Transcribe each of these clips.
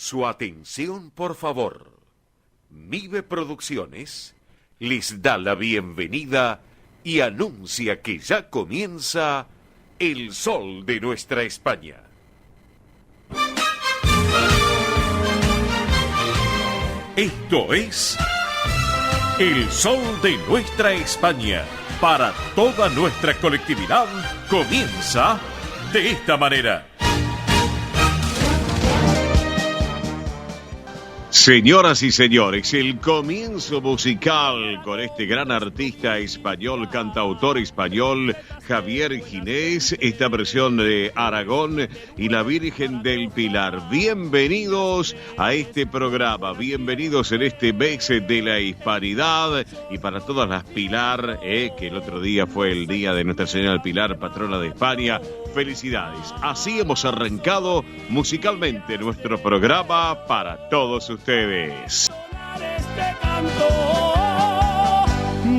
Su atención, por favor. Mive Producciones les da la bienvenida y anuncia que ya comienza El Sol de Nuestra España. Esto es El Sol de Nuestra España. Para toda nuestra colectividad comienza de esta manera. Señoras y señores, el comienzo musical con este gran artista español, cantautor español, Javier Ginés, esta versión de Aragón y la Virgen del Pilar. Bienvenidos a este programa, bienvenidos en este mes de la Hispanidad y para todas las Pilar, que el otro día fue el día de Nuestra Señora del Pilar, patrona de España. Felicidades. Así hemos arrancado musicalmente nuestro programa para todos ustedes. Este canto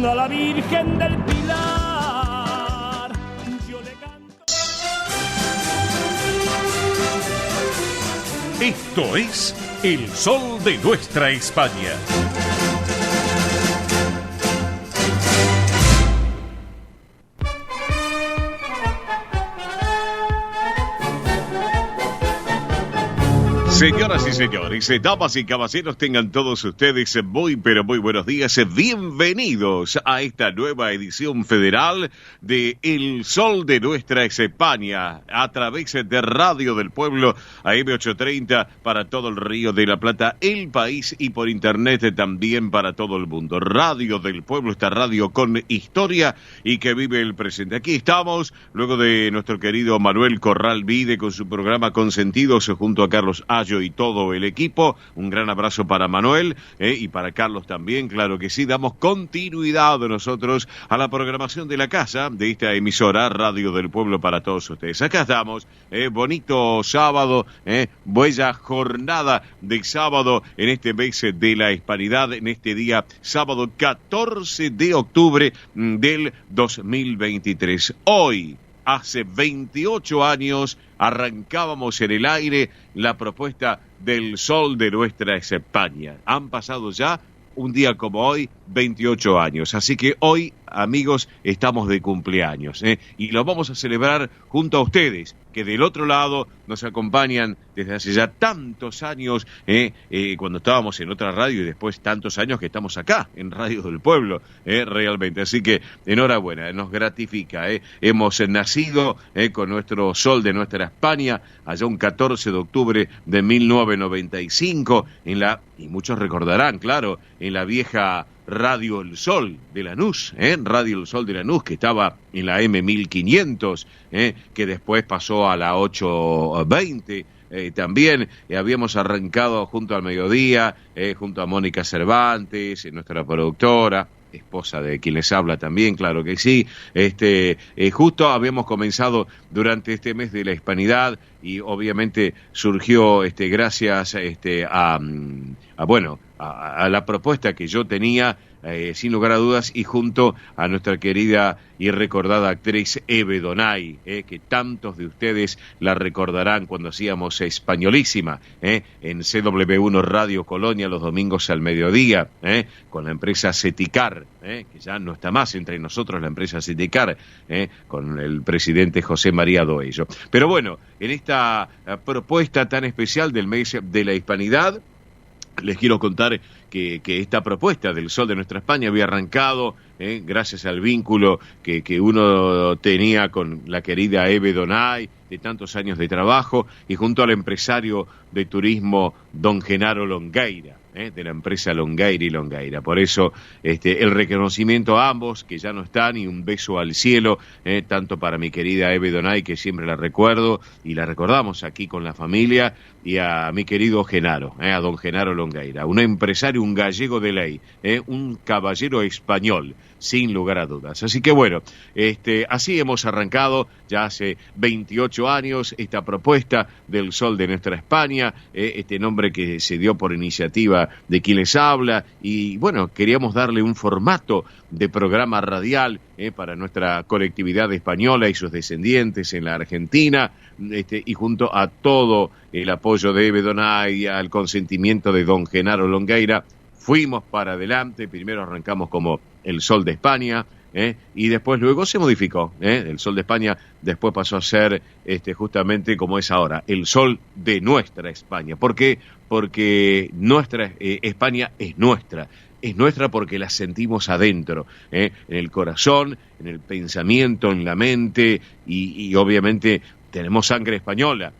a la Virgen del Pilar. Yo le canto. Esto es El Sol de Nuestra España. Señoras y señores, damas y caballeros, tengan todos ustedes muy pero muy buenos días. Bienvenidos a esta nueva edición federal de El Sol de Nuestra España, a través de Radio del Pueblo, AM830, para todo el Río de la Plata, el país, y por internet también para todo el mundo. Radio del Pueblo, esta radio con historia y que vive el presente. Aquí estamos, luego de nuestro querido Manuel Corral Vide con su programa Consentidos, junto a Carlos Ayo y todo el equipo. Un gran abrazo para Manuel y para Carlos también, claro que sí. Damos continuidad nosotros a la programación de la casa, de esta emisora Radio del Pueblo para todos ustedes. Acá estamos, bonito sábado, buena jornada de sábado en este mes de la Hispanidad, en este día sábado 14 de octubre del 2023. Hoy, hace 28 años, arrancábamos en el aire la propuesta del Sol de Nuestra España. Han pasado ya, un día como hoy, 28 años. Así que hoy, amigos, estamos de cumpleaños, y lo vamos a celebrar junto a ustedes, que del otro lado nos acompañan desde hace ya tantos años, cuando estábamos en otra radio y después tantos años que estamos acá, en Radio del Pueblo, realmente. Así que enhorabuena, nos gratifica. Hemos nacido con nuestro Sol de Nuestra España, allá un 14 de octubre de 1995, y muchos recordarán, claro, en la vieja Radio El Sol de Lanús, Radio El Sol de Lanús, que estaba en la M1500, que después pasó a la 820. También habíamos arrancado junto al mediodía, junto a Mónica Cervantes, nuestra productora, esposa de quien les habla también, claro que sí. Justo habíamos comenzado durante este mes de la Hispanidad y obviamente surgió gracias a la propuesta que yo tenía, sin lugar a dudas, y junto a nuestra querida y recordada actriz Eve Donay, que tantos de ustedes la recordarán cuando hacíamos Españolísima, en CW1 Radio Colonia los domingos al mediodía, con la empresa Ceticar, que ya no está más entre nosotros la empresa Ceticar, con el presidente José María Doello. Pero bueno, en esta propuesta tan especial del mes de la Hispanidad, les quiero contar que esta propuesta del Sol de Nuestra España había arrancado gracias al vínculo que uno tenía con la querida Eve Donay, de tantos años de trabajo, y junto al empresario de turismo don Genaro Longueira, de la empresa Longueira y Longueira. Por eso el reconocimiento a ambos, que ya no están, y un beso al cielo, tanto para mi querida Eve Donay, que siempre la recuerdo y la recordamos aquí con la familia, y a mi querido Genaro, a don Genaro Longueira, un empresario, un gallego de ley, un caballero español, sin lugar a dudas. Así que bueno, así hemos arrancado ya hace 28 años esta propuesta del Sol de Nuestra España, este nombre nombre que se dio por iniciativa de quien les habla, y bueno, queríamos darle un formato de programa radial para nuestra colectividad española y sus descendientes en la Argentina, y junto a todo el apoyo de Eve Donay, al consentimiento de don Genaro Longueira, fuimos para adelante. Primero arrancamos como El Sol de España, y después luego se modificó, El Sol de España después pasó a ser justamente como es ahora, El Sol de Nuestra España. ¿Por qué? Porque nuestra España es nuestra porque la sentimos adentro, en el corazón, en el pensamiento, en la mente, y obviamente tenemos sangre española,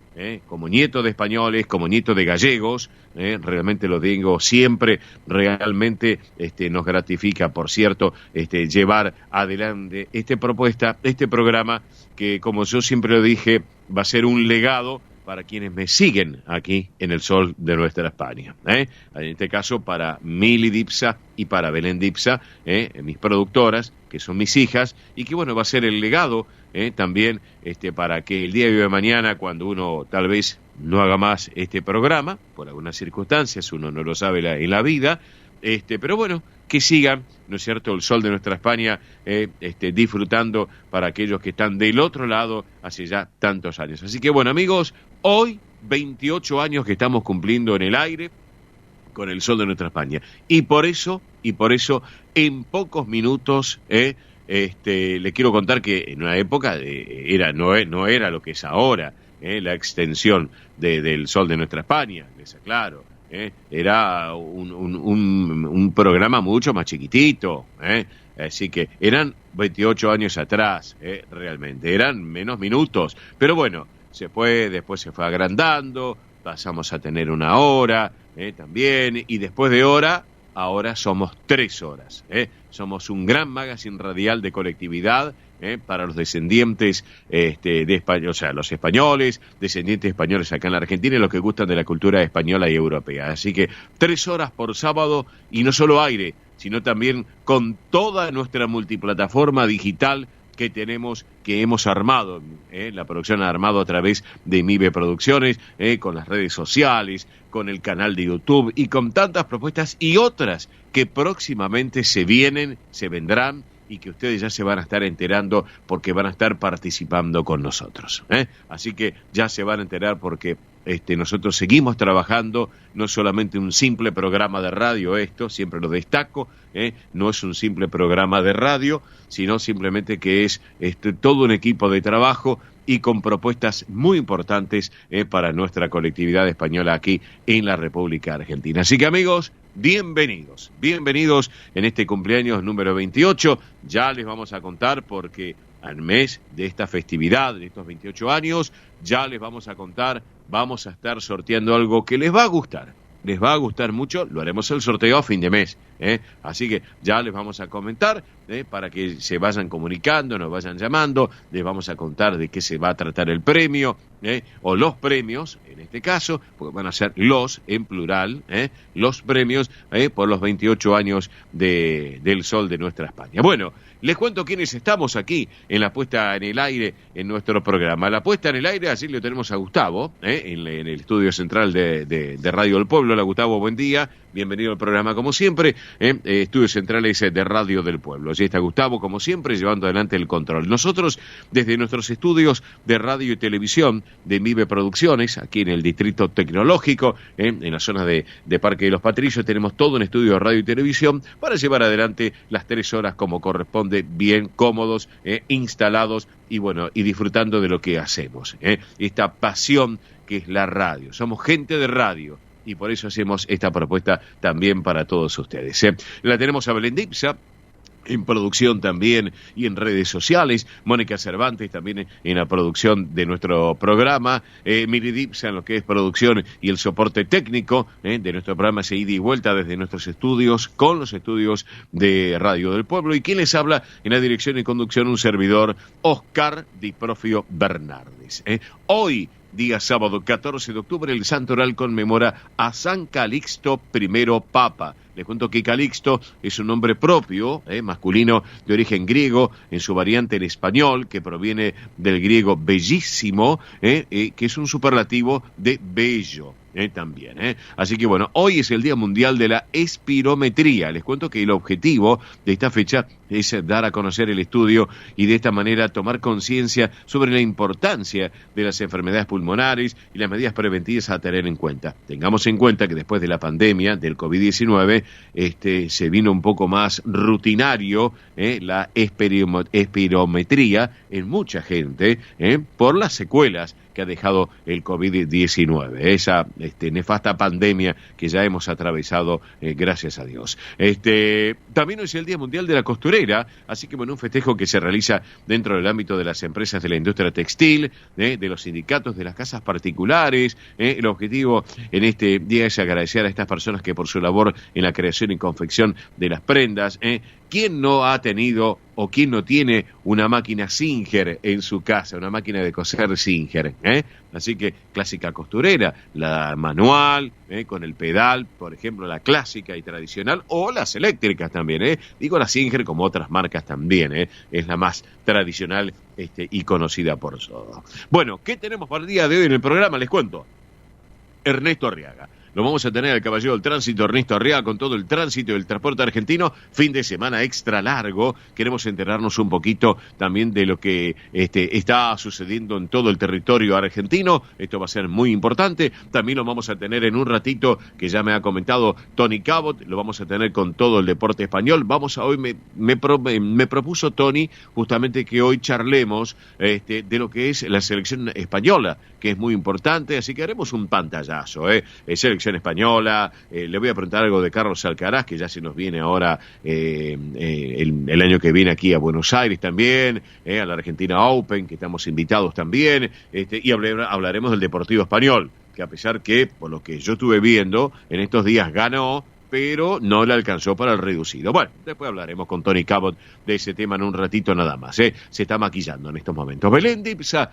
como nieto de españoles, como nieto de gallegos, realmente lo digo siempre, realmente nos gratifica, por cierto, llevar adelante esta propuesta, este programa, que como yo siempre lo dije, va a ser un legado para quienes me siguen aquí en El Sol de Nuestra España. En este caso para Mili Dipsa y para Belén Dipsa, mis productoras, que son mis hijas, y que bueno, va a ser el legado también para que el día de mañana, cuando uno tal vez no haga más este programa, por algunas circunstancias, uno no lo sabe en la vida, pero bueno, que sigan, ¿no es cierto?, El Sol de Nuestra España, disfrutando para aquellos que están del otro lado hace ya tantos años. Así que bueno, amigos, hoy 28 años que estamos cumpliendo en el aire con El Sol de Nuestra España. Y por eso, en pocos minutos, le quiero contar que en una época no era lo que es ahora, la extensión del Sol de Nuestra España, les aclaro. Era un programa mucho más chiquitito, así que eran 28 años atrás, realmente, eran menos minutos, pero bueno, después se fue agrandando, pasamos a tener una hora también, y después de hora, ahora somos 3 horas, somos un gran magazine radial de colectividad, para los descendientes de España, o sea, los españoles, descendientes españoles acá en la Argentina, y los que gustan de la cultura española y europea. Así que 3 horas por sábado, y no solo aire, sino también con toda nuestra multiplataforma digital que tenemos, que hemos armado, la producción ha armado a través de MIBE Producciones, con las redes sociales, con el canal de YouTube, y con tantas propuestas y otras que próximamente se vendrán, y que ustedes ya se van a estar enterando porque van a estar participando con nosotros. Así que ya se van a enterar porque nosotros seguimos trabajando, no solamente un simple programa de radio, siempre lo destaco, no es un simple programa de radio, sino simplemente que es todo un equipo de trabajo y con propuestas muy importantes para nuestra colectividad española aquí en la República Argentina. Así que amigos, bienvenidos en este cumpleaños número 28, ya les vamos a contar porque al mes de esta festividad, de estos 28 años, ya les vamos a contar, vamos a estar sorteando algo que les va a gustar mucho, lo haremos el sorteo a fin de mes, así que ya les vamos a comentar, para que se vayan comunicando, nos vayan llamando, les vamos a contar de qué se va a tratar el premio, o los premios, en este caso, porque van a ser los, en plural, los premios por los 28 años del Sol de Nuestra España. Bueno, les cuento quiénes estamos aquí en la puesta en el aire en nuestro programa. La puesta en el aire, así lo tenemos a Gustavo, en el estudio central de Radio del Pueblo. Hola Gustavo, buen día, bienvenido al programa como siempre, estudios centrales de Radio del Pueblo. Allí está Gustavo, como siempre, llevando adelante el control. Nosotros, desde nuestros estudios de radio y televisión de MIBE Producciones, aquí en el Distrito Tecnológico, en la zona de Parque de los Patricios, tenemos todo un estudio de radio y televisión para llevar adelante las 3 horas como corresponde, bien cómodos, instalados y bueno, y disfrutando de lo que hacemos, esta pasión que es la radio. Somos gente de radio y por eso hacemos esta propuesta también para todos ustedes. La tenemos a Belén Dipsa en producción también y en redes sociales, Mónica Cervantes también en la producción de nuestro programa, Mili Dipsa en lo que es producción y el soporte técnico de nuestro programa, se ida y vuelta desde nuestros estudios con los estudios de Radio del Pueblo, y quien les habla en la dirección y conducción, un servidor, Oscar Di Profio Bernardes. Hoy, día sábado 14 de octubre, el Santoral conmemora a San Calixto I Papa, Les cuento que Calixto es un nombre propio, masculino de origen griego, en su variante en español, que proviene del griego bellísimo, que es un superlativo de bello. También. Así que bueno, hoy es el Día Mundial de la Espirometría. Les cuento que el objetivo de esta fecha es dar a conocer el estudio y de esta manera tomar conciencia sobre la importancia de las enfermedades pulmonares y las medidas preventivas a tener en cuenta. Tengamos en cuenta que después de la pandemia del COVID-19 se vino un poco más rutinario la espirometría en mucha gente por las secuelas que ha dejado el COVID-19, esa nefasta pandemia que ya hemos atravesado, gracias a Dios. También hoy es el Día Mundial de la Costurera, así que bueno, un festejo que se realiza dentro del ámbito de las empresas de la industria textil, de los sindicatos, de las casas particulares. El objetivo en este día es agradecer a estas personas que por su labor en la creación y confección de las prendas, ¿quién no ha tenido o quién no tiene una máquina Singer en su casa, una máquina de coser Singer? Así que clásica costurera, la manual, con el pedal, por ejemplo, la clásica y tradicional, o las eléctricas también, digo la Singer como otras marcas también, es la más tradicional y conocida por todos. Bueno, ¿qué tenemos para el día de hoy en el programa? Les cuento. Ernesto Arriaga. Lo vamos a tener al caballero del tránsito, Ernesto Arriaga, con todo el tránsito del transporte argentino. Fin de semana extra largo. Queremos enterarnos un poquito también de lo que está sucediendo en todo el territorio argentino. Esto va a ser muy importante. También lo vamos a tener en un ratito, que ya me ha comentado Tony Cabot. Lo vamos a tener con todo el deporte español. Hoy me propuso Tony justamente que hoy charlemos de lo que es la selección española, que es muy importante. Así que haremos un pantallazo, selección española. Le voy a preguntar algo de Carlos Alcaraz, que ya se nos viene ahora el año que viene aquí a Buenos Aires también, a la Argentina Open, que estamos invitados también, y hablaremos del Deportivo Español, que a pesar que, por lo que yo estuve viendo, en estos días ganó, pero no le alcanzó para el reducido. Bueno, después hablaremos con Tony Cabot de ese tema en un ratito nada más. Se está maquillando en estos momentos. Belén Dipsa,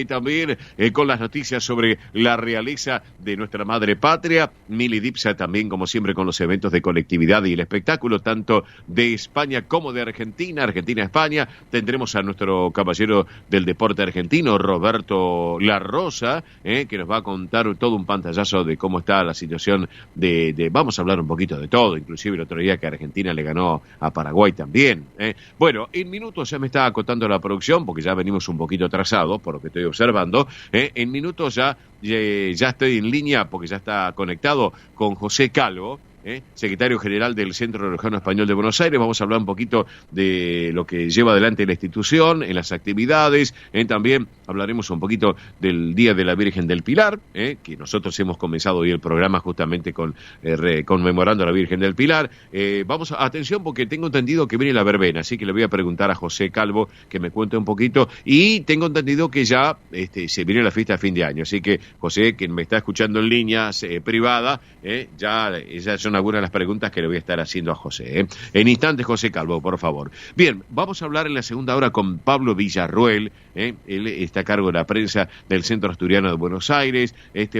también con las noticias sobre la realeza de nuestra madre patria. Mili Dipsa también, como siempre, con los eventos de colectividad y el espectáculo, tanto de España como de Argentina, Argentina-España. Tendremos a nuestro caballero del deporte argentino, Roberto La Rosa, que nos va a contar todo un pantallazo de cómo está la situación vamos a hablar un poquito de todo, inclusive el otro día que Argentina le ganó a Paraguay también. Bueno, en minutos ya me está acotando la producción, porque ya venimos un poquito atrasados, por lo que estoy observando. En minutos ya estoy en línea, porque ya está conectado con José Calvo, secretario general del Centro Regional Español de Buenos Aires. Vamos a hablar un poquito de lo que lleva adelante la institución en las actividades. También hablaremos un poquito del Día de la Virgen del Pilar, que nosotros hemos comenzado hoy el programa justamente conmemorando a la Virgen del Pilar. Atención, porque tengo entendido que viene la verbena, así que le voy a preguntar a José Calvo que me cuente un poquito, y tengo entendido que ya se viene la fiesta de fin de año, así que José, quien me está escuchando en línea privada, ya son algunas de las preguntas que le voy a estar haciendo a José. En instantes, José Calvo, por favor. Bien, vamos a hablar en la segunda hora con Pablo Villarroel. Él está a cargo de la prensa del Centro Asturiano de Buenos Aires,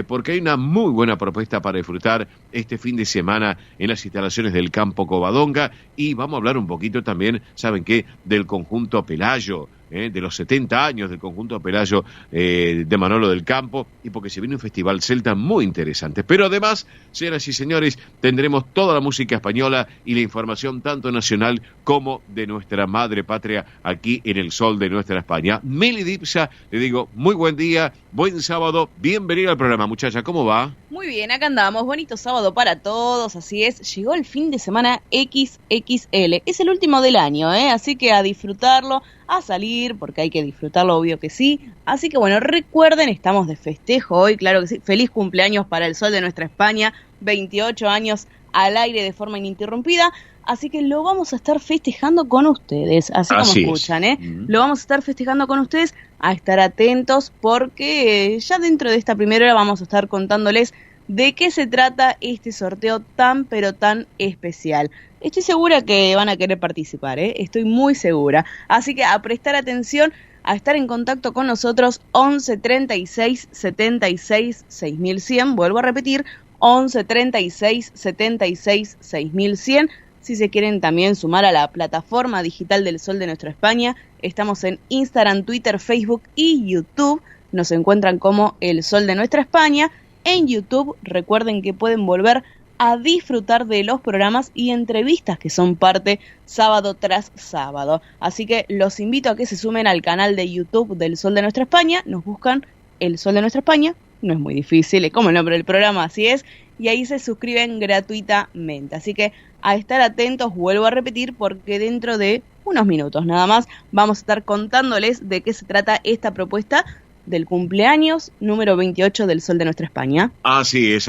porque hay una muy buena propuesta para disfrutar este fin de semana en las instalaciones del Campo Covadonga, y vamos a hablar un poquito también, ¿saben qué?, del conjunto Pelayo, de los 70 años del conjunto Pelayo de Manolo del Campo, y porque se viene un festival celta muy interesante. Pero además, señoras y señores, tendremos toda la música española y la información tanto nacional como de nuestra madre patria aquí en el sol de nuestra España. Mili Dipsa, le digo muy buen día, buen sábado, bienvenida al programa, muchacha, ¿cómo va? Muy bien, acá andamos, bonito sábado para todos, así es, llegó el fin de semana XXL, es el último del año, así que a disfrutarlo, a salir, porque hay que disfrutarlo, obvio que sí. Así que bueno, recuerden, estamos de festejo hoy, claro que sí. Feliz cumpleaños para el sol de nuestra España, 28 años al aire de forma ininterrumpida. Así que lo vamos a estar festejando con ustedes, así como escuchan, Lo vamos a estar festejando con ustedes, a estar atentos, porque ya dentro de esta primera hora vamos a estar contándoles de qué se trata este sorteo tan pero tan especial. Estoy segura que van a querer participar, estoy muy segura. Así que a prestar atención, a estar en contacto con nosotros, 11 36 76 6100, vuelvo a repetir, 11 36 76 6100. Si se quieren también sumar a la plataforma digital del Sol de Nuestra España, estamos en Instagram, Twitter, Facebook y YouTube. Nos encuentran como El Sol de Nuestra España. En YouTube, recuerden que pueden volver a disfrutar de los programas y entrevistas que son parte sábado tras sábado. Así que los invito a que se sumen al canal de YouTube del Sol de Nuestra España. Nos buscan El Sol de Nuestra España. No es muy difícil, es como el nombre del programa, así es. Y ahí se suscriben gratuitamente. Así que a estar atentos, vuelvo a repetir, porque dentro de unos minutos nada más vamos a estar contándoles de qué se trata esta propuesta del cumpleaños número 28 del Sol de Nuestra España. Así es.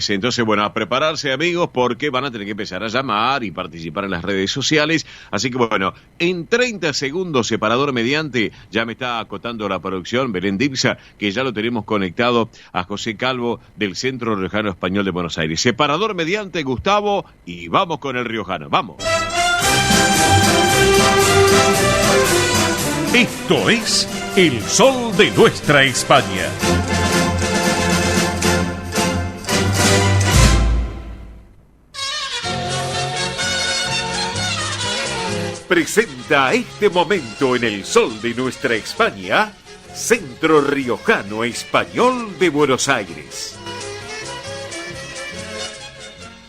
Entonces, bueno, a prepararse, amigos, porque van a tener que empezar a llamar y participar en las redes sociales. Así que, bueno, en 30 segundos, separador mediante, ya me está acotando la producción, Belén Dipsa, que ya lo tenemos conectado a José Calvo del Centro Riojano Español de Buenos Aires. Separador mediante, Gustavo, y vamos con el riojano. ¡Vamos! Esto es El Sol de Nuestra España. Presenta este momento en El Sol de Nuestra España, Centro Riojano Español de Buenos Aires.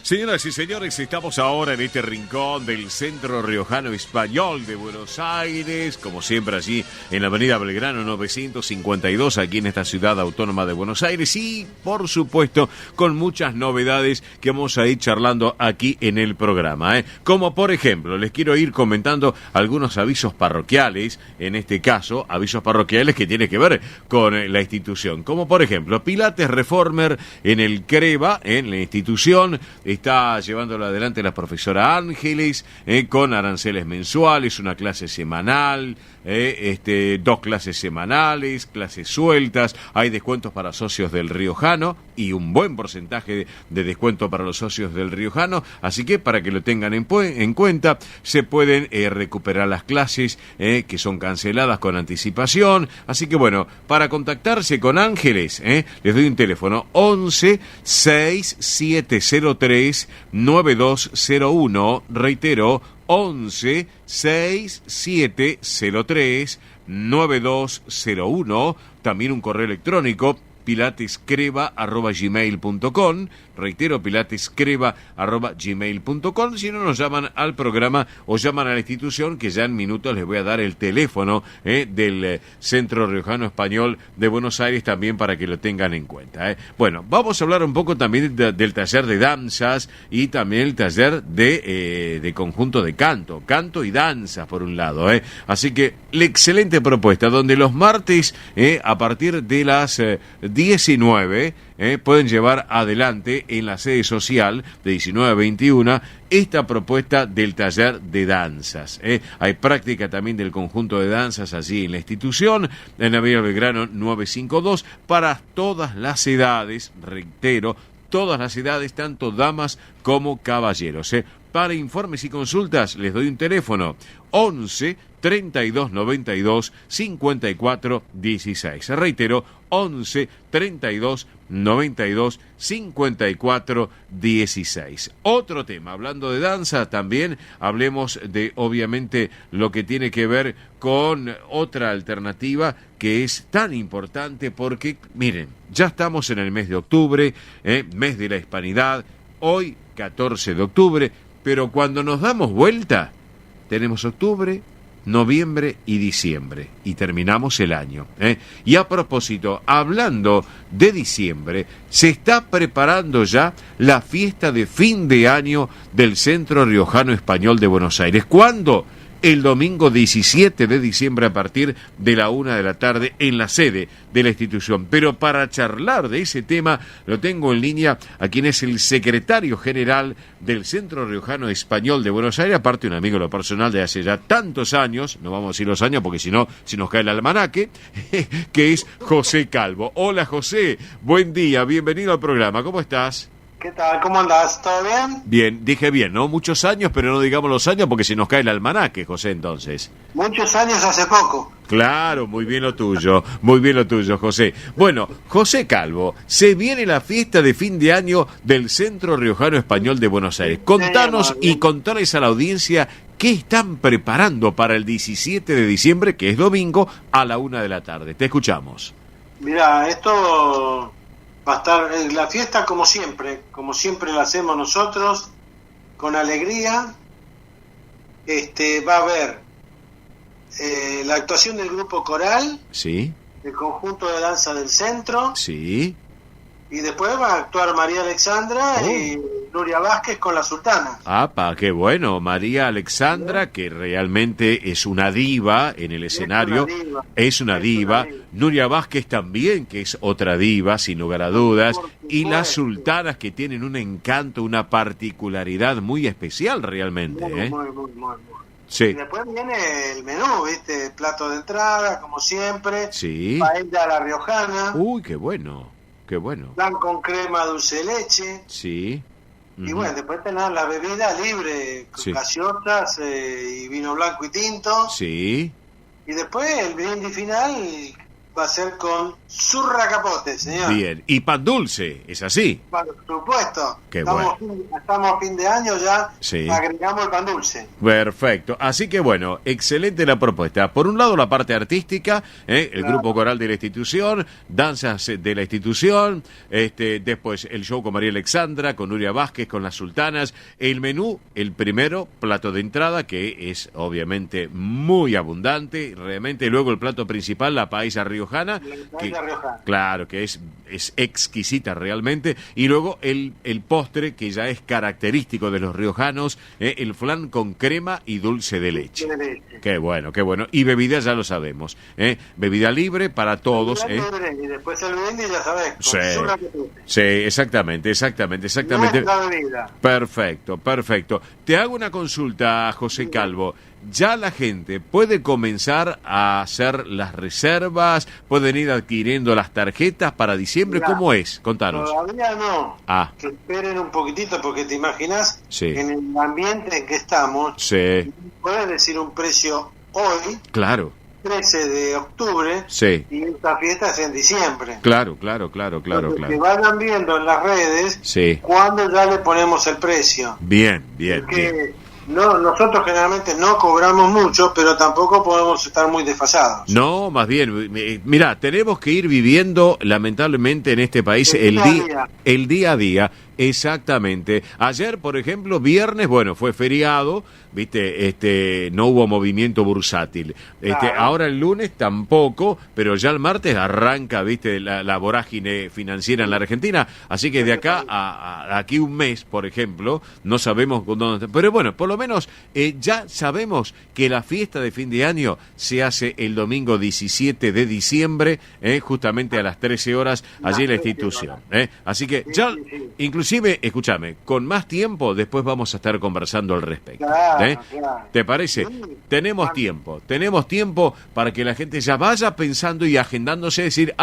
Señoras y señores, estamos ahora en este rincón del Centro Riojano Español de Buenos Aires, como siempre allí en la avenida Belgrano 952, aquí en esta ciudad autónoma de Buenos Aires, y por supuesto con muchas novedades que vamos a ir charlando aquí en el programa, como por ejemplo, les quiero ir comentando algunos avisos parroquiales, en este caso, avisos parroquiales que tienen que ver con la institución, como por ejemplo, Pilates Reformer en el CREVA, en la institución. Está llevándolo adelante la profesora Ángeles, con aranceles mensuales, una clase semanal, 2 clases semanales, clases sueltas, hay descuentos para socios del Riojano y un buen porcentaje de descuento para los socios del Riojano, así que para que lo tengan en cuenta, se pueden recuperar las clases que son canceladas con anticipación, así que bueno, para contactarse con Ángeles, les doy un teléfono 11 6703 9201, reitero, 11 6703 9201, también un correo electrónico pilatescreva@gmail.com, reitero, pilatescreva@gmail.com. Si no, nos llaman al programa o llaman a la institución, que ya en minutos les voy a dar el teléfono del Centro Riojano Español de Buenos Aires, también para que lo tengan en cuenta. Bueno, vamos a hablar un poco también del taller de danzas y también el taller de conjunto de canto y danzas por un lado. Así que la excelente propuesta, donde los martes a partir de las 19 pueden llevar adelante en la sede social de 19 a 21 esta propuesta del taller de danzas. Hay práctica también del conjunto de danzas allí en la institución, en Avenida Belgrano 952, para todas las edades, reitero, todas las edades, tanto damas como caballeros. Para informes y consultas les doy un teléfono 11 32 92 54 16. Reitero, 11 32 92 54 16. Otro tema, hablando de danza, también hablemos de, obviamente, lo que tiene que ver con otra alternativa que es tan importante porque, miren, ya estamos en el mes de octubre, mes de la Hispanidad, hoy 14 de octubre, pero cuando nos damos vuelta, tenemos octubre, noviembre y diciembre, y terminamos el año. Y a propósito, hablando de diciembre, se está preparando ya la fiesta de fin de año del Centro Riojano Español de Buenos Aires. ¿Cuándo? El domingo 17 de diciembre a partir de la 1 de la tarde en la sede de la institución. Pero para charlar de ese tema lo tengo en línea a quien es el secretario general del Centro Riojano Español de Buenos Aires, aparte un amigo de lo personal de hace ya tantos años, no vamos a decir los años porque si no se nos cae el almanaque, que es José Calvo. Hola José, buen día, bienvenido al programa, ¿cómo estás? ¿Qué tal? ¿Cómo andás? ¿Todo bien? Bien, dije bien, ¿no? Muchos años, pero no digamos los años porque se nos cae el almanaque, José, entonces. Muchos años hace poco. Claro, muy bien lo tuyo, José. Bueno, José Calvo, se viene la fiesta de fin de año del Centro Riojano Español de Buenos Aires. Contanos y contarles a la audiencia qué están preparando para el 17 de diciembre, que es domingo, a la 1 de la tarde. Te escuchamos. Mirá, esto va a estar la fiesta como siempre la hacemos nosotros, con alegría. Va a haber la actuación del grupo coral, Sí, del conjunto de danza del centro, sí. y después va a actuar María Alexandra y Nuria Vázquez con la sultana. ¡Apa, qué bueno! María Alexandra, que realmente es una diva en el escenario, es una diva. Nuria Vázquez también, que es otra diva, sin lugar a dudas. Y las sultanas, que tienen un encanto, una particularidad muy especial realmente. Muy. Sí. Y después viene el menú, ¿viste? Plato de entrada, como siempre. Sí. Paella a la riojana. Uy, qué bueno, qué bueno. Plan con crema, dulce de leche. Sí. Y bueno, después tenés la bebida libre, Sí. gaseosas y vino blanco y tinto. Sí. Y después el brindis final va a ser con zurra capote, señor. Bien. Y pan dulce, ¿es así? Por supuesto. Qué Estamos a fin de año, ya Sí. agregamos el pan dulce. Perfecto, así que bueno, excelente la propuesta. Por un lado la parte artística, el Claro. grupo coral de la institución, danzas de la institución, después el show con María Alexandra, con Nuria Vázquez, con las sultanas, el menú, el primero, plato de entrada, que es obviamente muy abundante, realmente, luego el plato principal, la paella riojana, paella riojana. claro, que es exquisita realmente, y luego el postre, que ya es característico de los riojanos, el flan con crema y dulce de leche. Qué bueno, qué bueno. Y bebida ya lo sabemos, bebida libre para todos. Y después el brindis, ya sabés, con Sí. zurra capote. Sí, exactamente. Nuestra bebida. Perfecto. Te hago una consulta, José Calvo. ¿Ya la gente puede comenzar a hacer las reservas? ¿Pueden ir adquiriendo las tarjetas para diciembre? Mirá, ¿Cómo es? Contanos. Todavía no. Ah. Que esperen un poquitito, porque te imaginas Sí. en el ambiente en que estamos. Sí, Puedes decir un precio hoy, claro. 13 de octubre, Sí, y esta fiesta es en diciembre. claro. Entonces, que vayan viendo en las redes Sí. cuándo ya le ponemos el precio. Bien. Porque nosotros generalmente no cobramos mucho, pero tampoco podemos estar muy desfasados. No, más bien, mira, tenemos que ir viviendo lamentablemente en este país el día a día. Exactamente. Ayer, por ejemplo, viernes, bueno, fue feriado, viste, no hubo movimiento bursátil. Claro. Ahora el lunes tampoco, pero ya el martes arranca, viste, la vorágine financiera en la Argentina. Así que de acá a aquí un mes, por ejemplo, no sabemos dónde. Pero bueno, por lo menos ya sabemos que la fiesta de fin de año se hace el domingo 17 de diciembre, justamente a las 13 horas, allí en la institución. Así que ya, inclusive, escúchame, con más tiempo después vamos a estar conversando al respecto. Claro. ¿Te parece? Tenemos tiempo para que la gente ya vaya pensando y agendándose, decir,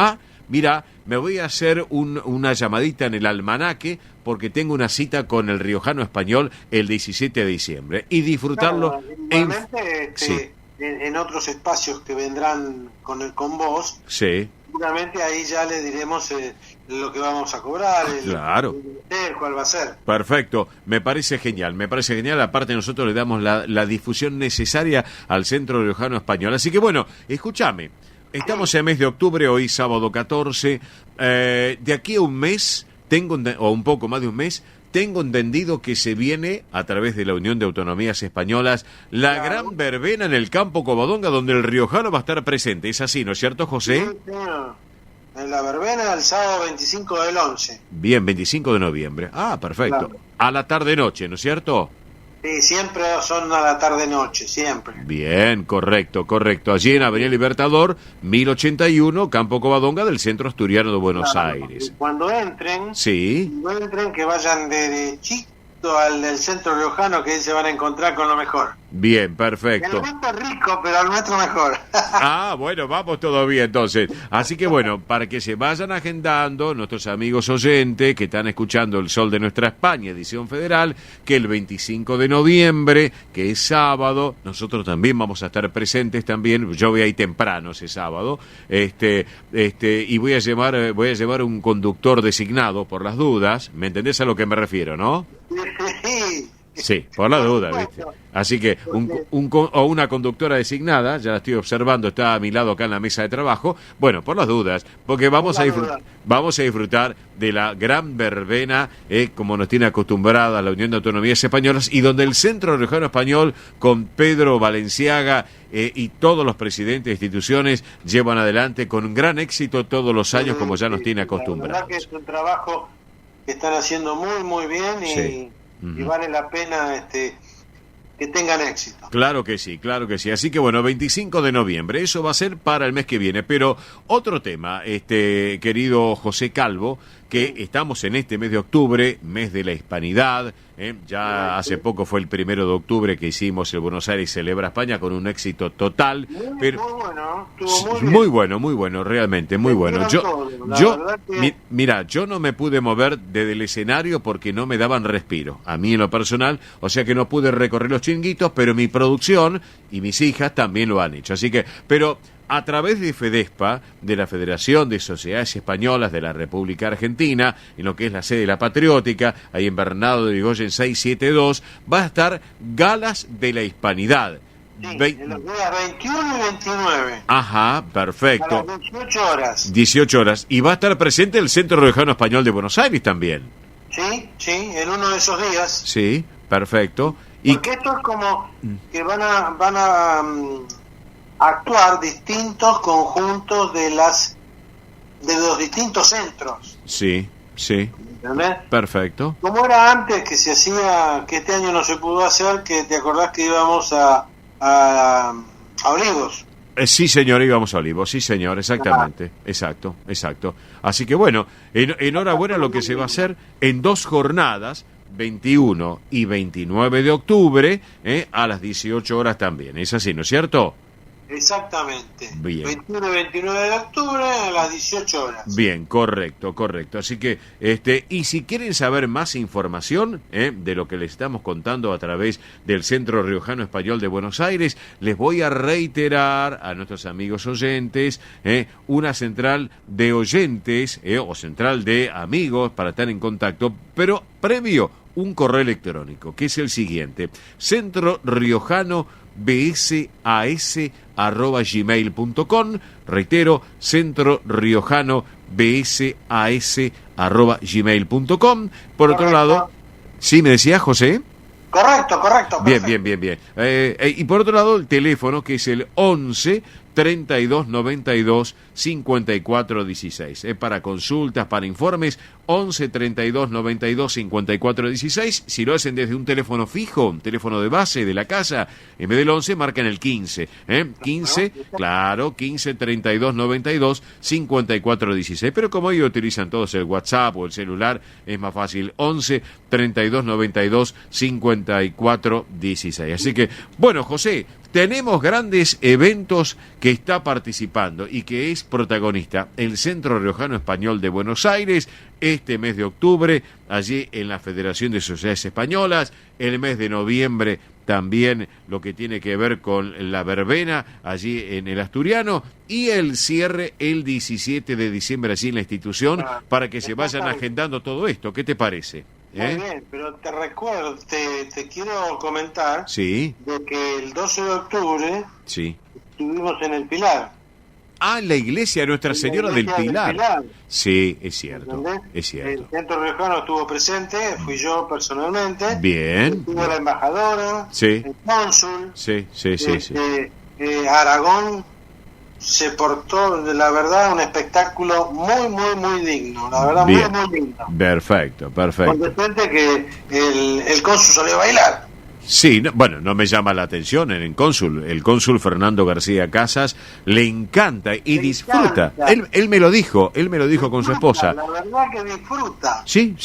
mira, me voy a hacer una llamadita en el almanaque porque tengo una cita con el riojano español el 17 de diciembre y disfrutarlo. Igualmente, Sí. en otros espacios que vendrán con vos, Sí. seguramente ahí ya le diremos lo que vamos a cobrar, Claro. cuál va a ser. Perfecto, me parece genial. Aparte nosotros le damos la difusión necesaria al Centro Riojano Español. Así que bueno, escúchame, estamos en el mes de octubre, hoy sábado 14, de aquí a un mes, o un poco más de un mes, tengo entendido que se viene, a través de la Unión de Autonomías Españolas, la gran verbena en el Campo Covadonga, donde el riojano va a estar presente. Es así, ¿no es cierto, José? Sí, señor. En la verbena el sábado 25 del 11. Bien, 25 de noviembre. Perfecto. Claro. A la tarde-noche, ¿no es cierto? Sí, siempre son a la tarde-noche, siempre. Bien, correcto. Allí en Avenida Libertador, 1081, Campo Covadonga, del Centro Asturiano de Buenos Claro, Aires. y cuando entren, Sí, que vayan derechito al del centro riojano, que ahí se van a encontrar con lo mejor. Bien, perfecto. El nuestro es rico, pero el nuestro mejor. Ah, bueno, vamos todavía entonces. Así que bueno, para que se vayan agendando nuestros amigos oyentes que están escuchando El Sol de Nuestra España, edición federal, que el 25 de noviembre, que es sábado, nosotros también vamos a estar presentes también. Yo voy ahí temprano ese sábado, y voy a llevar un conductor designado por las dudas. ¿Me entendés a lo que me refiero, no? Sí. Sí, por la duda, ¿viste? Así que una conductora designada, ya la estoy observando, está a mi lado acá en la mesa de trabajo. Bueno, por las dudas, porque vamos a disfrutar de la gran verbena, como nos tiene acostumbrada la Unión de Autonomías Españolas, y donde el Centro Riojano Español, con Pedro Valenciaga y todos los presidentes de instituciones, llevan adelante con gran éxito todos los años, como ya nos tiene acostumbrados. La verdad que es un trabajo que están haciendo muy, muy bien y... Sí. Y vale la pena que tengan éxito. Claro que sí, claro que sí. Así que bueno, 25 de noviembre, eso va a ser para el mes que viene. Pero otro tema, querido José Calvo, que estamos en este mes de octubre, mes de la hispanidad. Ya hace poco fue el 1 de octubre que hicimos el Buenos Aires Celebra España con un éxito total. Muy bueno, estuvo muy bueno, realmente, muy bueno. Mira, yo no me pude mover desde el escenario porque no me daban respiro, a mí en lo personal, o sea que no pude recorrer los chinguitos, pero mi producción y mis hijas también lo han hecho. Así que, pero... a través de FEDESPA, de la Federación de Sociedades Españolas de la República Argentina, en lo que es la sede de la Patriótica, ahí en Bernardo de Irigoyen 672, va a estar Galas de la Hispanidad. Sí, en los días 21 y 29. Ajá, perfecto. A las 18 horas. 18 horas. Y va a estar presente el Centro Riojano Español de Buenos Aires también. Sí, en uno de esos días. Sí, perfecto. Porque esto es como que van a actuar distintos conjuntos de los distintos centros. Sí. ¿Entendés? Perfecto. Como era antes, que se hacía, que este año no se pudo hacer, que te acordás que íbamos a Olivos. Sí, señor, íbamos a Olivos, sí, señor, exactamente, exacto. Así que bueno, enhorabuena lo que se va a hacer en 2 jornadas, 21 y 29 de octubre, a las 18 horas también. ¿Es así, no es cierto? Exactamente. Bien. 21 y 29 de octubre a las 18 horas. Bien, correcto. Así que, y si quieren saber más información de lo que les estamos contando a través del Centro Riojano Español de Buenos Aires, les voy a reiterar a nuestros amigos oyentes una central de oyentes o central de amigos para estar en contacto, pero previo un correo electrónico, que es el siguiente: centroriojano@gmail.com. Reitero, centroriojano@gmail.com. Por otro lado, ¿sí me decía José? Correcto. Bien. Y por otro lado, el teléfono, que es el 11 32 92 54 16. Para consultas, para informes, 11 32 92 54 16. Si lo hacen desde un teléfono fijo, un teléfono de base de la casa, en vez del 11 marcan el 15. 15 32 92 54 16. Pero como ellos utilizan todos el WhatsApp o el celular, es más fácil: 11 32 92 54 16. Así que, bueno, José, tenemos grandes eventos que está participando y que es protagonista el Centro Riojano Español de Buenos Aires este mes de octubre, allí en la Federación de Sociedades Españolas, el mes de noviembre también lo que tiene que ver con la verbena allí en el Asturiano, y el cierre el 17 de diciembre allí en la institución, para que se vayan agendando todo esto. ¿Qué te parece? Muy bien, pero te recuerdo, te quiero comentar Sí. de que el 12 de octubre Sí. estuvimos en el Pilar. Ah, la iglesia de Nuestra Señora del Pilar. Sí, es cierto, ¿Entendés? es cierto. El Centro Riojano estuvo presente, fui yo personalmente. Bien. Estuvo la embajadora, Sí. el cónsul. Sí. Aragón se portó, la verdad, un espectáculo muy digno. La verdad, muy lindo. Perfecto. Por de frente que el cónsul salió a bailar. Sí, bueno, no me llama la atención el cónsul Fernando García Casas le encanta y Le disfruta. encanta. Él me lo dijo con su esposa. La verdad que disfruta. Sí.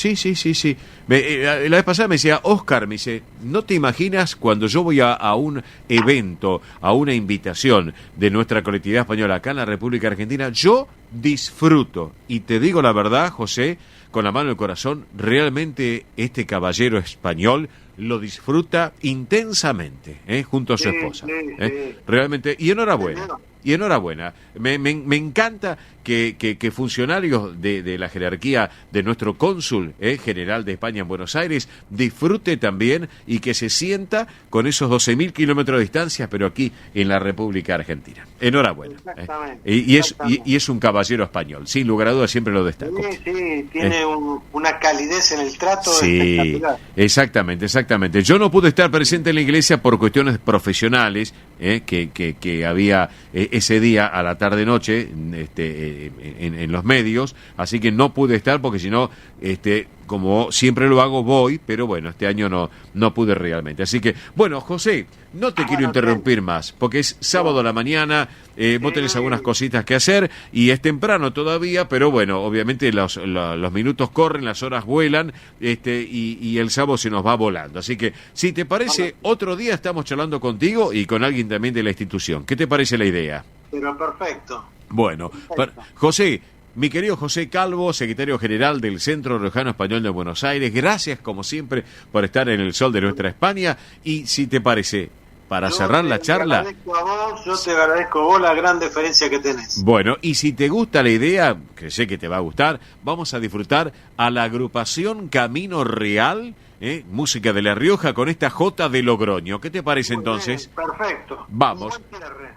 La vez pasada me decía, Oscar, me dice, no te imaginas cuando yo voy a un evento, a una invitación de nuestra colectividad española acá en la República Argentina, yo disfruto. Y te digo la verdad, José, con la mano en el corazón, realmente este caballero español lo disfruta intensamente, junto a su esposa. Sí. Realmente, y enhorabuena. Me encanta que funcionarios de la jerarquía de nuestro cónsul general de España en Buenos Aires disfrute también y que se sienta con esos 12.000 kilómetros de distancia, pero aquí en la República Argentina. Enhorabuena. Exactamente. Y es un caballero español, sin lugar a dudas, siempre lo destaco. Sí, tiene una calidez en el trato Sí, espectacular. exactamente. Yo no pude estar presente en la iglesia por cuestiones profesionales que había ese día a la tarde-noche en los medios, así que no pude estar porque si no, como siempre lo hago, voy, pero bueno, este año no pude realmente. Así que, bueno, José, no te quiero interrumpir más, porque es sábado a la mañana, vos tenés algunas cositas que hacer y es temprano todavía, pero bueno, obviamente los minutos corren, las horas vuelan, y el sábado se nos va volando. Así que, si te parece, otro día estamos charlando contigo y con alguien también de la institución. ¿Qué te parece la idea? Pero perfecto. Bueno, José, mi querido José Calvo, secretario general del Centro Riojano Español de Buenos Aires, gracias como siempre por estar en el sol de nuestra España y si te parece, para cerrar la charla... Yo te agradezco a vos la gran deferencia que tenés. Bueno, y si te gusta la idea, que sé que te va a gustar, vamos a disfrutar a la agrupación Camino Real, música de La Rioja con esta Jota de Logroño. ¿Qué te parece entonces? Perfecto. Vamos.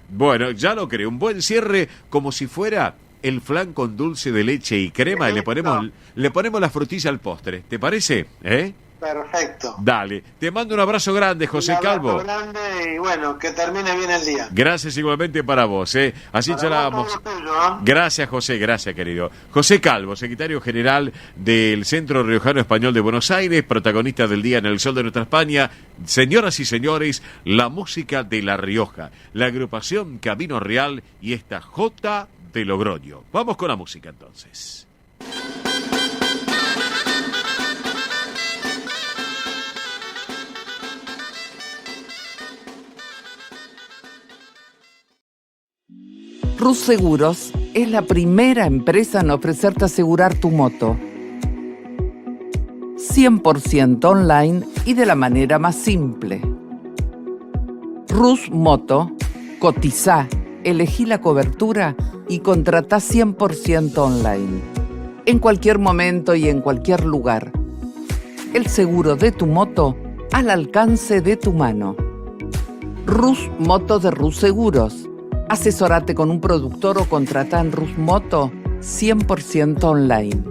Bueno, ya lo creo, un buen cierre como si fuera el flan con dulce de leche y crema y le ponemos la frutilla al postre. ¿Te parece? Perfecto. Dale, te mando un abrazo grande, José Calvo. Un abrazo grande y bueno, que termine bien el día. Gracias igualmente para vos, Así para charlábamos. vos, todo lo tuyo, Gracias, José, gracias, querido. José Calvo, secretario general del Centro Riojano Español de Buenos Aires, protagonista del día en el sol de nuestra España. Señoras y señores, la música de La Rioja, la agrupación Camino Real y esta Jota de Logroño. Vamos con la música entonces. Rus Seguros es la primera empresa en ofrecerte asegurar tu moto. 100% online y de la manera más simple. Rus Moto, cotizá, elegí la cobertura y contratá 100% online. En cualquier momento y en cualquier lugar. El seguro de tu moto al alcance de tu mano. Rus Moto de Rus Seguros. Asesórate con un productor o contratá en Rus Moto 100% online.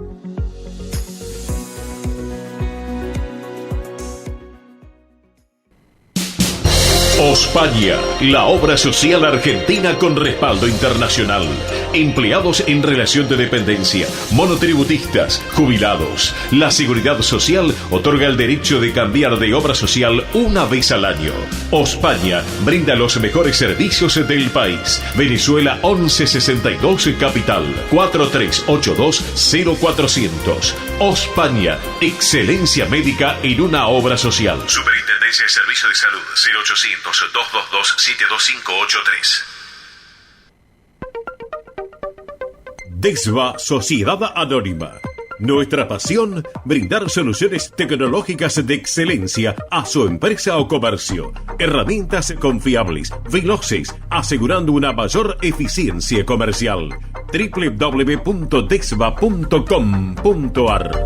Ospaña, la obra social argentina con respaldo internacional. Empleados en relación de dependencia, monotributistas, jubilados. La Seguridad Social otorga el derecho de cambiar de obra social una vez al año. Ospaña brinda los mejores servicios del país. Venezuela 1162 Capital 4382-0400. Ospaña, excelencia médica en una obra social. Superintendencia de Servicios de Salud 0800-222-72583. DESVA Sociedad Anónima. Nuestra pasión, brindar soluciones tecnológicas de excelencia a su empresa o comercio. Herramientas confiables, veloces, asegurando una mayor eficiencia comercial. www.desva.com.ar.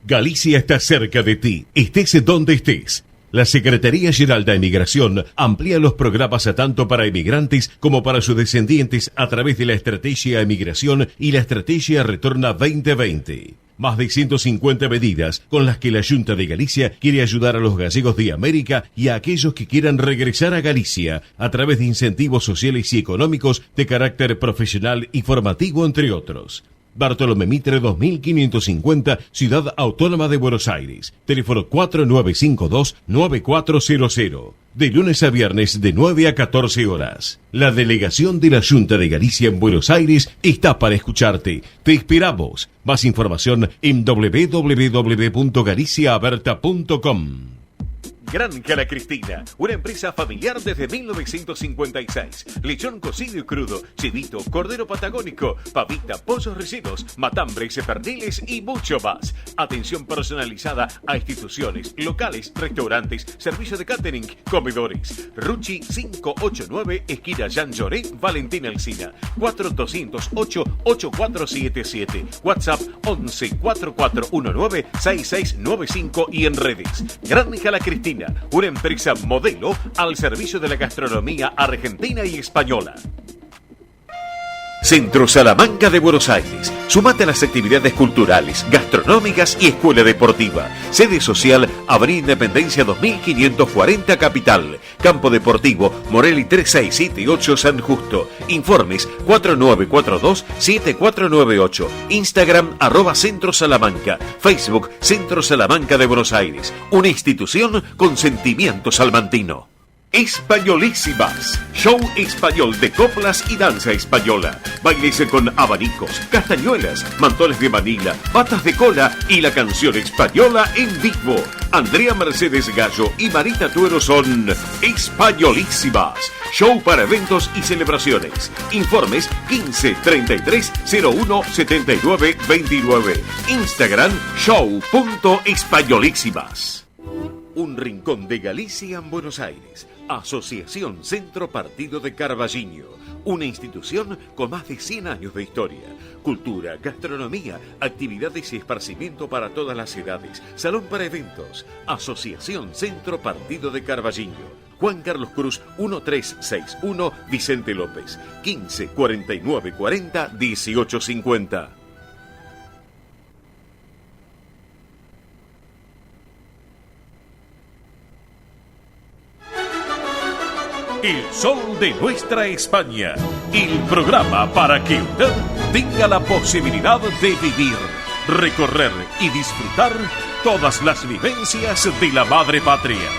Galicia está cerca de ti, estés donde estés. La Secretaría General de Emigración amplía los programas tanto para emigrantes como para sus descendientes a través de la Estrategia Emigración y la Estrategia Retorna 2020. Más de 150 medidas con las que la Junta de Galicia quiere ayudar a los gallegos de América y a aquellos que quieran regresar a Galicia a través de incentivos sociales y económicos de carácter profesional y formativo, entre otros. Bartolomé Mitre 2550, Ciudad Autónoma de Buenos Aires. Teléfono 4952-9400. De lunes a viernes de 9 a 14 horas. La delegación de la Junta de Galicia en Buenos Aires está para escucharte. Te esperamos. Más información en www.galiciaaberta.com. Granja La Cristina, una empresa familiar desde 1956. Lechón cocido y crudo, chivito, cordero patagónico, pavita, pollos rellenos, matambres, perniles y mucho más. Atención personalizada a instituciones, locales, restaurantes, servicio de catering, comedores. Ruchi 589, esquina Jean Lloré, Valentín Alsina. 4208-8477. WhatsApp 11 4419 6695 y en redes. Granja La Cristina, una empresa modelo al servicio de la gastronomía argentina y española. Centro Salamanca de Buenos Aires. Sumate a las actividades culturales, gastronómicas y escuela deportiva. Sede social, Avenida Independencia 2540 Capital. Campo Deportivo, Morelli 3678 San Justo. Informes 4942-7498. Instagram @Centro Salamanca. Facebook Centro Salamanca de Buenos Aires. Una institución con sentimiento salmantino. Españolísimas, show español de coplas y danza española. Bailes con abanicos, castañuelas, mantones de Manila, patas de cola y la canción española en vivo. Andrea Mercedes Gallo y Marita Tuero son Españolísimas. Show para eventos y celebraciones. Informes 15 33 01 79 29. Instagram show.españolísimas. Un rincón de Galicia en Buenos Aires. Asociación Centro Partido de Carballiño. Una institución con más de 100 años de historia. Cultura, gastronomía, actividades y esparcimiento para todas las edades. Salón para eventos. Asociación Centro Partido de Carballiño. Juan Carlos Cruz 1361, Vicente López. 15 49 40 18 50. El sol de nuestra España. El programa para que usted tenga la posibilidad de vivir, recorrer y disfrutar todas las vivencias de la madre patria.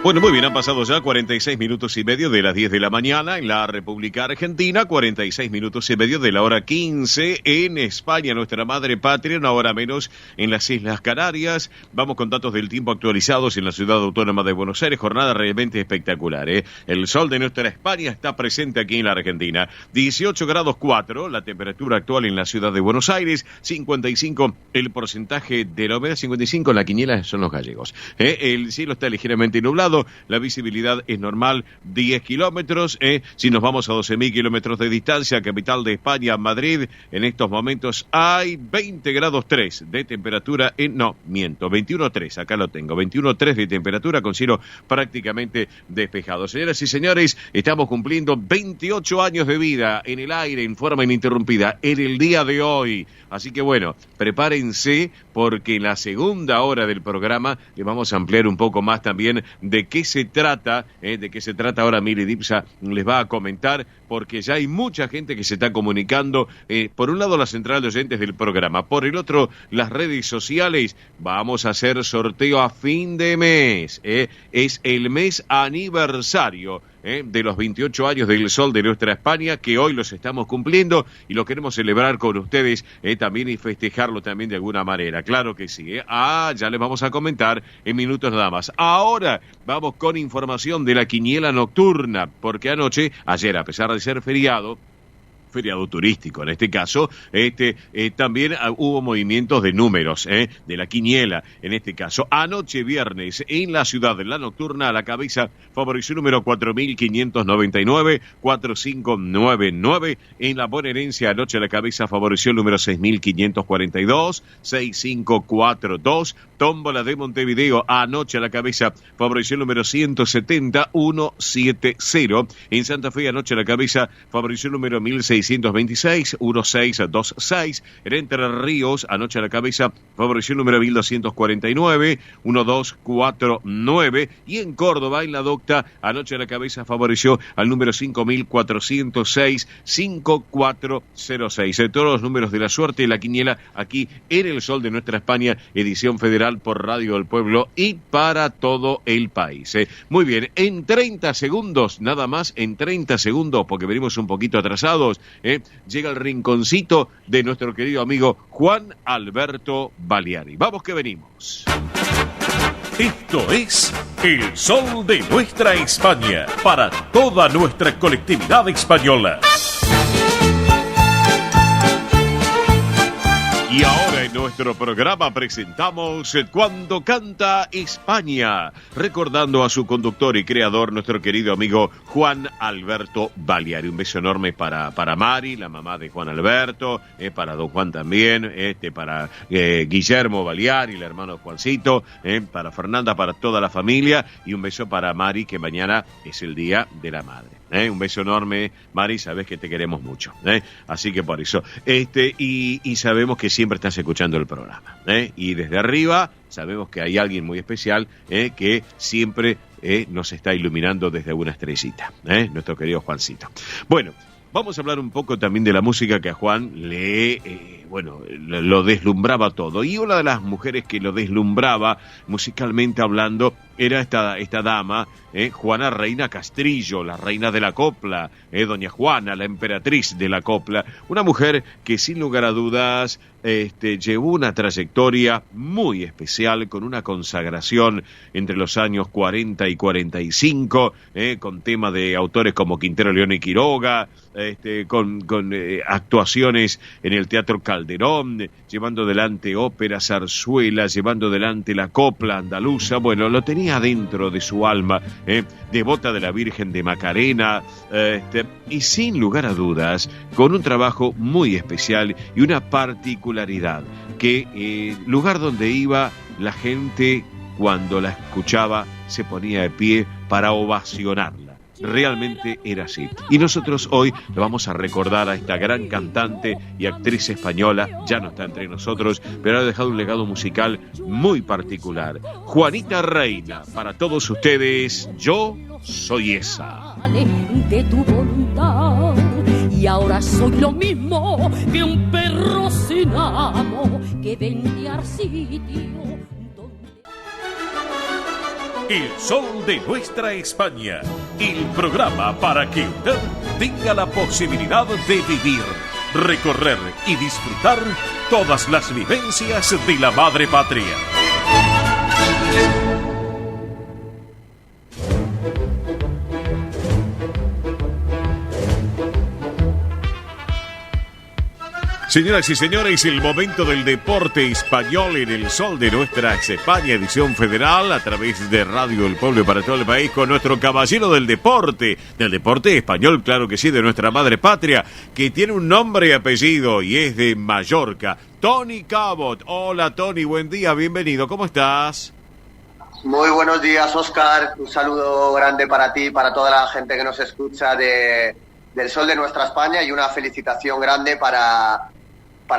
Bueno, muy bien, han pasado ya 46 minutos y medio de las 10 de la mañana en la República Argentina, 46 minutos y medio de la hora 15 en España, nuestra madre patria, una hora menos en las Islas Canarias. Vamos con datos del tiempo actualizados en la Ciudad Autónoma de Buenos Aires, jornada realmente espectacular, ¿eh? El sol de nuestra España está presente aquí en la Argentina. 18 grados 4, la temperatura actual en la Ciudad de Buenos Aires, 55 el porcentaje de la humedad, 55 en la quiniela son los gallegos. El cielo está ligeramente nublado. La visibilidad es normal, 10 kilómetros. Si nos vamos a 12.000 kilómetros de distancia, capital de España, Madrid, en estos momentos hay 20 grados 3 de temperatura. 21.3, acá lo tengo, 21.3 de temperatura con cielo prácticamente despejado. Señoras y señores, estamos cumpliendo 28 años de vida en el aire en forma ininterrumpida en el día de hoy. Así que bueno, prepárense porque en la segunda hora del programa le vamos a ampliar un poco más también de qué se trata, ahora Mili Dipsa les va a comentar, porque ya hay mucha gente que se está comunicando, por un lado la central de oyentes del programa, por el otro las redes sociales. Vamos a hacer sorteo a fin de mes, es el mes aniversario de los 28 años del sol de nuestra España, que hoy los estamos cumpliendo y lo queremos celebrar con ustedes también y festejarlo también de alguna manera, claro que sí. Ya les vamos a comentar en minutos nada más. Ahora vamos con información de la quiniela nocturna, porque ayer, a pesar de ser feriado turístico en este caso, también hubo movimientos de números, de la quiniela en este caso. Anoche viernes en la ciudad de la nocturna, a la cabeza favoreció el número 4599, 4599. En la bonaerense anoche a la cabeza favoreció el número 6542, 6542. Tómbola de Montevideo anoche a la cabeza favoreció el número 170, 170. En Santa Fe anoche a la cabeza favoreció el número 1600. 626-1626. En Entre Ríos, anoche a la cabeza, favoreció el número 1249, 1249. Y en Córdoba, en La Docta, anoche a la cabeza favoreció al número 5406, 5406. Todos los números de la suerte y la quiniela aquí en El Sol de Nuestra España, edición federal por Radio del Pueblo y para todo el país. Muy bien, en 30 segundos, nada más, en 30 segundos, porque venimos un poquito atrasados, llega el rinconcito de nuestro querido amigo Juan Alberto Baleari. Vamos que venimos. Esto es El Sol de Nuestra España, para toda nuestra colectividad española. Y ahora en nuestro programa presentamos Cuando Canta España, recordando a su conductor y creador, nuestro querido amigo Juan Alberto Baleari. Un beso enorme para Mari, la mamá de Juan Alberto, para don Juan también, para Guillermo Baleari, el hermano Juancito, para Fernanda, para toda la familia, y un beso para Mari, que mañana es el Día de la Madre. Un beso enorme, Mari, sabes que te queremos mucho, así que por eso, y sabemos que siempre estás escuchando el programa, y desde arriba sabemos que hay alguien muy especial, que siempre nos está iluminando desde una estrellita, nuestro querido Juancito. Bueno, vamos a hablar un poco también de la música que a Juan lo deslumbraba todo. Y una de las mujeres que lo deslumbraba, musicalmente hablando, era esta dama, Juana Reina Castrillo, la reina de la copla, doña Juana, la emperatriz de la copla. Una mujer que sin lugar a dudas llevó una trayectoria muy especial, con una consagración entre los años 40 y 45, con temas de autores como Quintero, León y Quiroga, con actuaciones en el Teatro Calderón, llevando adelante óperas, zarzuelas, llevando adelante la copla andaluza. Bueno, lo tenía dentro de su alma, devota de la Virgen de Macarena, y sin lugar a dudas, con un trabajo muy especial y una particularidad, que lugar donde iba, la gente, cuando la escuchaba, se ponía de pie para ovacionarla. Realmente era así. Y nosotros hoy le vamos a recordar a esta gran cantante y actriz española. Ya no está entre nosotros, pero ha dejado un legado musical muy particular. Juanita Reina, para todos ustedes, Yo soy esa. De tu voluntad, y ahora soy lo mismo que un perro sin amo que vende al sitio. El Sol de Nuestra España, el programa para que usted tenga la posibilidad de vivir, recorrer y disfrutar todas las vivencias de la madre patria. Señoras y señores, el momento del deporte español en El Sol de Nuestra España, edición federal, a través de Radio del Pueblo para todo el país, con nuestro caballero del deporte español, claro que sí, de nuestra madre patria, que tiene un nombre y apellido y es de Mallorca, Tony Cabot. Hola Tony, buen día, bienvenido, ¿cómo estás? Muy buenos días, Óscar, un saludo grande para ti, para toda la gente que nos escucha del Sol de Nuestra España, y una felicitación grande para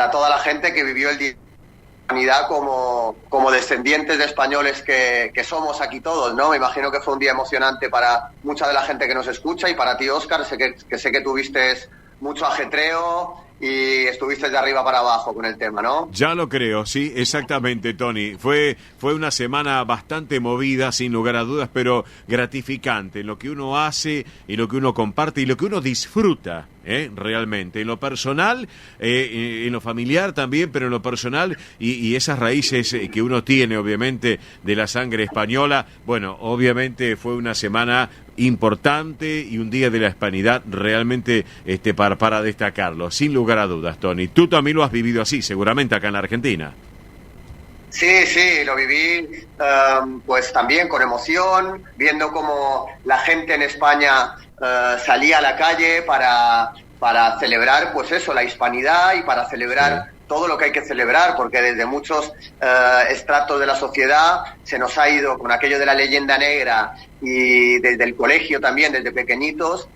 toda la gente que vivió el Día de la Humanidad como descendientes de españoles que somos aquí todos, ¿no? Me imagino que fue un día emocionante para mucha de la gente que nos escucha, y para ti, Óscar, sé que tuviste mucho ajetreo y estuviste de arriba para abajo con el tema, ¿no? Ya lo creo, sí, exactamente, Tony. Fue una semana bastante movida, sin lugar a dudas, pero gratificante en lo que uno hace y lo que uno comparte y lo que uno disfruta, realmente. En lo personal, en lo familiar también, pero en lo personal y esas raíces que uno tiene, obviamente, de la sangre española. Bueno, obviamente fue una semana importante y un día de la hispanidad realmente para destacarlo, sin lugar a dudas, Tony. Tú también lo has vivido así, seguramente, acá en la Argentina. Sí, lo viví pues también con emoción, viendo cómo la gente en España salía a la calle para celebrar, pues eso, la hispanidad, y para celebrar todo lo que hay que celebrar, porque desde muchos estratos de la sociedad se nos ha ido con aquello de la leyenda negra, y desde el colegio también, desde pequeñitos,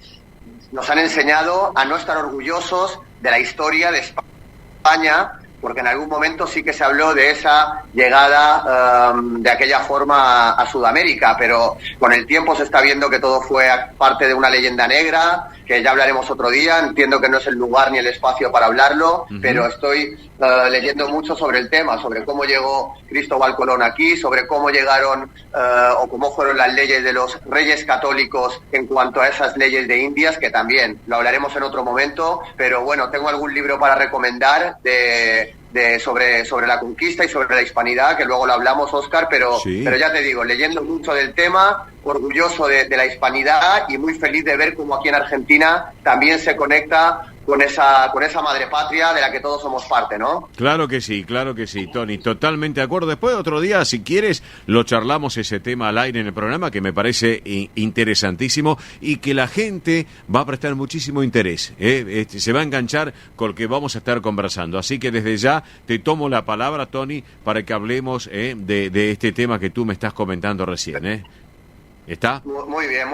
nos han enseñado a no estar orgullosos de la historia de España, porque en algún momento sí que se habló de esa llegada de aquella forma a Sudamérica, pero con el tiempo se está viendo que todo fue parte de una leyenda negra, que ya hablaremos otro día. Entiendo que no es el lugar ni el espacio para hablarlo, pero estoy leyendo mucho sobre el tema, sobre cómo llegó Cristóbal Colón aquí, sobre cómo llegaron o cómo fueron las leyes de los reyes católicos en cuanto a esas leyes de Indias, que también lo hablaremos en otro momento, pero bueno, tengo algún libro para recomendar sobre la conquista y sobre la hispanidad, que luego lo hablamos, Óscar, pero ya te digo, leyendo mucho del tema, orgulloso de la hispanidad y muy feliz de ver cómo aquí en Argentina también se conecta con esa madre patria de la que todos somos parte, ¿no? Claro que sí, Tony, totalmente de acuerdo. Después otro día, si quieres, lo charlamos ese tema al aire en el programa, que me parece interesantísimo y que la gente va a prestar muchísimo interés, se va a enganchar con lo que vamos a estar conversando. Así que desde ya te tomo la palabra, Tony, para que hablemos de este tema que tú me estás comentando recién, ¿Está? Muy bien.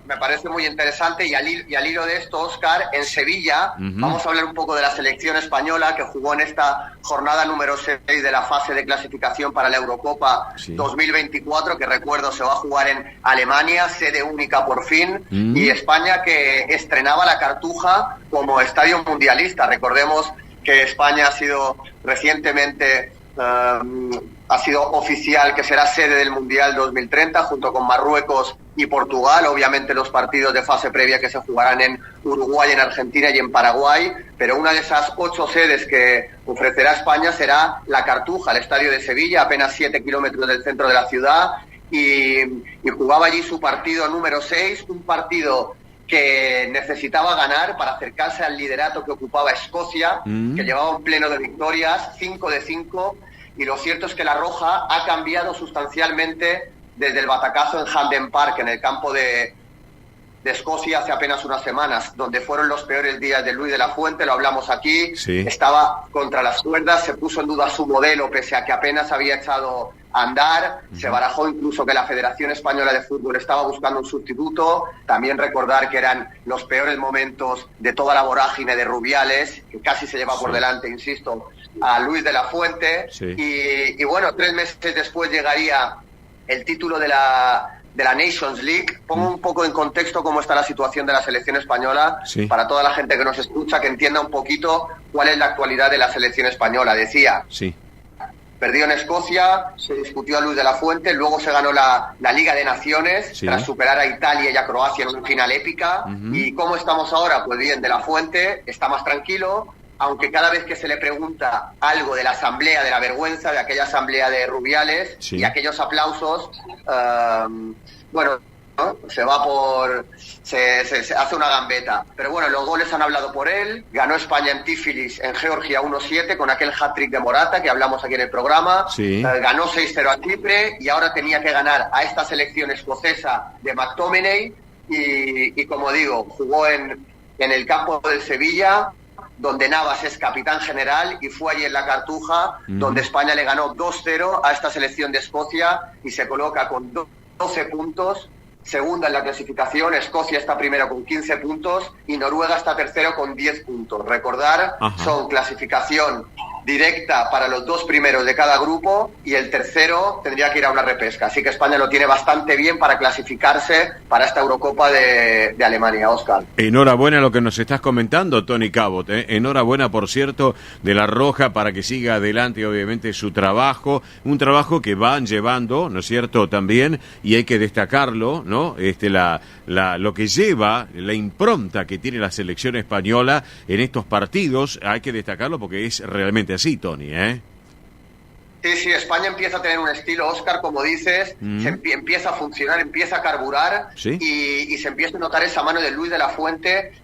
Me parece muy interesante. Y al hilo de esto, Óscar, en Sevilla vamos a hablar un poco de la selección española que jugó en esta jornada número 6 de la fase de clasificación para la Eurocopa 2024, que recuerdo se va a jugar en Alemania, sede única por fin, y España que estrenaba la Cartuja como estadio mundialista. Recordemos que España ha sido recientemente... ha sido oficial que será sede del Mundial 2030 junto con Marruecos y Portugal, obviamente los partidos de fase previa que se jugarán en Uruguay, en Argentina y en Paraguay, pero una de esas 8 sedes que ofrecerá España será la Cartuja, el estadio de Sevilla, apenas 7 kilómetros del centro de la ciudad, y jugaba allí su partido número 6, un partido que necesitaba ganar para acercarse al liderato que ocupaba Escocia, que llevaba un pleno de victorias, 5 de 5, y lo cierto es que la Roja ha cambiado sustancialmente desde el batacazo en Hampden Park, en el campo de Escocia, hace apenas unas semanas, donde fueron los peores días de Luis de la Fuente, lo hablamos aquí, estaba contra las cuerdas, se puso en duda su modelo, pese a que apenas había echado a andar, se barajó incluso que la Federación Española de Fútbol estaba buscando un sustituto, también recordar que eran los peores momentos de toda la vorágine de Rubiales, que casi se lleva por delante, insisto, a Luis de la Fuente, y bueno, 3 meses después llegaría el título de la Nations League. Pongo un poco en contexto cómo está la situación de la selección española para toda la gente que nos escucha, que entienda un poquito cuál es la actualidad de la selección española. Decía, perdió en Escocia, se discutió a Luis de la Fuente, luego se ganó la Liga de Naciones tras superar a Italia y a Croacia en una final épica. ¿Y cómo estamos ahora? Pues bien, de la Fuente está más tranquilo, aunque cada vez que se le pregunta algo de la asamblea de la vergüenza, de aquella asamblea de Rubiales y aquellos aplausos, bueno, ¿no? se hace una gambeta. Pero bueno, los goles han hablado por él. Ganó España en Tiflis, en Georgia, 1-7, con aquel hat-trick de Morata que hablamos aquí en el programa. Ganó 6-0 a Chipre y ahora tenía que ganar a esta selección escocesa de McTominay. Y como digo, jugó en el campo del Sevilla, donde Navas es capitán general, y fue allí en la Cartuja donde España le ganó 2-0 a esta selección de Escocia y se coloca con 12 puntos, segunda en la clasificación. Escocia está primero con 15 puntos y Noruega está tercero con 10 puntos. Recordar, son clasificación directa para los 2 primeros de cada grupo y el tercero tendría que ir a una repesca. Así que España lo tiene bastante bien para clasificarse para esta Eurocopa de Alemania, Óscar. Enhorabuena lo que nos estás comentando, Tony Cabot. Enhorabuena, por cierto, de la Roja para que siga adelante, obviamente, su trabajo. Un trabajo que van llevando, ¿no es cierto?, también, y hay que destacarlo, ¿no? Lo que lleva, la impronta que tiene la selección española en estos partidos, hay que destacarlo porque es realmente así, Tony, Sí, España empieza a tener un estilo, Óscar, como dices, empieza a funcionar, empieza a carburar y se empieza a notar esa mano de Luis de la Fuente,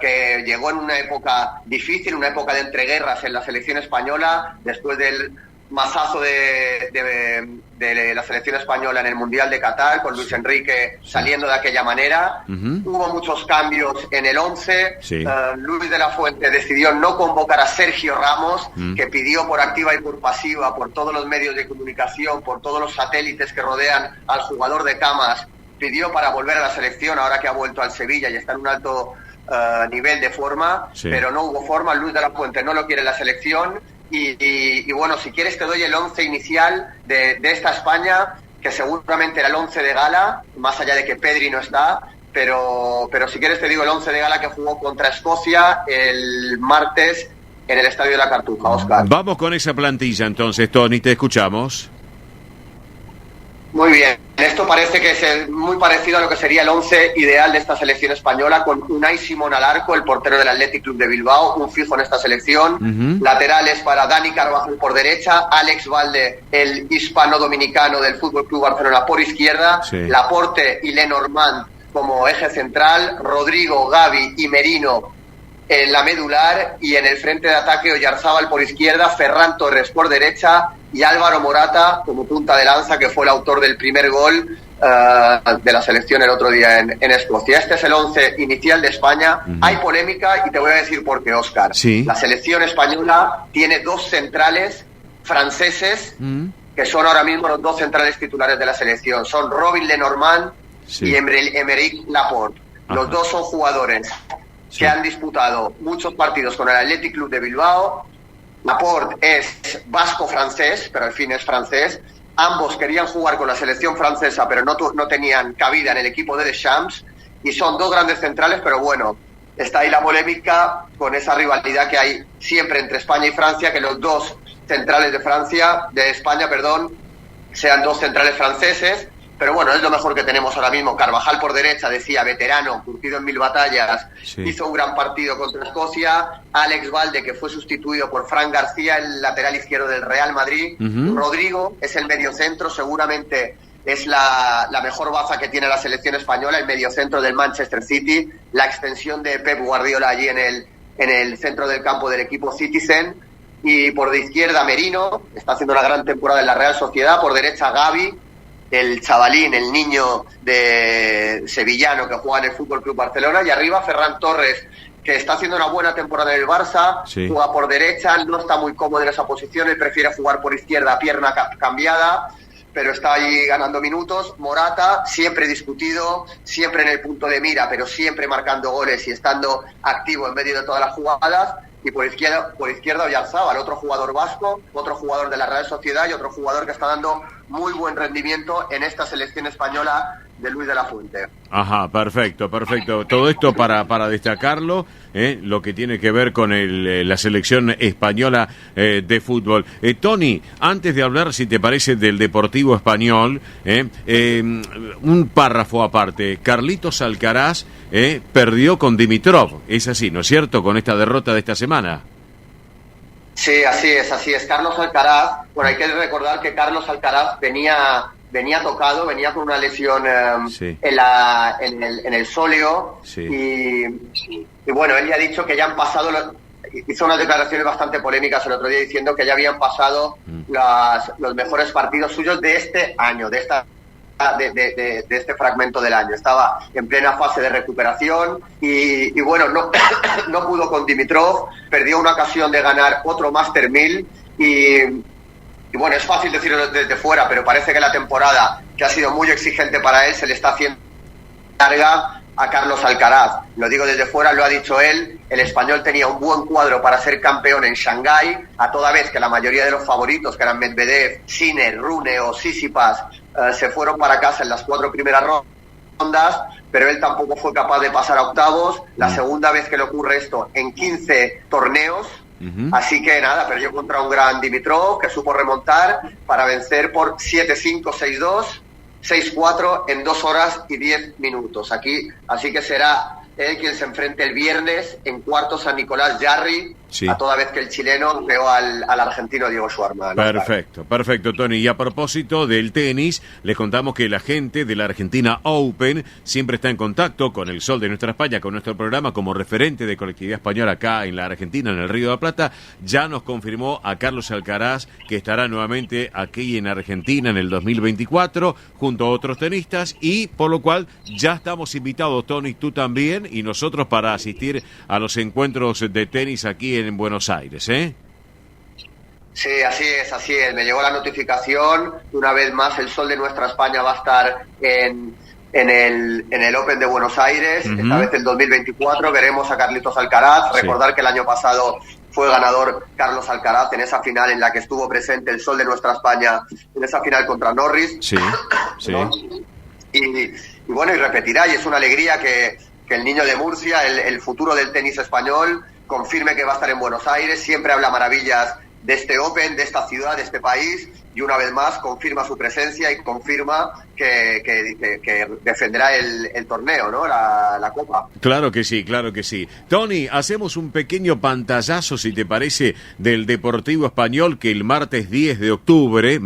que llegó en una época difícil, una época de entreguerras en la selección española, después del mazazo de la selección española en el Mundial de Qatar, con Luis Enrique saliendo de aquella manera. Hubo muchos cambios en el 11. Luis de la Fuente decidió no convocar a Sergio Ramos, que pidió por activa y por pasiva, por todos los medios de comunicación, por todos los satélites que rodean al jugador de Camas, pidió para volver a la selección ahora que ha vuelto al Sevilla y está en un alto nivel de forma, pero no hubo forma. Luis de la Fuente no lo quiere en la selección y bueno, si quieres te doy el 11 inicial de esta España, que seguramente era el 11 de gala, más allá de que Pedri no está, pero si quieres te digo el 11 de gala que jugó contra Escocia el martes en el Estadio de la Cartuja, Óscar. Vamos con esa plantilla entonces, Tony, te escuchamos. Muy bien, esto parece que es muy parecido a lo que sería el 11 ideal de esta selección española, con Unai Simón al arco, el portero del Athletic Club de Bilbao, un fijo en esta selección. Laterales para Dani Carvajal por derecha, Alex Valde, el hispano-dominicano del Fútbol Club Barcelona, por izquierda, Laporte y Lenormand como eje central, Rodrigo, Gavi y Merino en la medular, y en el frente de ataque Oyarzábal por izquierda, Ferran Torres por derecha y Álvaro Morata como punta de lanza, que fue el autor del primer gol de la selección el otro día en Escocia. Este es el 11 inicial de España. Hay polémica y te voy a decir por qué, Óscar. La selección española tiene dos centrales franceses que son ahora mismo los dos centrales titulares de la selección. Son Robin Lenormand y Aymeric Laporte. Los dos son jugadores que han disputado muchos partidos con el Athletic Club de Bilbao. Laporte es vasco-francés, pero al fin es francés. Ambos querían jugar con la selección francesa, pero no tenían cabida en el equipo de Deschamps. Y son dos grandes centrales, pero bueno, está ahí la polémica con esa rivalidad que hay siempre entre España y Francia, que los dos centrales de España, sean dos centrales franceses. Pero bueno, es lo mejor que tenemos ahora mismo. Carvajal por derecha, decía, veterano, curtido en 1000 batallas, hizo un gran partido contra Escocia. Alex Valde, que fue sustituido por Fran García, el lateral izquierdo del Real Madrid. Rodrigo es el mediocentro, seguramente es la mejor baza que tiene la selección española, el mediocentro del Manchester City, la extensión de Pep Guardiola allí en el centro del campo del equipo Citizen. Y por de izquierda Merino, está haciendo una gran temporada en la Real Sociedad. Por derecha Gavi, el chavalín, el niño de sevillano que juega en el Fútbol Club Barcelona, y arriba Ferran Torres, que está haciendo una buena temporada en el Barça, juega por derecha, no está muy cómodo en esa posición, él prefiere jugar por izquierda, pierna cambiada, pero está ahí ganando minutos. Morata, siempre discutido, siempre en el punto de mira, pero siempre marcando goles y estando activo en medio de todas las jugadas. Y por izquierda Oyarzábal, otro jugador vasco, otro jugador de la Real Sociedad y otro jugador que está dando muy buen rendimiento en esta selección española de Luis de la Fuente. Ajá, perfecto. Todo esto para destacarlo, lo que tiene que ver con la selección española de fútbol. Tony, antes de hablar, si te parece, del Deportivo Español, un párrafo aparte. Carlitos Alcaraz perdió con Dimitrov, es así, ¿no es cierto?, con esta derrota de esta semana. Sí, así es. Carlos Alcaraz, bueno, hay que recordar que Carlos Alcaraz venía tocado, venía con una lesión en el sóleo, y bueno, él ya ha dicho que ya han pasado, hizo unas declaraciones bastante polémicas el otro día diciendo que ya habían pasado los mejores partidos suyos de este año, de este fragmento del año. Estaba en plena fase de recuperación y bueno, no pudo con Dimitrov, perdió una ocasión de ganar otro Master 1000 y bueno, es fácil decirlo desde fuera, pero parece que la temporada, que ha sido muy exigente para él, se le está haciendo larga a Carlos Alcaraz. Lo digo desde fuera, lo ha dicho él, el español tenía un buen cuadro para ser campeón en Shanghái, a toda vez que la mayoría de los favoritos, que eran Medvedev, Sinner, Rune o Tsitsipas, se fueron para casa en las 4 primeras rondas, pero él tampoco fue capaz de pasar a octavos. La segunda vez que le ocurre esto en 15 torneos. Así que nada, perdió contra un gran Dimitrov, que supo remontar para vencer por 7-5, 6-2, 6-4 en 2 horas y 10 minutos. Así que será él quien se enfrente el viernes en cuartos a Nicolás Jarry, a toda vez que el chileno veo al argentino Diego Schwartzman. Perfecto, Tony. Y a propósito del tenis, les contamos que la gente de la Argentina Open siempre está en contacto con el Sol de Nuestra España, con nuestro programa como referente de colectividad española acá en la Argentina, en el Río de la Plata. Ya nos confirmó a Carlos Alcaraz que estará nuevamente aquí en Argentina en el 2024 junto a otros tenistas, y por lo cual ya estamos invitados, Tony, tú también y nosotros, para asistir a los encuentros de tenis aquí en Buenos Aires, ¿eh? Sí, así es. Me llegó la notificación. Una vez más, el Sol de Nuestra España va a estar en en el Open de Buenos Aires, esta vez en 2024 veremos a Carlitos Alcaraz. Recordar que el año pasado fue ganador Carlos Alcaraz en esa final en la que estuvo presente el sol de nuestra España, en esa final contra Norris. Sí. ¿no? Y bueno, y repetirá, y es una alegría que el niño de Murcia, el futuro del tenis español, confirme que va a estar en Buenos Aires. Siempre habla maravillas de este Open, de esta ciudad, de este país, y una vez más confirma su presencia y confirma que defenderá el torneo, ¿no? La Copa. Claro que sí, claro que sí. Tony, hacemos un pequeño pantallazo, si te parece, del Deportivo Español, que el martes 10 de octubre,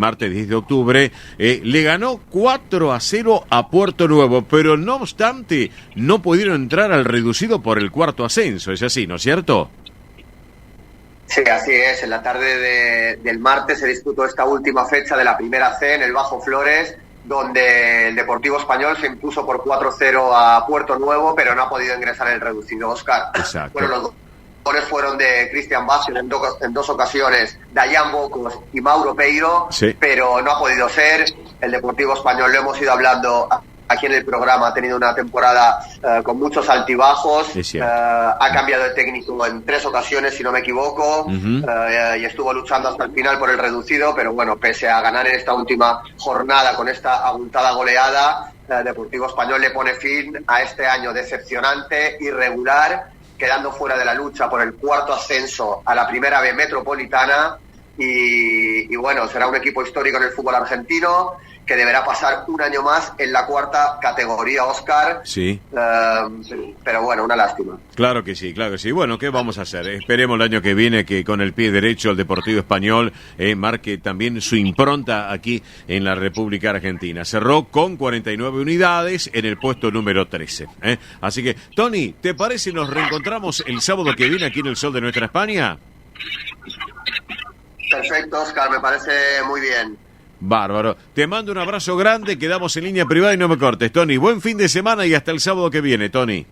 le ganó 4-0 a Puerto Nuevo, pero no obstante, no pudieron entrar al reducido por el cuarto ascenso. Es así, ¿no es cierto? Sí, así es. En la tarde del martes se disputó esta última fecha de la primera C en el Bajo Flores, donde el Deportivo Español se impuso por 4-0 a Puerto Nuevo, pero no ha podido ingresar en el reducido, Óscar. Exacto. Bueno, los goles fueron de Cristian Basio en dos ocasiones, Dayan Bocos y Mauro Peiro, sí, pero no ha podido ser. El Deportivo Español, lo hemos ido hablando aquí en el programa, ha tenido una temporada con muchos altibajos, ha cambiado de técnico en 3 ocasiones, si no me equivoco, y estuvo luchando hasta el final por el reducido, pero bueno, pese a ganar en esta última jornada con esta abultada goleada, Deportivo Español le pone fin a este año decepcionante, irregular, quedando fuera de la lucha por el cuarto ascenso a la primera B metropolitana, y bueno, será un equipo histórico en el fútbol argentino, que deberá pasar un año más en la cuarta categoría, Óscar. Sí. Pero bueno, una lástima. Claro que sí, claro que sí. Bueno, ¿qué vamos a hacer? Esperemos el año que viene que con el pie derecho el Deportivo Español marque también su impronta aquí en la República Argentina. Cerró con 49 unidades en el puesto número 13. Así que, Tony, ¿te parece nos reencontramos el sábado que viene aquí en el Sol de Nuestra España? Perfecto, Óscar, me parece muy bien. Bárbaro. Te mando un abrazo grande, quedamos en línea privada y no me cortes, Tony. Buen fin de semana y hasta el sábado que viene, Tony.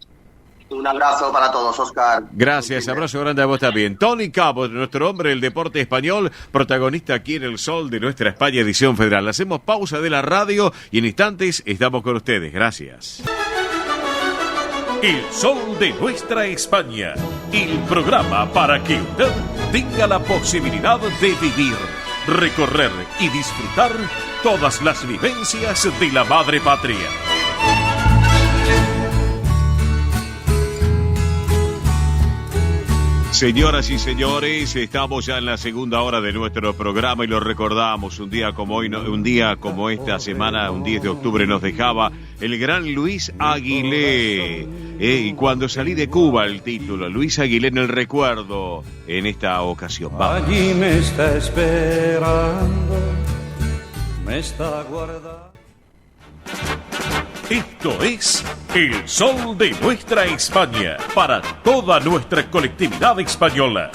Un abrazo para todos, Óscar. Gracias, abrazo grande a vos también. Tony Cabo, nuestro hombre del deporte español, protagonista aquí en el Sol de Nuestra España, edición federal. Hacemos pausa de la radio y en instantes estamos con ustedes. Gracias. El Sol de Nuestra España, el programa para que usted tenga la posibilidad de vivir, recorrer y disfrutar todas las vivencias de la madre patria. Señoras y señores, estamos ya en la segunda hora de nuestro programa y lo recordamos, un día como hoy, un día como esta semana, un 10 de octubre nos dejaba el gran Luis Aguilé. Y cuando salí de Cuba, el título, Luis Aguilé en el recuerdo en esta ocasión. Vamos. Allí me está esperando, me está guardando. Esto es El Sol de Nuestra España, para toda nuestra colectividad española.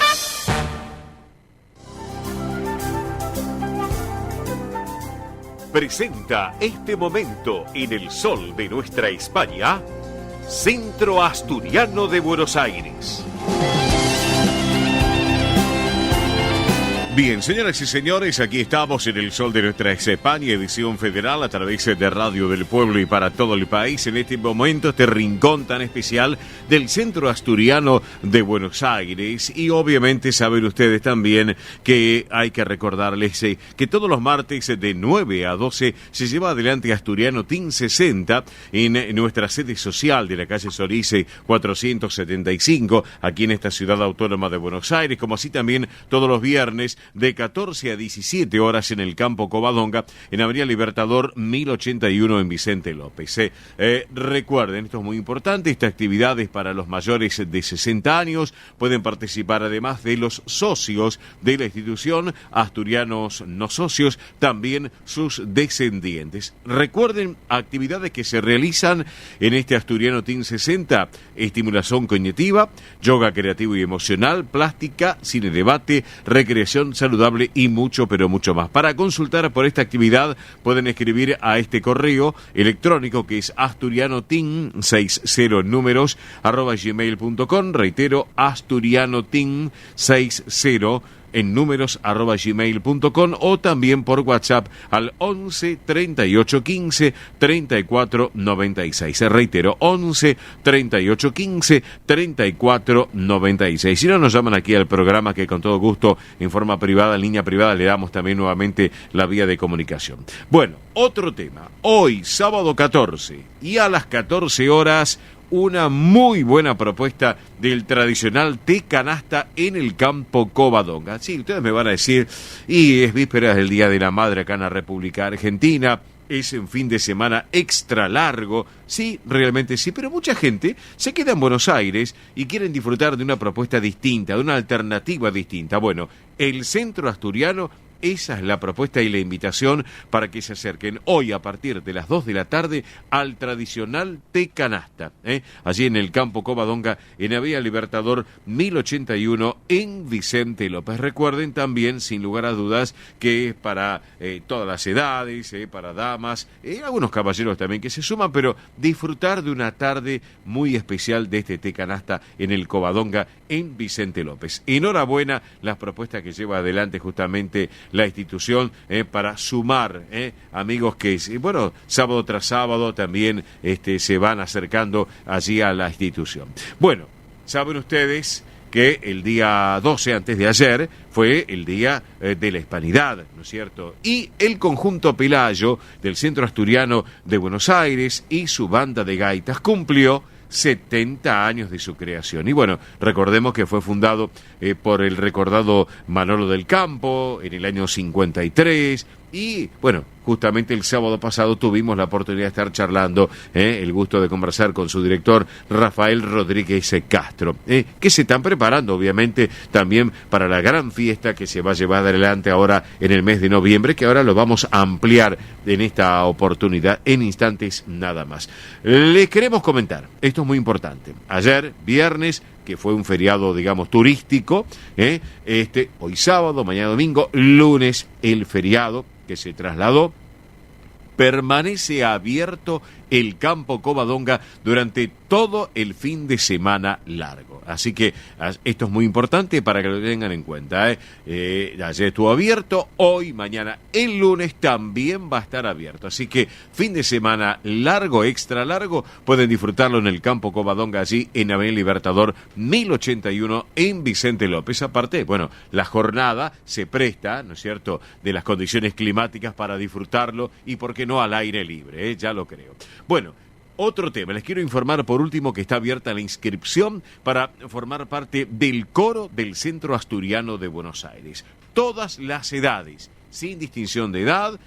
Presenta este momento en El Sol de Nuestra España, Centro Asturiano de Buenos Aires. Bien, señoras y señores, aquí estamos en el Sol de Nuestra España, edición federal a través de Radio del Pueblo y para todo el país. En este momento, este rincón tan especial del Centro Asturiano de Buenos Aires. Y obviamente saben ustedes también que hay que recordarles que todos los martes de 9 a 12 se lleva adelante Asturiano Team 60 en nuestra sede social de la calle Sorice 475, aquí en esta ciudad autónoma de Buenos Aires, como así también todos los viernes de 14 a 17 horas en el Campo Covadonga, en Avenida Libertador 1081 en Vicente López. Recuerden, esto es muy importante, esta actividad es para los mayores de 60 años, pueden participar además de los socios de la institución, asturianos no socios, también sus descendientes. Recuerden, actividades que se realizan en este Asturiano Team 60, estimulación cognitiva, yoga creativo y emocional, plástica, cine debate, recreación saludable y mucho, pero mucho más. Para consultar por esta actividad pueden escribir a este correo electrónico que es asturianoteam60 números @gmail.com. Reitero, asturianoteam60 en números@gmail.com o también por WhatsApp al 11 38 15 34 96. Reitero, 11 38 15 34 96. Si no, nos llaman aquí al programa, que con todo gusto, en forma privada, en línea privada, le damos también nuevamente la vía de comunicación. Bueno, otro tema. Hoy, sábado 14, y a las 14 horas, una muy buena propuesta del tradicional té canasta en el campo Covadonga. Sí, ustedes me van a decir, y es víspera del Día de la Madre acá en la República Argentina, es un fin de semana extra largo, sí, realmente sí, pero mucha gente se queda en Buenos Aires y quieren disfrutar de una propuesta distinta, de una alternativa distinta. Bueno, el Centro Asturiano, esa es la propuesta y la invitación para que se acerquen hoy a partir de las 2 de la tarde al tradicional té canasta, allí en el campo Covadonga, en Avenida Libertador 1081 en Vicente López. Recuerden también, sin lugar a dudas, que es para todas las edades, para damas, algunos caballeros también que se suman, pero disfrutar de una tarde muy especial de este té canasta en el Covadonga en Vicente López. Enhorabuena las propuestas que lleva adelante justamente la institución para sumar amigos que, bueno, sábado tras sábado también se van acercando allí a la institución. Bueno, saben ustedes que el día 12, antes de ayer, fue el Día de la Hispanidad, ¿no es cierto? Y el conjunto Pelayo del Centro Asturiano de Buenos Aires y su banda de gaitas cumplió 70 años de su creación. Y bueno, recordemos que fue fundado por el recordado Manolo del Campo en el año 53. Y bueno, justamente el sábado pasado tuvimos la oportunidad de estar charlando, el gusto de conversar con su director Rafael Rodríguez Castro, que se están preparando obviamente también para la gran fiesta que se va a llevar adelante ahora en el mes de noviembre, que ahora lo vamos a ampliar en esta oportunidad en instantes nada más. Les queremos comentar, esto es muy importante, ayer viernes, que fue un feriado, digamos, turístico, hoy sábado, mañana domingo, lunes el feriado que se trasladó, permanece abierto el campo Covadonga durante todo el fin de semana largo. Así que esto es muy importante para que lo tengan en cuenta. Ayer estuvo abierto, hoy, mañana, el lunes también va a estar abierto. Así que fin de semana largo, extra largo, pueden disfrutarlo en el campo Covadonga, allí en Avenida Libertador 1081 en Vicente López. Aparte, bueno, la jornada se presta, ¿no es cierto?, de las condiciones climáticas para disfrutarlo y, ¿por qué no?, al aire libre, ya lo creo. Bueno, otro tema, les quiero informar por último que está abierta la inscripción para formar parte del coro del Centro Asturiano de Buenos Aires. Todas las edades, sin distinción de edad,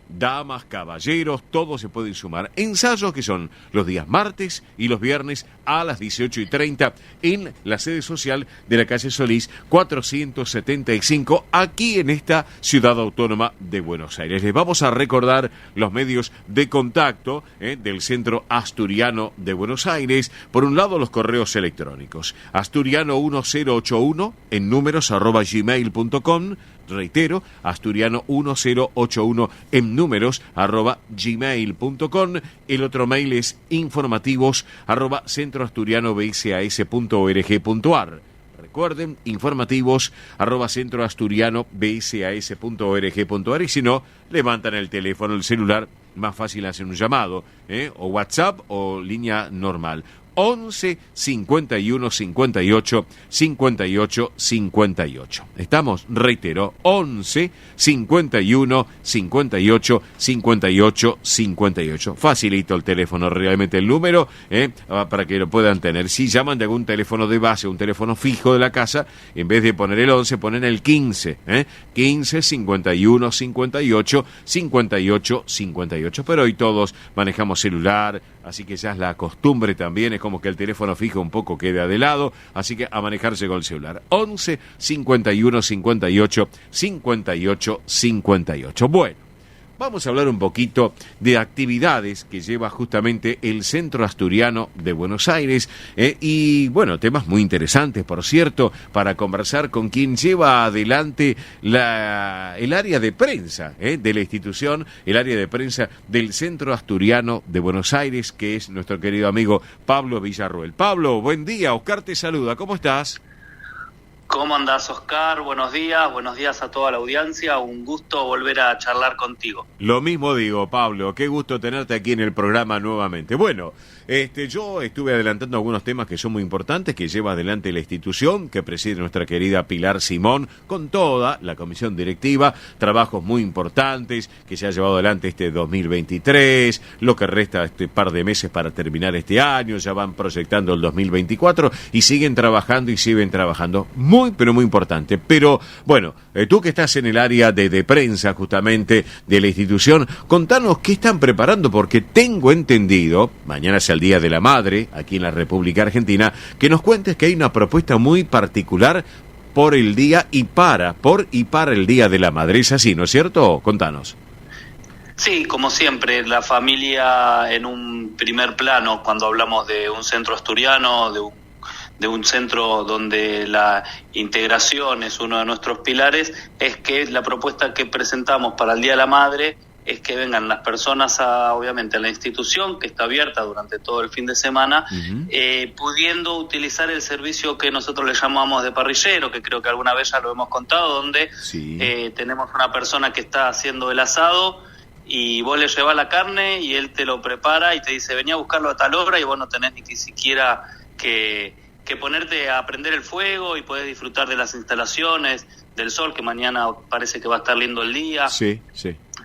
damas, caballeros, todos se pueden sumar. Ensayos que son los días martes y los viernes a las 18:30 en la sede social de la calle Solís 475, aquí en esta ciudad autónoma de Buenos Aires. Les vamos a recordar los medios de contacto del Centro Asturiano de Buenos Aires. Por un lado, los correos electrónicos, asturiano1081 en números @gmail.com. Reitero, asturiano1081 en números @gmail.com. El otro mail es informativos @centroasturianobsas.org.ar. Recuerden, informativos @centroasturianobsas.org.ar. Y si no, levantan el teléfono, el celular, más fácil hacer un llamado, o WhatsApp o línea normal. 11 51 58 58 58. ¿Estamos? Reitero, 11 51 58 58 58. Facilito el teléfono, realmente el número, para que lo puedan tener. Si llaman de algún teléfono de base, un teléfono fijo de la casa, en vez de poner el 11, ponen el 15. 15 51 58 58 58. Pero hoy todos manejamos celular, así que ya es la costumbre también, es como que el teléfono fijo un poco queda de lado, así que a manejarse con el celular. 11 51 58 58 58. Bueno, vamos a hablar un poquito de actividades que lleva justamente el Centro Asturiano de Buenos Aires, y bueno, temas muy interesantes, por cierto, para conversar con quien lleva adelante el área de prensa de la institución, el área de prensa del Centro Asturiano de Buenos Aires, que es nuestro querido amigo Pablo Villarroel. Pablo, buen día, Oscar te saluda, ¿cómo estás? ¿Cómo andás, Oscar? Buenos días a toda la audiencia, un gusto volver a charlar contigo. Lo mismo digo, Pablo, qué gusto tenerte aquí en el programa nuevamente. Bueno, yo estuve adelantando algunos temas que son muy importantes, que lleva adelante la institución, que preside nuestra querida Pilar Simón, con toda la comisión directiva, trabajos muy importantes que se ha llevado adelante este 2023, lo que resta este par de meses para terminar este año, ya van proyectando el 2024 y siguen trabajando, muy pero muy importante. Pero bueno, tú que estás en el área de prensa justamente de la institución, contanos qué están preparando, porque tengo entendido, mañana es el Día de la Madre aquí en la República Argentina, que nos cuentes que hay una propuesta muy particular por el día y para el Día de la Madre. ¿Es así, no es cierto? Contanos. Sí, como siempre, la familia en un primer plano cuando hablamos de un centro asturiano, de un centro donde la integración es uno de nuestros pilares, es que la propuesta que presentamos para el Día de la Madre es que vengan las personas obviamente a la institución, que está abierta durante todo el fin de semana, pudiendo utilizar el servicio que nosotros le llamamos de parrillero, que creo que alguna vez ya lo hemos contado, donde tenemos una persona que está haciendo el asado y vos le llevas la carne y él te lo prepara y te dice, vení a buscarlo a tal hora, y vos no tenés ni siquiera que ponerte a prender el fuego y podés disfrutar de las instalaciones, del sol, que mañana parece que va a estar lindo el día. Sí.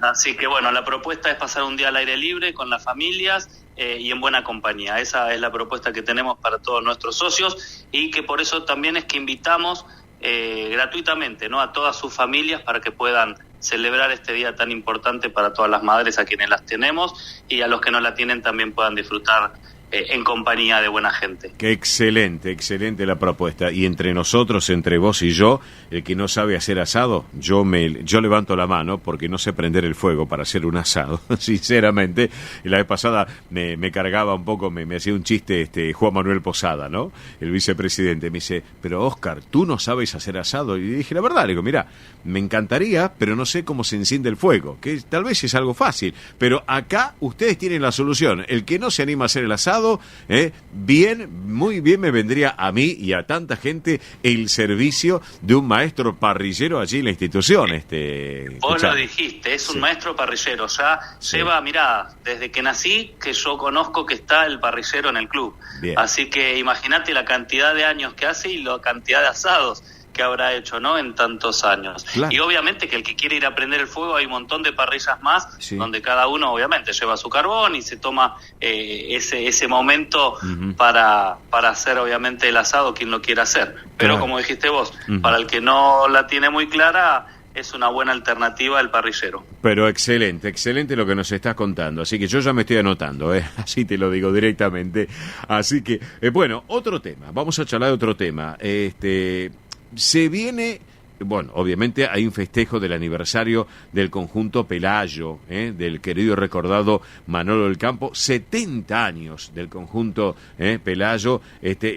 Así que bueno, la propuesta es pasar un día al aire libre con las familias y en buena compañía. Esa es la propuesta que tenemos para todos nuestros socios, y que por eso también es que invitamos gratuitamente, ¿no?, a todas sus familias para que puedan celebrar este día tan importante para todas las madres, a quienes las tenemos, y a los que no la tienen también puedan disfrutar en compañía de buena gente. Qué excelente la propuesta. Y entre nosotros, entre vos y yo, el que no sabe hacer asado, yo levanto la mano porque no sé prender el fuego para hacer un asado, sinceramente. Y la vez pasada me cargaba un poco, me hacía un chiste Juan Manuel Posada, ¿no?, el vicepresidente. Me dice, pero Oscar, ¿tú no sabes hacer asado? Y dije, la verdad, le digo, mira, me encantaría, pero no sé cómo se enciende el fuego, que tal vez es algo fácil. Pero acá ustedes tienen la solución. El que no se anima a hacer el asado, muy bien me vendría a mí y a tanta gente el servicio de un maestro parrillero allí en la institución. Vos lo dijiste, es un maestro parrillero, ya lleva, mirá, desde que nací que yo conozco que está el parrillero en el club. Bien. Así que imagínate la cantidad de años que hace y la cantidad de asados que habrá hecho, ¿no?, en tantos años. Claro. Y obviamente que el que quiere ir a prender el fuego, hay un montón de parrillas más, donde cada uno obviamente lleva su carbón y se toma ese momento para hacer obviamente el asado, quien lo quiera hacer. Pero como dijiste vos, para el que no la tiene muy clara, es una buena alternativa el parrillero. Pero excelente lo que nos estás contando, así que yo ya me estoy anotando, así te lo digo directamente. Así que, bueno, otro tema, vamos a charlar de otro tema. Se viene, bueno, obviamente hay un festejo del aniversario del conjunto Pelayo, del querido y recordado Manolo del Campo, 70 años del conjunto Pelayo,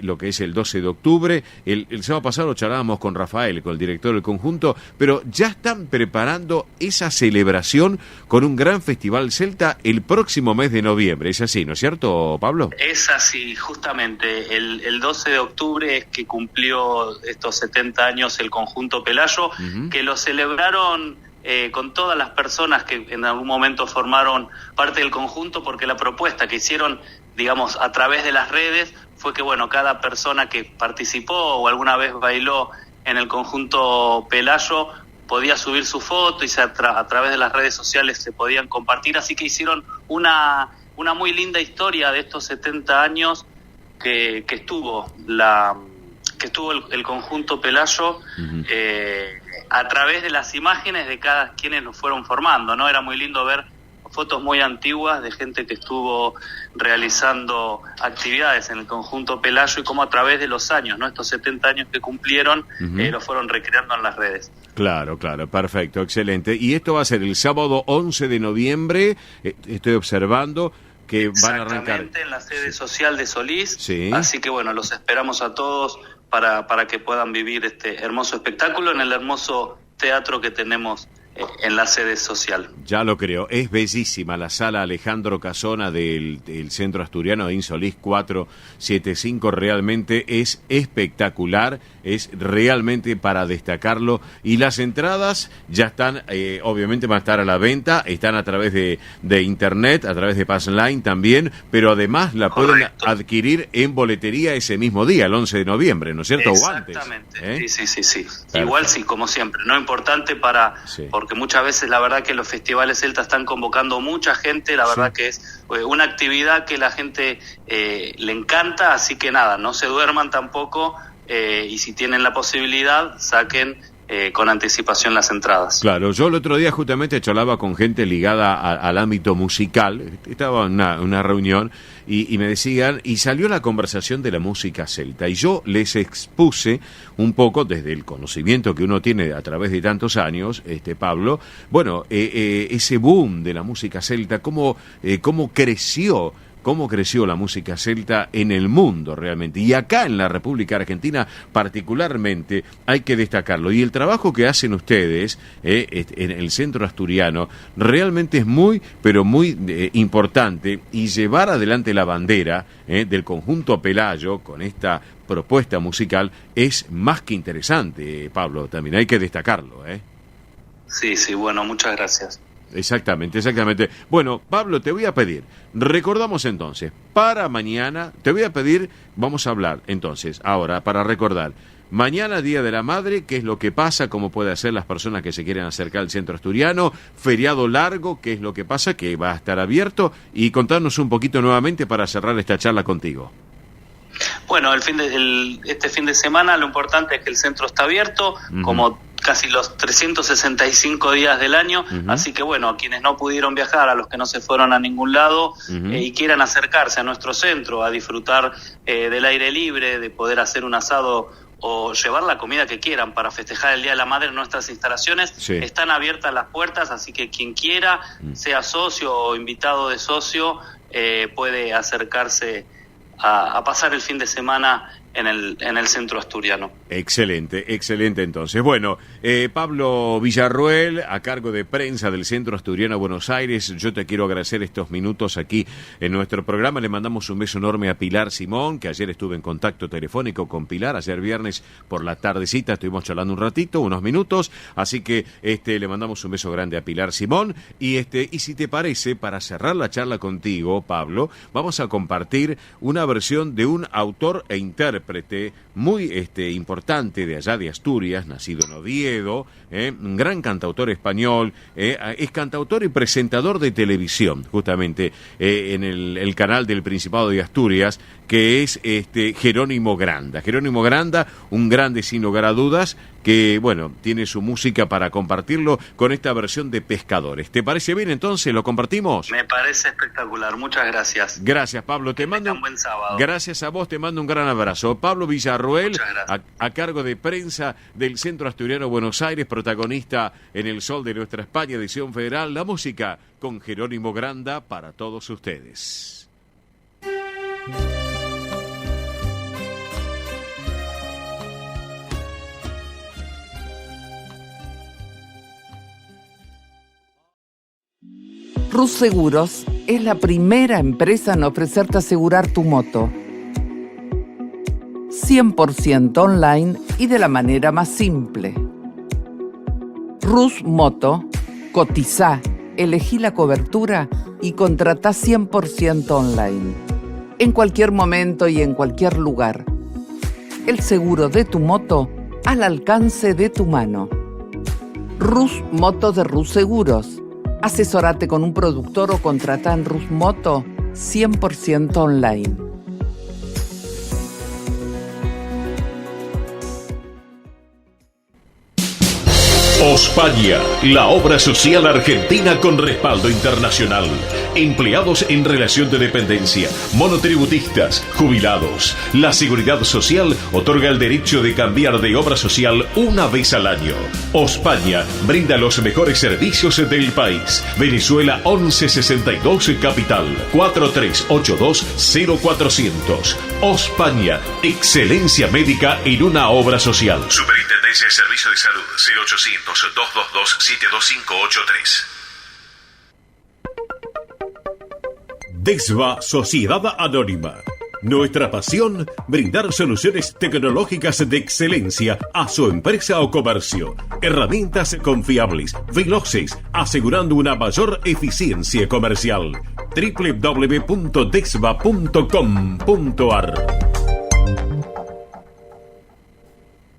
lo que es el 12 de octubre. El sábado pasado charlábamos con Rafael, con el director del conjunto, pero ya están preparando esa celebración con un gran festival celta el próximo mes de noviembre. ¿Es así, no es cierto, Pablo? Es así, justamente. El 12 de octubre es que cumplió estos 70 años el conjunto Pelayo, que lo celebraron con todas las personas que en algún momento formaron parte del conjunto, porque la propuesta que hicieron, digamos, a través de las redes fue que, bueno, cada persona que participó o alguna vez bailó en el conjunto Pelayo podía subir su foto y a través de las redes sociales se podían compartir, así que hicieron una muy linda historia de estos 70 años que estuvo el conjunto Pelayo, a través de las imágenes de cada quienes lo fueron formando, ¿no? Era muy lindo ver fotos muy antiguas de gente que estuvo realizando actividades en el conjunto Pelayo y cómo a través de los años, ¿no?, estos 70 años que cumplieron, lo fueron recreando en las redes. Claro, perfecto, excelente. Y esto va a ser el sábado 11 de noviembre, estoy observando que van a arrancar. Exactamente, en la sede social de Solís, así que bueno, los esperamos a todos para que puedan vivir este hermoso espectáculo en el hermoso teatro que tenemos en la sede social. Ya lo creo, es bellísima la sala Alejandro Casona del Centro Asturiano de Insolís 475, realmente es espectacular, es realmente para destacarlo, y las entradas ya están, obviamente van a estar a la venta, están a través de internet, a través de Passline también, pero además la pueden adquirir en boletería ese mismo día, el 11 de noviembre, ¿no es cierto? Exactamente, o antes, sí. Perfecto. Igual sí, como siempre, no importante porque muchas veces la verdad que los festivales celtas están convocando mucha gente, la verdad que es una actividad que la gente le encanta, así que nada, no se duerman tampoco, y si tienen la posibilidad, saquen con anticipación las entradas. Claro, yo el otro día justamente charlaba con gente ligada al ámbito musical, estaba en una reunión y me decían, y salió la conversación de la música celta, y yo les expuse un poco desde el conocimiento que uno tiene a través de tantos años, Pablo, bueno, ese boom de la música celta, cómo creció la música celta en el mundo realmente, y acá en la República Argentina particularmente hay que destacarlo, y el trabajo que hacen ustedes en el Centro Asturiano realmente es muy, pero muy importante, y llevar adelante la bandera del conjunto Pelayo con esta propuesta musical es más que interesante, Pablo, también hay que destacarlo. Sí, bueno, muchas gracias. Exactamente. Bueno, Pablo, te voy a pedir, recordamos entonces, para mañana, vamos a hablar entonces, ahora, para recordar, mañana Día de la Madre, qué es lo que pasa, cómo puede hacer las personas que se quieren acercar al Centro Asturiano, feriado largo, qué es lo que pasa, que va a estar abierto, y contarnos un poquito nuevamente para cerrar esta charla contigo. Bueno, este fin de semana lo importante es que el centro está abierto, como casi los 365 días del año, así que bueno, a quienes no pudieron viajar, a los que no se fueron a ningún lado y quieran acercarse a nuestro centro a disfrutar del aire libre, de poder hacer un asado o llevar la comida que quieran para festejar el Día de la Madre en nuestras instalaciones, están abiertas las puertas, así que quien quiera, sea socio o invitado de socio, puede acercarse a pasar el fin de semana en el Centro Asturiano. Excelente entonces. Bueno, Pablo Villarroel, a cargo de prensa del Centro Asturiano Buenos Aires, yo te quiero agradecer estos minutos aquí en nuestro programa. Le mandamos un beso enorme a Pilar Simón, que ayer estuve en contacto telefónico con Pilar, ayer viernes por la tardecita estuvimos charlando un ratito, unos minutos, así que le mandamos un beso grande a Pilar Simón, y si te parece, para cerrar la charla contigo, Pablo, vamos a compartir una versión de un autor e intérprete muy importante de allá de Asturias, nacido en Oviedo, un gran cantautor español, es cantautor y presentador de televisión, justamente en el canal del Principado de Asturias, que es Jerónimo Granda. Jerónimo Granda, un grande sin lugar a dudas, que bueno, tiene su música para compartirlo con esta versión de Pescadores. ¿Te parece bien entonces? ¿Lo compartimos? Me parece espectacular, muchas gracias. Gracias, Pablo, te mando un buen sábado. Gracias a vos, te mando un gran abrazo. Pablo Villarroel, a cargo de prensa del Centro Asturiano Buenos Aires, protagonista en El Sol de Nuestra España, edición federal, la música con Jerónimo Granda para todos ustedes. Rus Seguros es la primera empresa en ofrecerte asegurar tu moto 100% online y de la manera más simple. Rus Moto, cotizá, elegí la cobertura y contratá 100% online. En cualquier momento y en cualquier lugar. El seguro de tu moto al alcance de tu mano. Rus Moto de Rus Seguros. Asesórate con un productor o contratá en Rus Moto 100% online. Ospaña, la obra social argentina con respaldo internacional. Empleados en relación de dependencia, monotributistas, jubilados. La Seguridad Social otorga el derecho de cambiar de obra social una vez al año. Ospaña brinda los mejores servicios del país. Venezuela 1162 Capital 4382-0400. Ospaña, excelencia médica en una obra social. Superintendencia Municipales de Servicio de Salud 0800-222-72583. DESVA Sociedad Anónima. Nuestra pasión, brindar soluciones tecnológicas de excelencia a su empresa o comercio. Herramientas confiables, veloces, asegurando una mayor eficiencia comercial. www.desva.com.ar.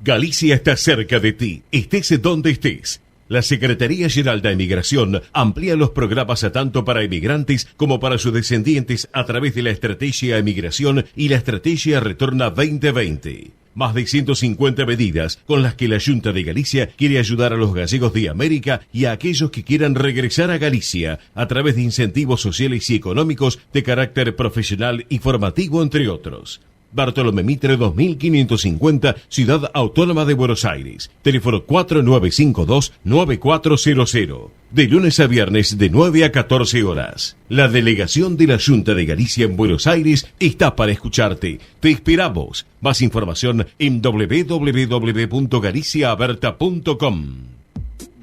Galicia está cerca de ti, estés donde estés. La Secretaría General de Emigración amplía los programas tanto para emigrantes como para sus descendientes a través de la Estrategia Emigración y la Estrategia Retorna 2020. Más de 150 medidas con las que la Junta de Galicia quiere ayudar a los gallegos de América y a aquellos que quieran regresar a Galicia a través de incentivos sociales y económicos de carácter profesional y formativo, entre otros. Bartolomé Mitre 2550, Ciudad Autónoma de Buenos Aires. Teléfono 4952-9400. De lunes a viernes de 9 a 14 horas. La delegación de la Junta de Galicia en Buenos Aires está para escucharte. Te esperamos. Más información en www.galiciaaberta.com.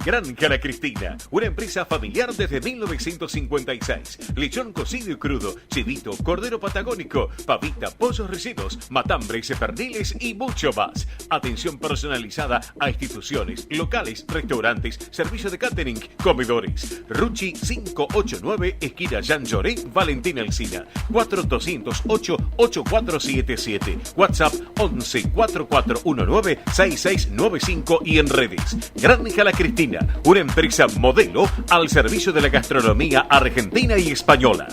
Granja La Cristina, una empresa familiar desde 1956. Lechón cocido y crudo, chivito, cordero patagónico, pavita, pollos rellenos, matambres, perniles y mucho más. Atención personalizada a instituciones, locales, restaurantes, servicio de catering, comedores. Ruchi 589, esquina Jean Lloré, Valentín Alsina. 4208-8477. WhatsApp 11-4419-6695 y en redes. Granja La Cristina, una empresa modelo al servicio de la gastronomía argentina y española.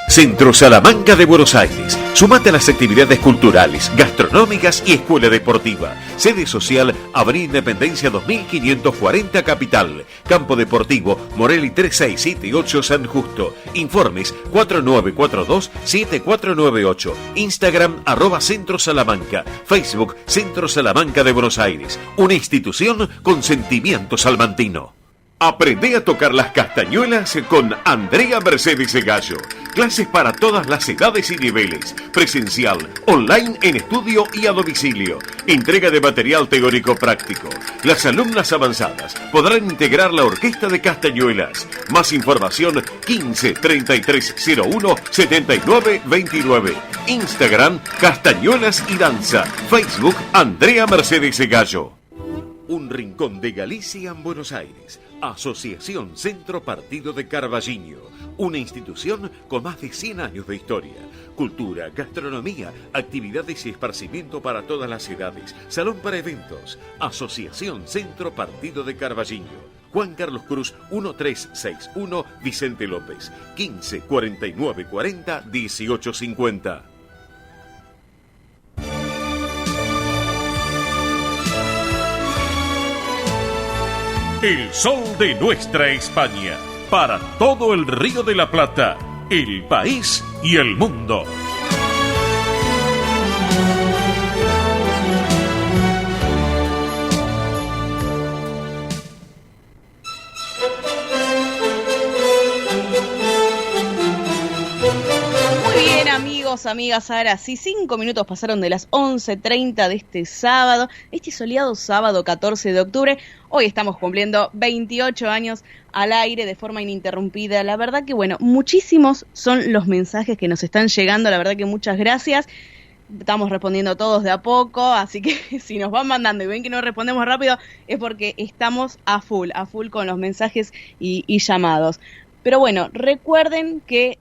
Centro Salamanca de Buenos Aires. Sumate a las actividades culturales, gastronómicas y escuela deportiva. Sede social, Avenida Independencia 2540 Capital. Campo Deportivo, Morelli 3678 San Justo. Informes 4942-7498. Instagram @Centro Salamanca. Facebook Centro Salamanca de Buenos Aires. Una institución con sentimiento salmantino. Aprende a tocar las castañuelas con Andrea Mercedes Gallo. Clases para todas las edades y niveles. Presencial, online en estudio y a domicilio. Entrega de material teórico práctico. Las alumnas avanzadas podrán integrar la orquesta de castañuelas. Más información 15 3301 79 29. Instagram Castañuelas y Danza. Facebook Andrea Mercedes Gallo. Un rincón de Galicia en Buenos Aires. Asociación Centro Partido de Carballiño, una institución con más de 100 años de historia. Cultura, gastronomía, actividades y esparcimiento para todas las edades. Salón para eventos. Asociación Centro Partido de Carballiño. Juan Carlos Cruz 1361, Vicente López. 15 49 40 18 50. El sol de nuestra España, para todo el Río de la Plata, el país y el mundo. Amigos, amigas, ahora sí, 5 minutos pasaron de las 11:30 de este sábado, este soleado sábado 14 de octubre. Hoy estamos cumpliendo 28 años al aire de forma ininterrumpida. La verdad que, bueno, muchísimos son los mensajes que nos están llegando, la verdad que muchas gracias. Estamos respondiendo todos de a poco, así que si nos van mandando y ven que no respondemos rápido es porque estamos a full con los mensajes y llamados. Pero bueno, recuerden que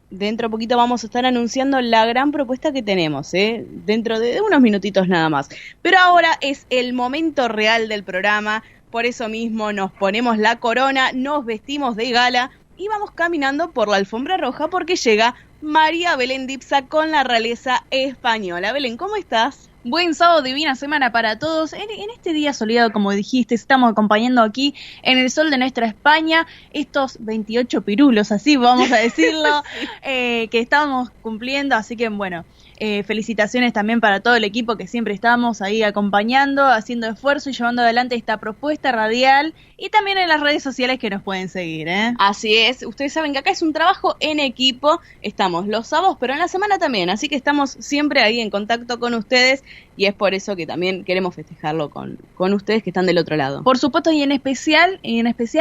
dentro de poquito vamos a estar anunciando la gran propuesta que tenemos, dentro de unos minutitos nada más. Pero ahora es el momento real del programa, por eso mismo nos ponemos la corona, nos vestimos de gala y vamos caminando por la alfombra roja porque llega María Belén Dipsa con la realeza española. Belén, ¿cómo estás? Buen sábado, divina semana para todos. En este día soleado, como dijiste, estamos acompañando aquí en el sol de nuestra España estos 28 pirulos, así vamos a decirlo, sí. Que estamos cumpliendo. Así que, bueno, felicitaciones también para todo el equipo que siempre estamos ahí acompañando, haciendo esfuerzo y llevando adelante esta propuesta radial y también en las redes sociales que nos pueden seguir, Así es, ustedes saben que acá es un trabajo en equipo, estamos los sábados, pero en la semana también, así que estamos siempre ahí en contacto con ustedes y es por eso que también queremos festejarlo con ustedes que están del otro lado. Por supuesto, y en especial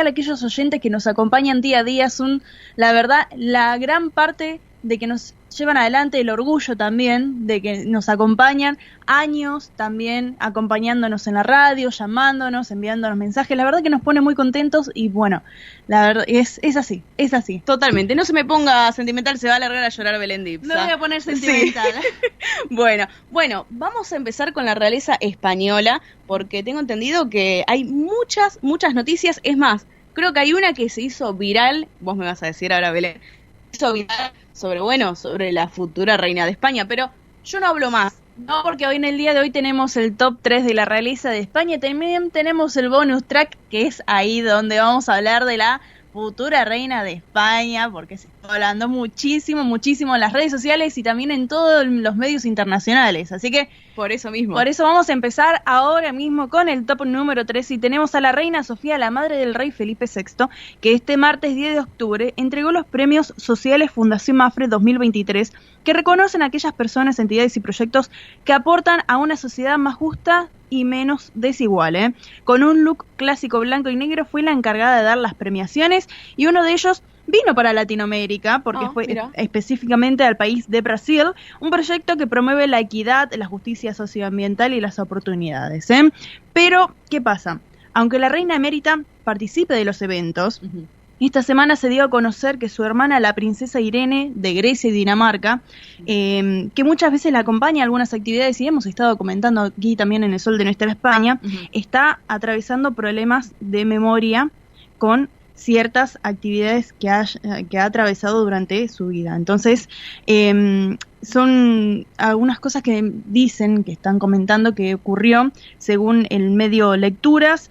aquellos oyentes que nos acompañan día a día son, la verdad, la gran parte de que nos llevan adelante, el orgullo también de que nos acompañan, años también acompañándonos en la radio, llamándonos, enviándonos mensajes. La verdad que nos pone muy contentos y bueno, la verdad es así. Totalmente, no se me ponga sentimental, se va a largar a llorar Belén Dipsa. Me voy a poner sentimental. Sí. Bueno, vamos a empezar con la realeza española, porque tengo entendido que hay muchas noticias. Es más, creo que hay una que se hizo viral, vos me vas a decir ahora, Belén, hizo viral sobre la futura reina de España, pero yo no hablo más. No, porque hoy en el día de hoy tenemos el top 3 de la realeza de España, también tenemos el bonus track, que es ahí donde vamos a hablar de la futura reina de España, porque se está hablando muchísimo en las redes sociales y también en todos los medios internacionales, así que por eso vamos a empezar ahora mismo con el top número 3 y tenemos a la reina Sofía, la madre del rey Felipe VI, que este martes 10 de octubre entregó los premios sociales Fundación Mafre 2023, que reconocen a aquellas personas, entidades y proyectos que aportan a una sociedad más justa y menos desigual. Con un look clásico blanco y negro fue la encargada de dar las premiaciones y uno de ellos vino para Latinoamérica porque fue específicamente al país de Brasil, un proyecto que promueve la equidad, la justicia socioambiental y las oportunidades. Pero, ¿qué pasa? Aunque la reina emérita participe de los eventos, esta semana se dio a conocer que su hermana, la princesa Irene, de Grecia y Dinamarca, que muchas veces la acompaña a algunas actividades y hemos estado comentando aquí también en el Sol de Nuestra España, está atravesando problemas de memoria con ciertas actividades que ha atravesado durante su vida. Entonces, son algunas cosas que dicen, que están comentando que ocurrió, según el medio Lecturas,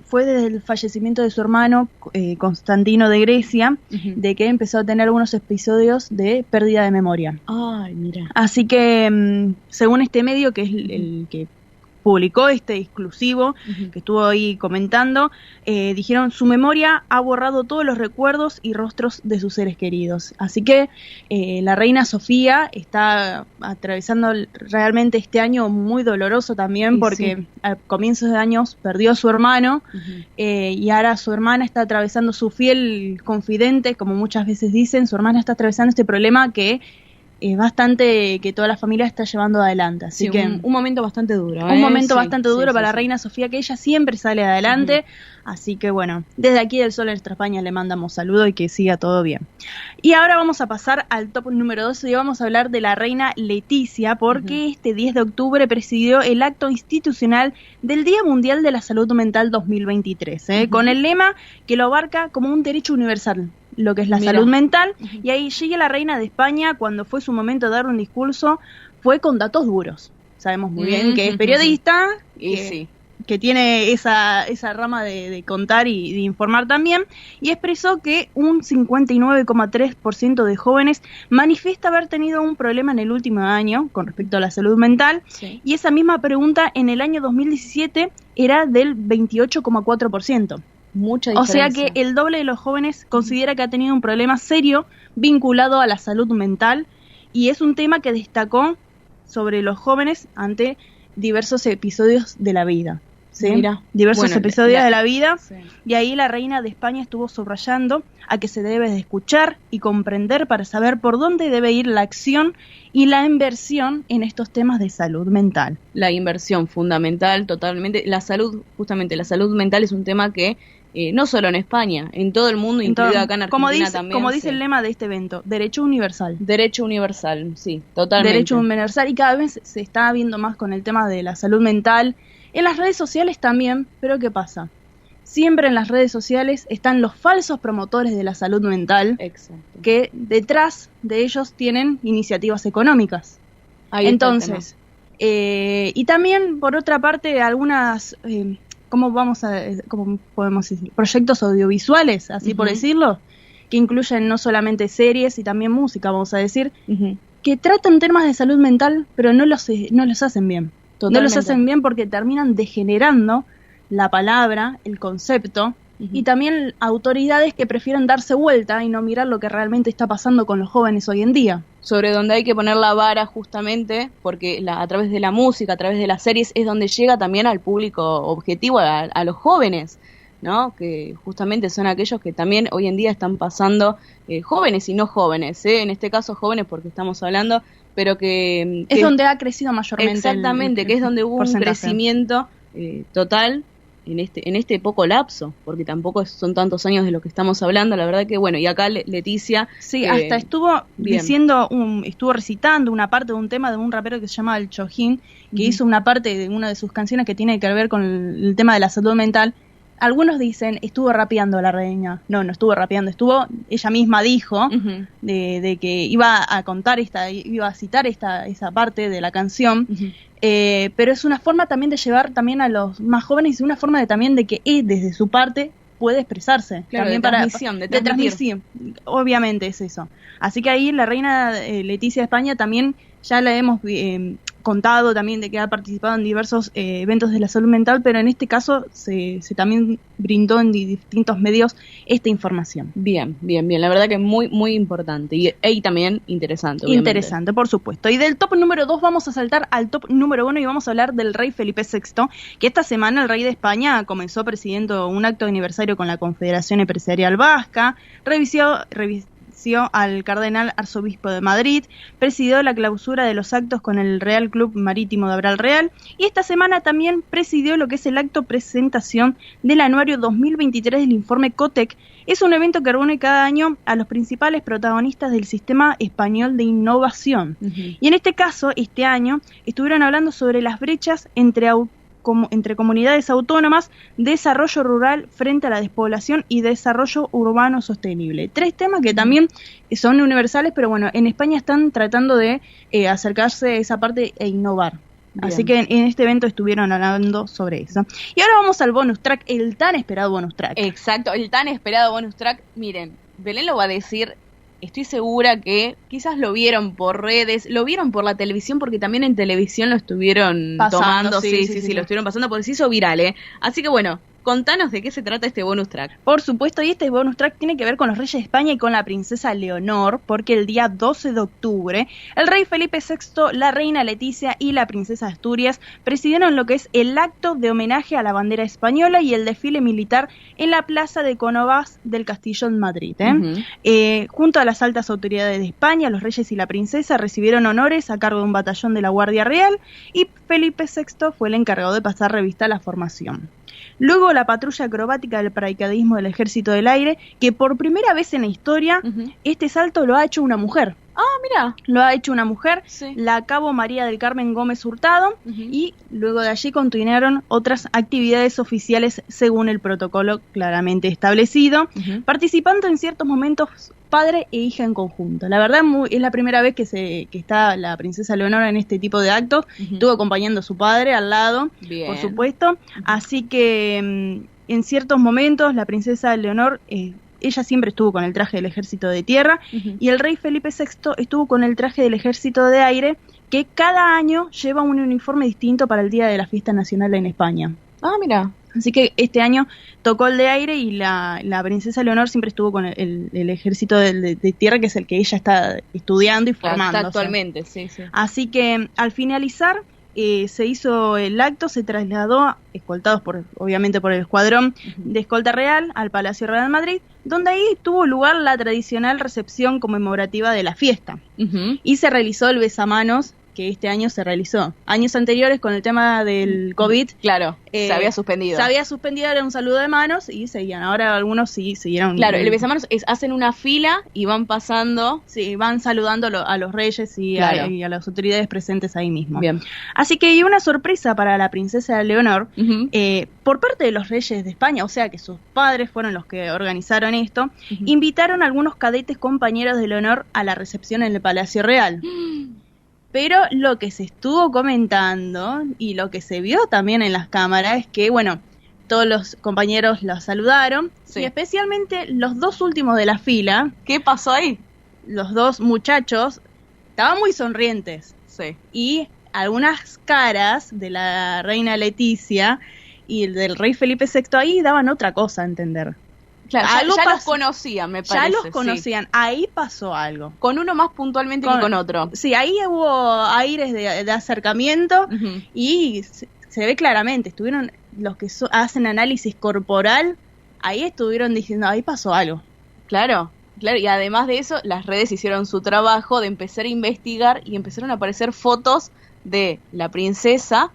fue desde el fallecimiento de su hermano, Constantino de Grecia, de que empezó a tener algunos episodios de pérdida de memoria. Ay, mira. Así que, según este medio, que es el que publicó este exclusivo, que estuvo ahí comentando, dijeron, su memoria ha borrado todos los recuerdos y rostros de sus seres queridos. Así que la reina Sofía está atravesando realmente este año muy doloroso también, porque a comienzos de años perdió a su hermano, y ahora su hermana está atravesando, su fiel confidente, como muchas veces dicen, su hermana está atravesando este problema que bastante, que toda la familia está llevando adelante, así que un momento bastante duro, un momento bastante duro para la reina Sofía, que ella siempre sale adelante, así que bueno, desde aquí del Sol de Nuestra España le mandamos saludos y que siga todo bien. Y ahora vamos a pasar al top número 12 y vamos a hablar de la reina Leticia, porque este 10 de octubre presidió el acto institucional del Día Mundial de la Salud Mental 2023, con el lema que lo abarca como un derecho universal, lo que es la salud mental, y ahí llega la reina de España, cuando fue su momento de dar un discurso, fue con datos duros. Sabemos muy bien que es periodista, que tiene esa rama de contar y de informar también, y expresó que un 59,3% de jóvenes manifiesta haber tenido un problema en el último año con respecto a la salud mental, y esa misma pregunta en el año 2017 era del 28,4%. Mucha diferencia. O sea que el doble de los jóvenes considera que ha tenido un problema serio vinculado a la salud mental, y es un tema que destacó sobre los jóvenes ante diversos episodios de la vida. Diversos episodios de la vida, y ahí la reina de España estuvo subrayando a que se debe de escuchar y comprender para saber por dónde debe ir la acción y la inversión en estos temas de salud mental. La inversión fundamental, totalmente. La salud, justamente la salud mental es un tema que no solo en España, en todo el mundo, incluido acá en Argentina también. Como dice el lema de este evento, derecho universal. Derecho universal, sí, totalmente. Derecho universal, y cada vez se está viendo más con el tema de la salud mental, en las redes sociales también, pero ¿qué pasa? Siempre en las redes sociales están los falsos promotores de la salud mental, que detrás de ellos tienen iniciativas económicas. Entonces, y también, por otra parte, algunas... ¿Cómo podemos decir? Proyectos audiovisuales, así por decirlo, que incluyen no solamente series y también música, vamos a decir, que tratan temas de salud mental, pero no los hacen bien. Totalmente. No los hacen bien porque terminan degenerando la palabra, el concepto, y también autoridades que prefieren darse vuelta y no mirar lo que realmente está pasando con los jóvenes hoy en día. sobre donde hay que poner la vara justamente, porque a través de la música, a través de las series, es donde llega también al público objetivo, a los jóvenes, ¿no? Que justamente son aquellos que también hoy en día están pasando, jóvenes y no jóvenes, en este caso jóvenes porque estamos hablando, pero que es donde ha crecido mayormente. Exactamente, que es donde hubo un crecimiento total en este poco lapso, porque tampoco son tantos años de lo que estamos hablando, la verdad que bueno, y acá Leticia... Sí, hasta estuvo estuvo recitando una parte de un tema de un rapero que se llama El Chojín, que hizo una parte de una de sus canciones que tiene que ver con el tema de la salud mental. Algunos dicen, estuvo rapeando la reina. No estuvo rapeando, ella misma dijo de que iba a contar iba a citar esa parte de la canción. Pero es una forma también de llevar también a los más jóvenes, y una forma también de que desde su parte puede expresarse. Claro, también de transmisión. Obviamente es eso. Así que ahí la reina Leticia de España también ya la hemos contado también de que ha participado en diversos eventos de la salud mental, pero en este caso se también brindó en distintos medios esta información. Bien, la verdad que es muy, muy importante y también interesante. Obviamente. Interesante, por supuesto. Y del top número 2 vamos a saltar al top número 1 y vamos a hablar del rey Felipe VI, que esta semana el rey de España comenzó presidiendo un acto de aniversario con la Confederación Empresarial Vasca, revisió al cardenal arzobispo de Madrid, presidió la clausura de los actos con el Real Club Marítimo de Abral Real y esta semana también presidió lo que es el acto presentación del anuario 2023 del informe COTEC. Es un evento que reúne cada año a los principales protagonistas del sistema español de innovación. Y en este caso, este año, estuvieron hablando sobre las brechas entre comunidades autónomas, desarrollo rural frente a la despoblación y desarrollo urbano sostenible. 3 temas que también son universales, pero bueno, en España están tratando de acercarse a esa parte e innovar. Bien. Así que en este evento estuvieron hablando sobre eso. Y ahora vamos al bonus track, el tan esperado bonus track. Exacto, el tan esperado bonus track. Miren, Belén lo va a decir. Estoy segura que quizás lo vieron por redes, lo vieron por la televisión, porque también en televisión lo estuvieron tomando, sí, lo estuvieron pasando, porque se hizo viral, Así que bueno, contanos de qué se trata este bonus track. Por supuesto, y este bonus track tiene que ver con los reyes de España y con la princesa Leonor, porque el día 12 de octubre, el rey Felipe VI, la reina Leticia y la princesa Asturias presidieron lo que es el acto de homenaje a la bandera española y el desfile militar en la plaza de Cánovas del Castillo en Madrid. Junto a las altas autoridades de España, los reyes y la princesa recibieron honores a cargo de un batallón de la Guardia Real y Felipe VI fue el encargado de pasar revista a la formación. Luego la patrulla acrobática del paracaidismo del Ejército del Aire, que por primera vez en la historia, este salto lo ha hecho una mujer. Ah, mira. Lo ha hecho una mujer, la cabo María del Carmen Gómez Hurtado, y luego de allí continuaron otras actividades oficiales según el protocolo claramente establecido, participando en ciertos momentos padre e hija en conjunto. La verdad es la primera vez que está la princesa Leonor en este tipo de actos. Estuvo acompañando a su padre al lado, por supuesto. Así que en ciertos momentos la princesa Leonor ella siempre estuvo con el traje del Ejército de Tierra y el rey Felipe VI estuvo con el traje del Ejército de Aire, que cada año lleva un uniforme distinto para el día de la fiesta nacional en España. Ah, mira. Así que este año tocó el de aire y la princesa Leonor siempre estuvo con el Ejército de Tierra, que es el que ella está estudiando y formando. Actualmente, sí. Así que al finalizar se hizo el acto, se trasladó, escoltados obviamente por el escuadrón de escolta real, al Palacio Real de Madrid, donde ahí tuvo lugar la tradicional recepción conmemorativa de la fiesta. Y se realizó el besamanos, que este año se realizó. Años anteriores, con el tema del COVID, claro, se había suspendido. Era un saludo de manos y seguían. Ahora algunos sí siguieron. Claro, el besamanos hacen una fila y van pasando. Sí, van saludando a los reyes y a las autoridades presentes ahí mismo. Bien. Así que hay una sorpresa para la princesa Leonor por parte de los reyes de España, o sea que sus padres fueron los que organizaron esto. Invitaron a algunos cadetes compañeros de Leonor a la recepción en el Palacio Real. Pero lo que se estuvo comentando y lo que se vio también en las cámaras es que, bueno, todos los compañeros los saludaron y especialmente los 2 últimos de la fila. ¿Qué pasó ahí? Los 2 muchachos estaban muy sonrientes. Sí. Y algunas caras de la reina Leticia y del rey Felipe VI ahí daban otra cosa a entender. Claro, Algo ya los pasó. conocían, me Ya parece. los sí. conocían, ahí pasó algo. Con uno más puntualmente que con otro. Sí, ahí hubo aires de acercamiento Ujú. y se ve claramente, estuvieron los que hacen análisis corporal, ahí estuvieron diciendo, ahí pasó algo. Claro, y además de eso, las redes hicieron su trabajo de empezar a investigar y empezaron a aparecer fotos de la princesa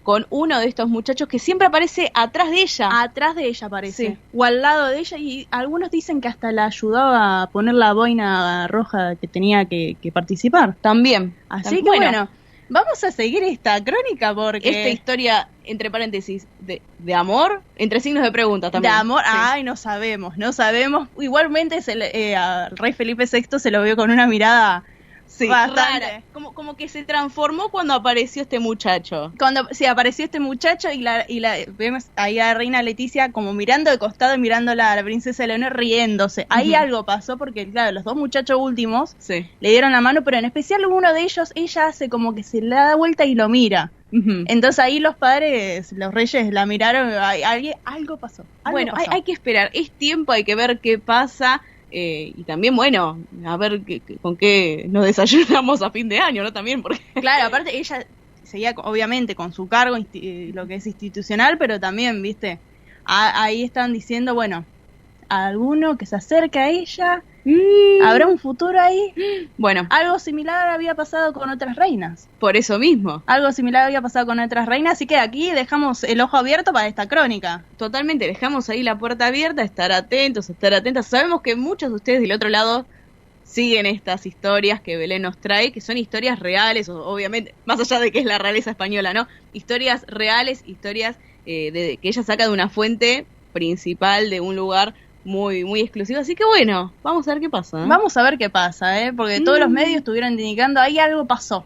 con uno de estos muchachos que siempre aparece atrás de ella. Atrás de ella parece, Sí. o al lado de ella, y algunos dicen que hasta la ayudaba a poner la boina roja que tenía que participar. También. Así que Bueno, vamos a seguir esta crónica porque... esta historia, entre paréntesis, de amor, entre signos de pregunta también. De amor, Sí. ay, no sabemos. Igualmente al rey Felipe VI se lo vio con una mirada Sí, bastante. rara. Como que se transformó cuando apareció este muchacho. Cuando apareció este muchacho y vemos ahí a Reina Leticia como mirando de costado y mirándola a la princesa Leonor riéndose. Ahí Ujú. algo pasó porque, claro, los dos muchachos últimos Sí. le dieron la mano, pero en especial uno de ellos, ella hace como que se le da vuelta y lo mira. Ujú. Entonces ahí los padres, los reyes la miraron, algo pasó. Bueno, hay que esperar. Es tiempo, hay que ver qué pasa. Y también, bueno, a ver con qué nos desayunamos a fin de año, ¿no? También, porque... Claro, aparte ella seguía obviamente con su cargo, lo que es institucional, pero también, viste, ahí están diciendo, bueno, alguno que se acerque a ella, ¿habrá un futuro ahí? Bueno, Algo similar había pasado con otras reinas. por eso mismo. Algo similar había pasado con otras reinas, así que aquí dejamos el ojo abierto para esta crónica. Totalmente, dejamos ahí la puerta abierta, estar atentos, estar atentas. Sabemos que muchos de ustedes del otro lado siguen estas historias que Belén nos trae, que son historias reales, obviamente, más allá de que es la realeza española, ¿no? Historias reales, historias que ella saca de una fuente principal, de un lugar muy, muy exclusivo. Así que bueno, vamos a ver qué pasa. Vamos a ver qué pasa, porque todos los medios estuvieron indicando, ahí algo pasó.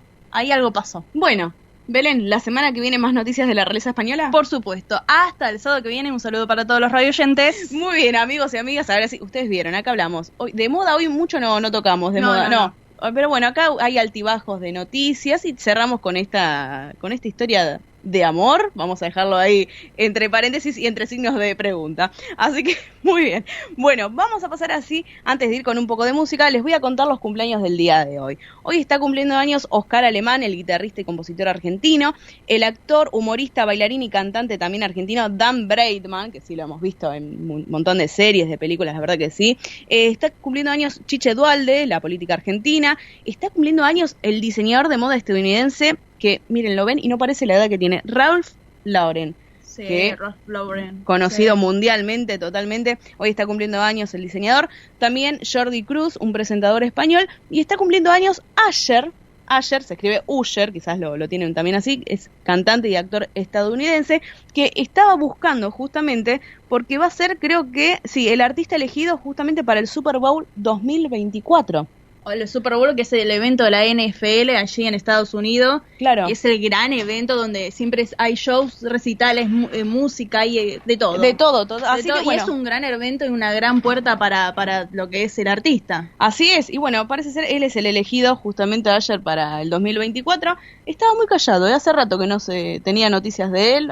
Bueno, Belén, la semana que viene más noticias de la realeza española. Por supuesto, hasta el sábado que viene, un saludo para todos los radioyentes. Muy bien, amigos y amigas, ahora sí, ustedes vieron, acá hablamos. Hoy, de moda hoy mucho no tocamos, de moda, no. Pero bueno, acá hay altibajos de noticias y cerramos con esta historia de amor. Vamos a dejarlo ahí entre paréntesis y entre signos de pregunta. Así que, muy bien. Bueno, vamos a pasar así, antes de ir con un poco de música, les voy a contar los cumpleaños del día de hoy. Hoy está cumpliendo años Oscar Alemán, el guitarrista y compositor argentino, el actor, humorista, bailarín y cantante también argentino Dan Braidman, que sí lo hemos visto en un montón de series, de películas, la verdad que sí. Está cumpliendo años Chiche Dualde, la política argentina. Está cumpliendo años el diseñador de moda estadounidense, que miren, lo ven y no parece la edad que tiene, Ralph Lauren. Sí, que Ralph Lauren. Conocido Sí. mundialmente, totalmente. Hoy está cumpliendo años el diseñador. También Jordi Cruz, un presentador español. Y está cumpliendo años Usher. Usher, se escribe Usher, quizás lo tienen también así. Es cantante y actor estadounidense que estaba buscando justamente, porque va a ser, creo que, sí, el artista elegido justamente para el Super Bowl 2024. O el Super Bowl, que es el evento de la NFL allí en Estados Unidos. Claro. Es el gran evento donde siempre hay shows, recitales, música y de todo. De todo. Así De todo, que, bueno, y es un gran evento y una gran puerta para lo que es el artista. así es, y bueno, parece ser, él es el elegido justamente ayer para el 2024. Estaba muy callado, hace rato que no se tenía noticias de él.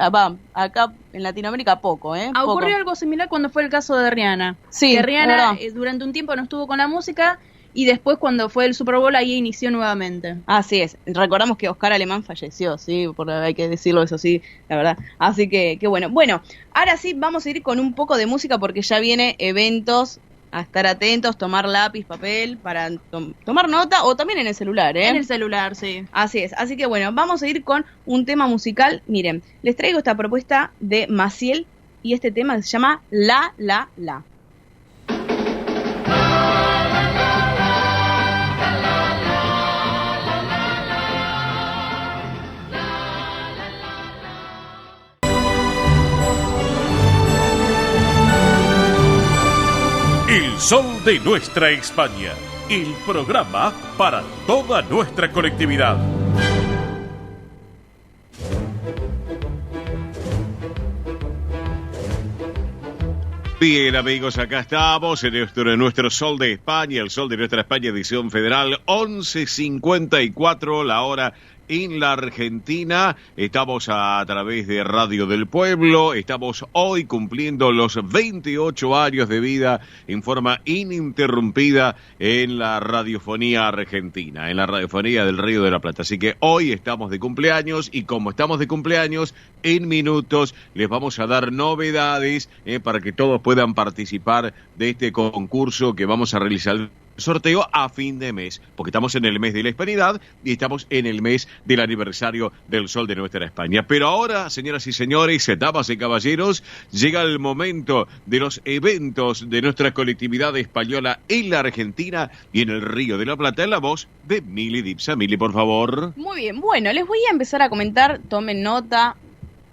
Acá en Latinoamérica poco, Ocurrió poco. algo similar cuando fue el caso de Rihanna. Sí, que es Rihanna verdad. durante un tiempo no estuvo con la música y después cuando fue el Super Bowl ahí inició nuevamente. Así es, recordamos que Oscar Alemán falleció, sí, hay que decirlo, eso sí, la verdad. Así que bueno. Bueno, ahora sí vamos a ir con un poco de música porque ya viene eventos, a estar atentos, tomar lápiz, papel, para tomar nota, o también en el celular, En el celular, sí. Así es, así que bueno, vamos a ir con un tema musical. Miren, les traigo esta propuesta de Maciel y este tema se llama La La La. El sol de nuestra España, el programa para toda nuestra colectividad. Bien, amigos, acá estamos en nuestro Sol de España, el Sol de nuestra España, edición federal, 11:54, la hora en la Argentina. Estamos a través de Radio del Pueblo. Estamos hoy cumpliendo los 28 años de vida en forma ininterrumpida en la radiofonía argentina, en la radiofonía del Río de la Plata. Así que hoy estamos de cumpleaños y como estamos de cumpleaños, en minutos les vamos a dar novedades para que todos puedan participar de este concurso que vamos a realizar sorteo a fin de mes, porque estamos en el mes de la Hispanidad y estamos en el mes del aniversario del Sol de Nuestra España. Pero ahora, señoras y señores, damas y caballeros, llega el momento de los eventos de nuestra colectividad española en la Argentina y en el Río de la Plata, en la voz de Mili Dipsa. Mili, por favor. Muy bien, bueno, les voy a empezar a comentar, tomen nota,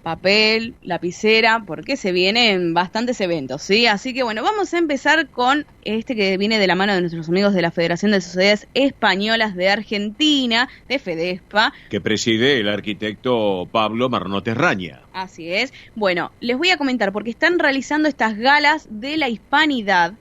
papel, lapicera, porque se vienen bastantes eventos, ¿sí? Así que bueno, vamos a empezar con este que viene de la mano de nuestros amigos de la Federación de Sociedades Españolas de Argentina, de FEDESPA. Que preside el arquitecto Pablo Marnotes Raña. Así es. Bueno, les voy a comentar, porque están realizando estas galas de la hispanidad,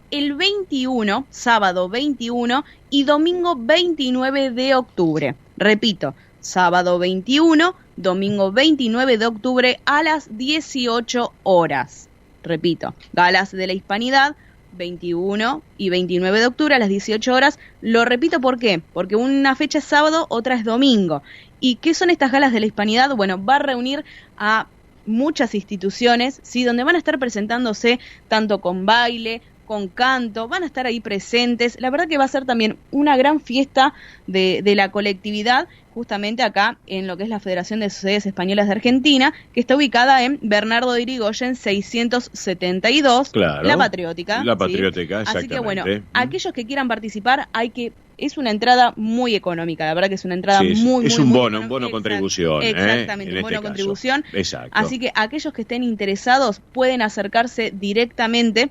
el 21, sábado 21 y domingo 29 de octubre. Repito, sábado 21, domingo 29 de octubre a las 18 horas. Repito, galas de la hispanidad, 21 y 29 de octubre a las 18 horas. Lo repito, ¿por qué? Porque una fecha es sábado, otra es domingo. ¿Y qué son estas galas de la hispanidad? Bueno, va a reunir a muchas instituciones, ¿sí? Donde van a estar presentándose tanto con baile, con canto, van a estar ahí presentes. La verdad que va a ser también una gran fiesta de la colectividad, justamente acá en lo que es la Federación de Sociedades Españolas de Argentina, que está ubicada en Bernardo de Irigoyen 672, claro, La Patriótica. La Patriótica, ¿sí? exactamente. Así que bueno, aquellos que quieran participar, es una entrada muy económica, la verdad que es una entrada muy es muy, un muy bono, un bono contribución. Exactamente, un bono contribución. Exacto. Así que aquellos que estén interesados pueden acercarse directamente,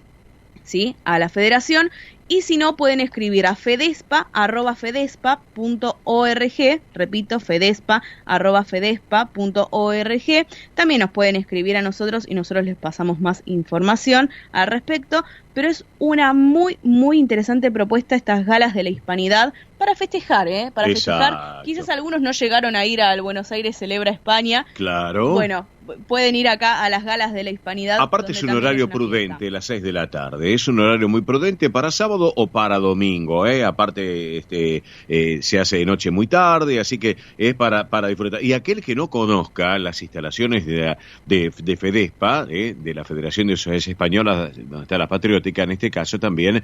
¿sí?, a la federación, y si no pueden escribir a fedespa@fedespa.org, repito, fedespa@fedespa.org. También nos pueden escribir a nosotros y nosotros les pasamos más información al respecto, pero es una muy muy interesante propuesta estas galas de la hispanidad para festejar, para festejar. Quizás algunos no llegaron a ir al Buenos Aires Celebra España. Claro. Bueno, pueden ir acá a las galas de la hispanidad. Aparte es un horario prudente, las 6 de la tarde. Es un horario muy prudente para sábado o para domingo. Aparte se hace de noche muy tarde, así que es para disfrutar. Y aquel que no conozca las instalaciones de FEDESPA, de la Federación de Sociedades Españolas, donde está la Patriótica en este caso también,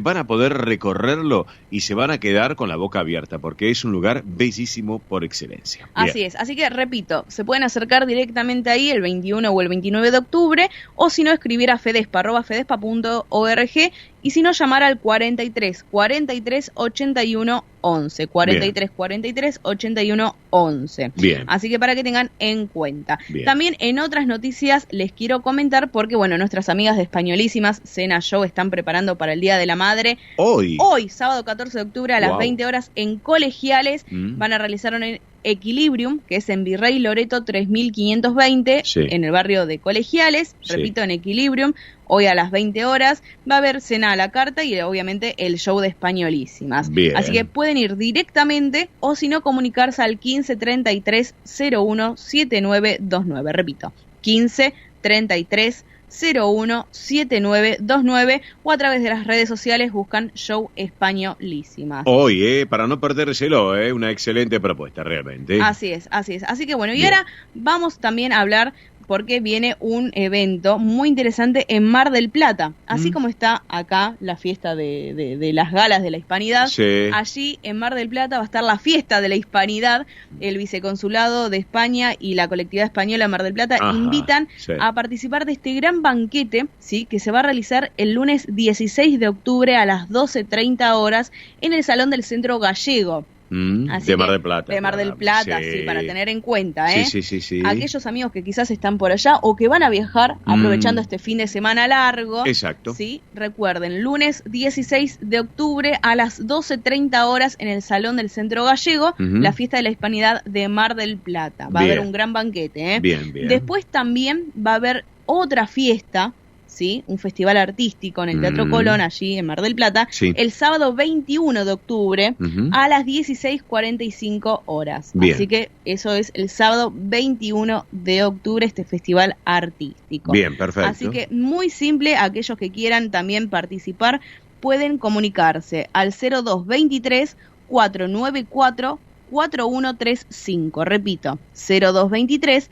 van a poder recorrerlo y se van a quedar con la boca abierta, porque es un lugar bellísimo por excelencia. Bien. Así es, así que repito, se pueden acercar directamente ahí el 21 o el 29 de octubre, o si no, escribir a fedespa@fedespa.org, y si no, llamar al 43 43 81 11, 43 43 81 11. Bien. Así que para que tengan en cuenta. Bien. También en otras noticias les quiero comentar, porque bueno, nuestras amigas de Españolísimas, Cena Show, están preparando para el Día de la Madre. Hoy, sábado 14 de octubre a las 20 horas en Colegiales, van a realizar un Equilibrium, que es en Virrey Loreto 3520, en el barrio de Colegiales, repito, en Equilibrium. Hoy a las 20 horas va a haber cena a la carta y obviamente el show de Españolísimas. Bien. Así que pueden ir directamente, o si no, comunicarse al 15 33 01 7929. Repito, 15 33 01 7929, o a través de las redes sociales buscan Show Españolísimas. Hoy, para no perdérselo, una excelente propuesta realmente. Así es. Así que bueno, y ahora vamos también a hablar, porque viene un evento muy interesante en Mar del Plata. Así como está acá la fiesta de las galas de la hispanidad, allí en Mar del Plata va a estar la fiesta de la hispanidad. El Viceconsulado de España y la colectividad española de Mar del Plata invitan a participar de este gran banquete, ¿sí?, que se va a realizar el lunes 16 de octubre a las 12:30 horas en el Salón del Centro Gallego. De Mar del Plata. De Mar del Plata, sí, para tener en cuenta, Sí. Aquellos amigos que quizás están por allá o que van a viajar aprovechando este fin de semana largo. Exacto. Sí, recuerden, lunes 16 de octubre a las 12:30 horas en el Salón del Centro Gallego, la fiesta de la hispanidad de Mar del Plata. Va a haber un gran banquete, Bien. Después también va a haber otra fiesta, ¿sí? Un festival artístico en el Teatro Colón, allí en Mar del Plata, Sí. el sábado 21 de octubre Ujú. a las 16:45 horas. Bien. Así que eso es el sábado 21 de octubre, este festival artístico. Bien, perfecto. Así que muy simple, aquellos que quieran también participar pueden comunicarse al 0223 494 4135. Repito, 0223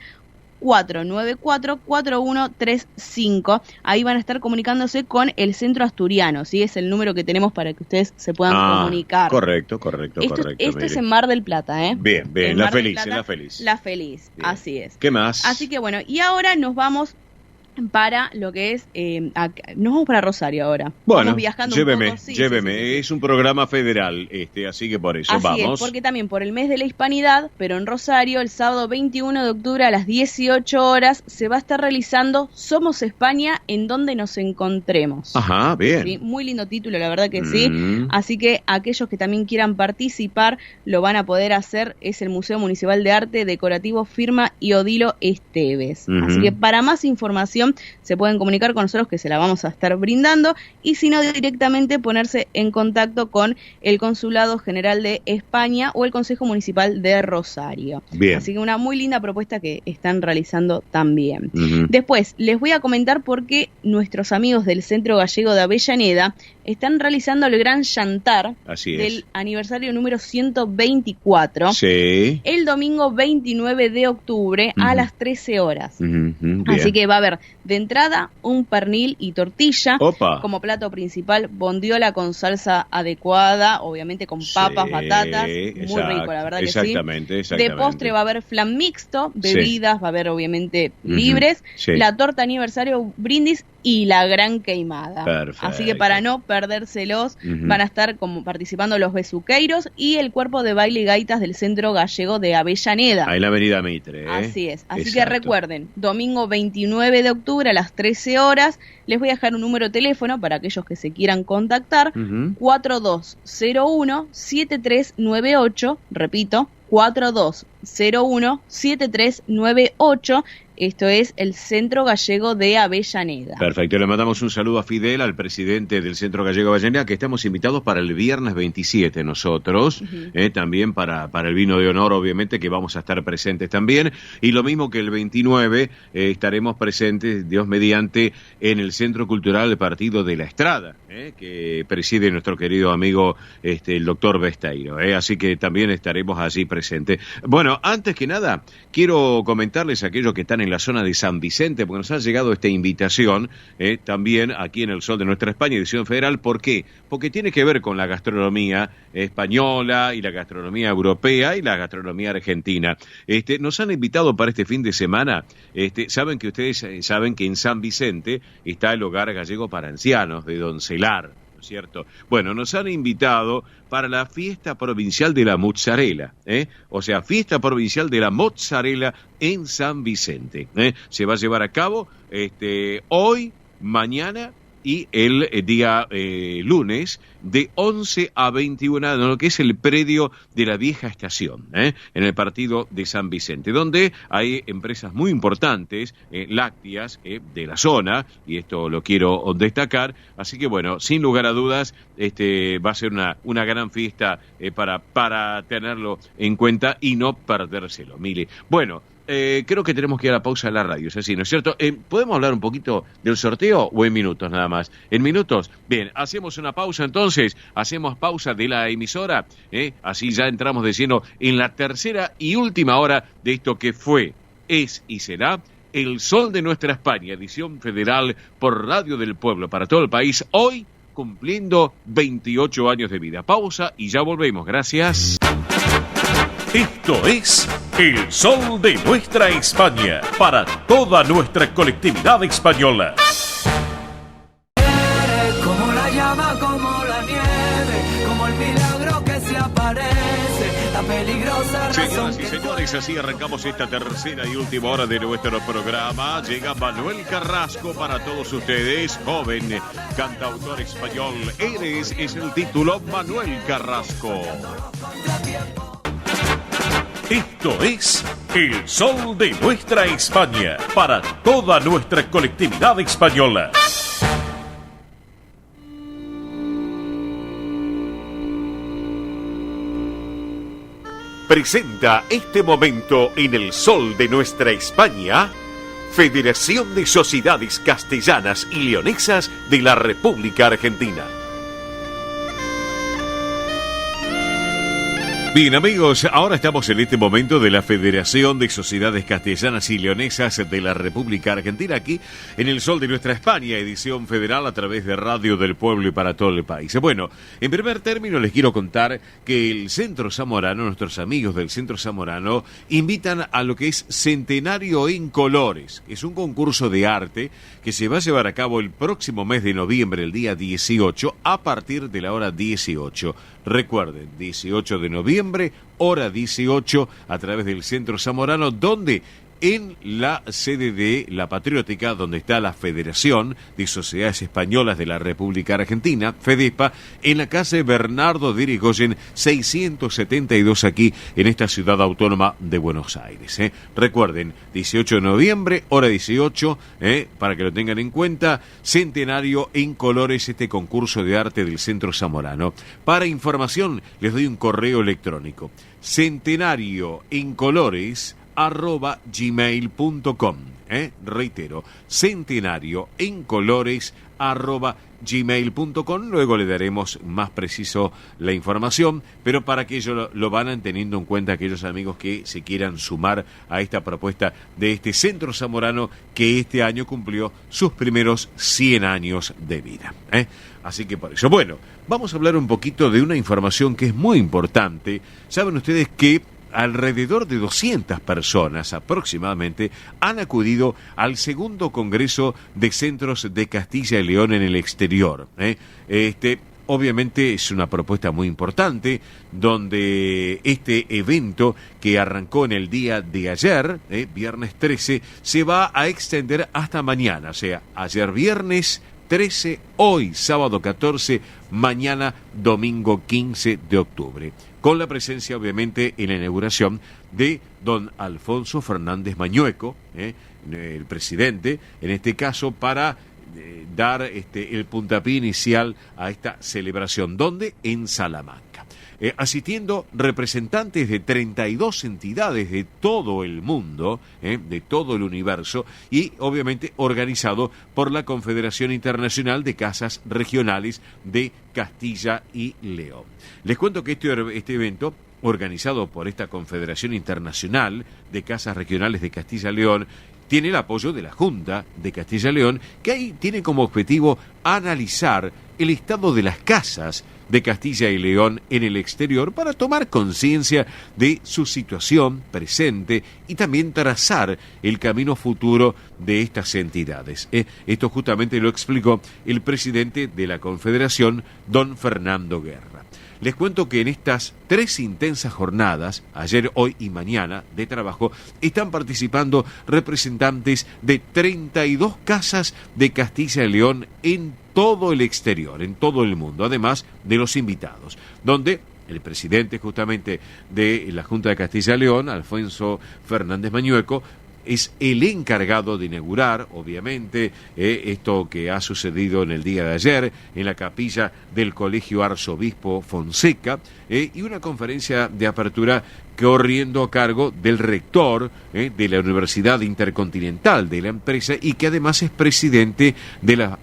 494-4135. Ahí van a estar comunicándose con el Centro Asturiano, ¿sí? Es el número que tenemos para que ustedes se puedan comunicar. Correcto. Esto es Mire. en Mar del Plata, ¿eh? Bien, En la Mar del feliz, Plata, la feliz. La Feliz, Bien. así es. ¿Qué más? Así que bueno, y ahora nos vamos para lo que es, nos vamos para Rosario ahora. Bueno, Vamos viajando lléveme, un poco. Sí, lléveme. sí, sí, sí. Es un programa federal, así que por eso Así vamos. es, porque también por el mes de la Hispanidad, pero en Rosario, el sábado 21 de octubre a las 18 horas, se va a estar realizando Somos España en donde nos encontremos. Ajá, bien. ¿Sí? Muy lindo título, la verdad que sí. Mm. Así que aquellos que también quieran participar lo van a poder hacer. Es el Museo Municipal de Arte Decorativo Firma y Odilo Esteves. Ujú. Así que para más información se pueden comunicar con nosotros, que se la vamos a estar brindando, y si no, directamente ponerse en contacto con el Consulado General de España o el Consejo Municipal de Rosario. Bien. Así que una muy linda propuesta que están realizando también. Ujú. Después, les voy a comentar por qué nuestros amigos del Centro Gallego de Avellaneda están realizando el gran chantar Así es. del aniversario número 124 Sí. el domingo 29 de octubre a Ujú. las 13 horas. Ujú, bien. Así que va a haber de entrada un pernil y tortilla. Opa. Como plato principal, bondiola con salsa adecuada, obviamente con papas, Sí, batatas. Muy exacto, rico, la verdad que sí. exactamente. De postre va a haber flan mixto, bebidas, va a haber obviamente libres, sí. la torta aniversario brindis y la gran queimada. Perfecto. Así que para no perdérselos, Ujú. van a estar como participando los besuqueiros y el cuerpo de baile y gaitas del Centro Gallego de Avellaneda. Ahí en la avenida Mitre. Así es. Así que Exacto. recuerden, domingo 29 de octubre a las 13 horas, les voy a dejar un número de teléfono para aquellos que se quieran contactar, Ujú. 4201-7398, repito, 4201-7398, esto es el Centro Gallego de Avellaneda. Perfecto, le mandamos un saludo a Fidel, al presidente del Centro Gallego de Avellaneda, que estamos invitados para el viernes 27 nosotros, también para el vino de honor, obviamente, que vamos a estar presentes también, y lo mismo que el 29 estaremos presentes, Dios mediante, en el Centro Cultural del Partido de la Estrada, que preside nuestro querido amigo el doctor Besteiro, así que también estaremos allí presentes. Bueno, antes que nada, quiero comentarles a aquellos que están en la zona de San Vicente, porque nos ha llegado esta invitación también aquí en el Sol de Nuestra España, edición federal. ¿Por qué? Porque tiene que ver con la gastronomía española y la gastronomía europea y la gastronomía argentina. Nos han invitado para este fin de semana. Saben que ustedes saben que en San Vicente está el Hogar Gallego para Ancianos de Doncelar, ¿no es cierto? Bueno, nos han invitado para la fiesta provincial de la mozzarella, o sea, fiesta provincial de la mozzarella en San Vicente. Se va a llevar a cabo hoy, mañana y el día lunes de 11 a 21 en lo que es el predio de la vieja estación, en el partido de San Vicente, donde hay empresas muy importantes, lácteas, de la zona, y esto lo quiero destacar. Así que bueno, sin lugar a dudas, va a ser una gran fiesta para tenerlo en cuenta y no perdérselo, Mili. Bueno, creo que tenemos que ir a la pausa de la radio, es así, ¿no es cierto? ¿Podemos hablar un poquito del sorteo o en minutos nada más? ¿En minutos? Bien, hacemos una pausa entonces, hacemos pausa de la emisora, así ya entramos de lleno en la tercera y última hora de esto que fue, es y será El Sol de Nuestra España, edición federal por Radio del Pueblo para todo el país, hoy cumpliendo 28 años de vida. Pausa y ya volvemos, gracias. Esto es El Sol de Nuestra España, para toda nuestra colectividad española. Como la llama, como la nieve, como el milagro que se aparece, la peligrosa razón. Señoras y señores, así arrancamos esta tercera y última hora de nuestro programa. Llega Manuel Carrasco para todos ustedes, joven cantautor español. Es el título, Manuel Carrasco. Esto es El Sol de Nuestra España, para toda nuestra colectividad española. Presenta este momento en El Sol de Nuestra España, Federación de Sociedades Castellanas y Leonesas de la República Argentina. Bien, amigos, ahora estamos en este momento de la Federación de Sociedades Castellanas y Leonesas de la República Argentina, aquí en El Sol de Nuestra España, edición federal a través de Radio del Pueblo y para todo el país. Bueno, en primer término les quiero contar que el Centro Zamorano, nuestros amigos del Centro Zamorano, invitan a lo que es Centenario en Colores. Es un concurso de arte que se va a llevar a cabo el próximo mes de noviembre, el día 18, a partir de la hora 18. Recuerden, 18 de noviembre, hora 18, a través del Centro Zamorano, donde en la sede de La Patriótica, donde está la Federación de Sociedades Españolas de la República Argentina, FEDESPA, en la calle Bernardo de Irigoyen, 672, aquí en esta ciudad autónoma de Buenos Aires. Recuerden, 18 de noviembre, hora 18, para que lo tengan en cuenta, Centenario en Colores, este concurso de arte del Centro Zamorano. Para información, les doy un correo electrónico, centenarioencolores@gmail.com. Reitero, centenarioencolores@gmail.com. Luego le daremos más preciso la información, pero para que ellos lo van teniendo en cuenta aquellos amigos que se quieran sumar a esta propuesta de este Centro Zamorano que este año cumplió sus primeros 100 años de vida. Así que por eso, bueno, vamos a hablar un poquito de una información que es muy importante. Saben ustedes que alrededor de 200 personas aproximadamente han acudido al segundo Congreso de Centros de Castilla y León en el exterior. Obviamente es una propuesta muy importante, donde este evento que arrancó en el día de ayer, viernes 13, se va a extender hasta mañana, o sea, ayer viernes 13, hoy sábado 14, mañana domingo 15 de octubre. Con la presencia, obviamente, en la inauguración de don Alfonso Fernández Mañueco, el presidente, en este caso, para dar el puntapié inicial a esta celebración. ¿Dónde? En Salamanca. Asistiendo representantes de 32 entidades de todo el mundo, de todo el universo, y obviamente organizado por la Confederación Internacional de Casas Regionales de Castilla y León. Les cuento que este evento, organizado por esta Confederación Internacional de Casas Regionales de Castilla y León, tiene el apoyo de la Junta de Castilla y León, que ahí tiene como objetivo analizar el estado de las casas de Castilla y León en el exterior para tomar conciencia de su situación presente y también trazar el camino futuro de estas entidades. Esto justamente lo explicó el presidente de la Confederación, don Fernando Guerra. Les cuento que en estas 3 intensas jornadas, ayer, hoy y mañana, de trabajo, están participando representantes de 32 casas de Castilla y León en todo el exterior, en todo el mundo, además de los invitados, donde el presidente justamente de la Junta de Castilla y León, Alfonso Fernández Mañueco, es el encargado de inaugurar, obviamente, esto que ha sucedido en el día de ayer en la capilla del Colegio Arzobispo Fonseca, y una conferencia de apertura corriendo a cargo del rector de la Universidad Intercontinental de la empresa y que además es presidente de la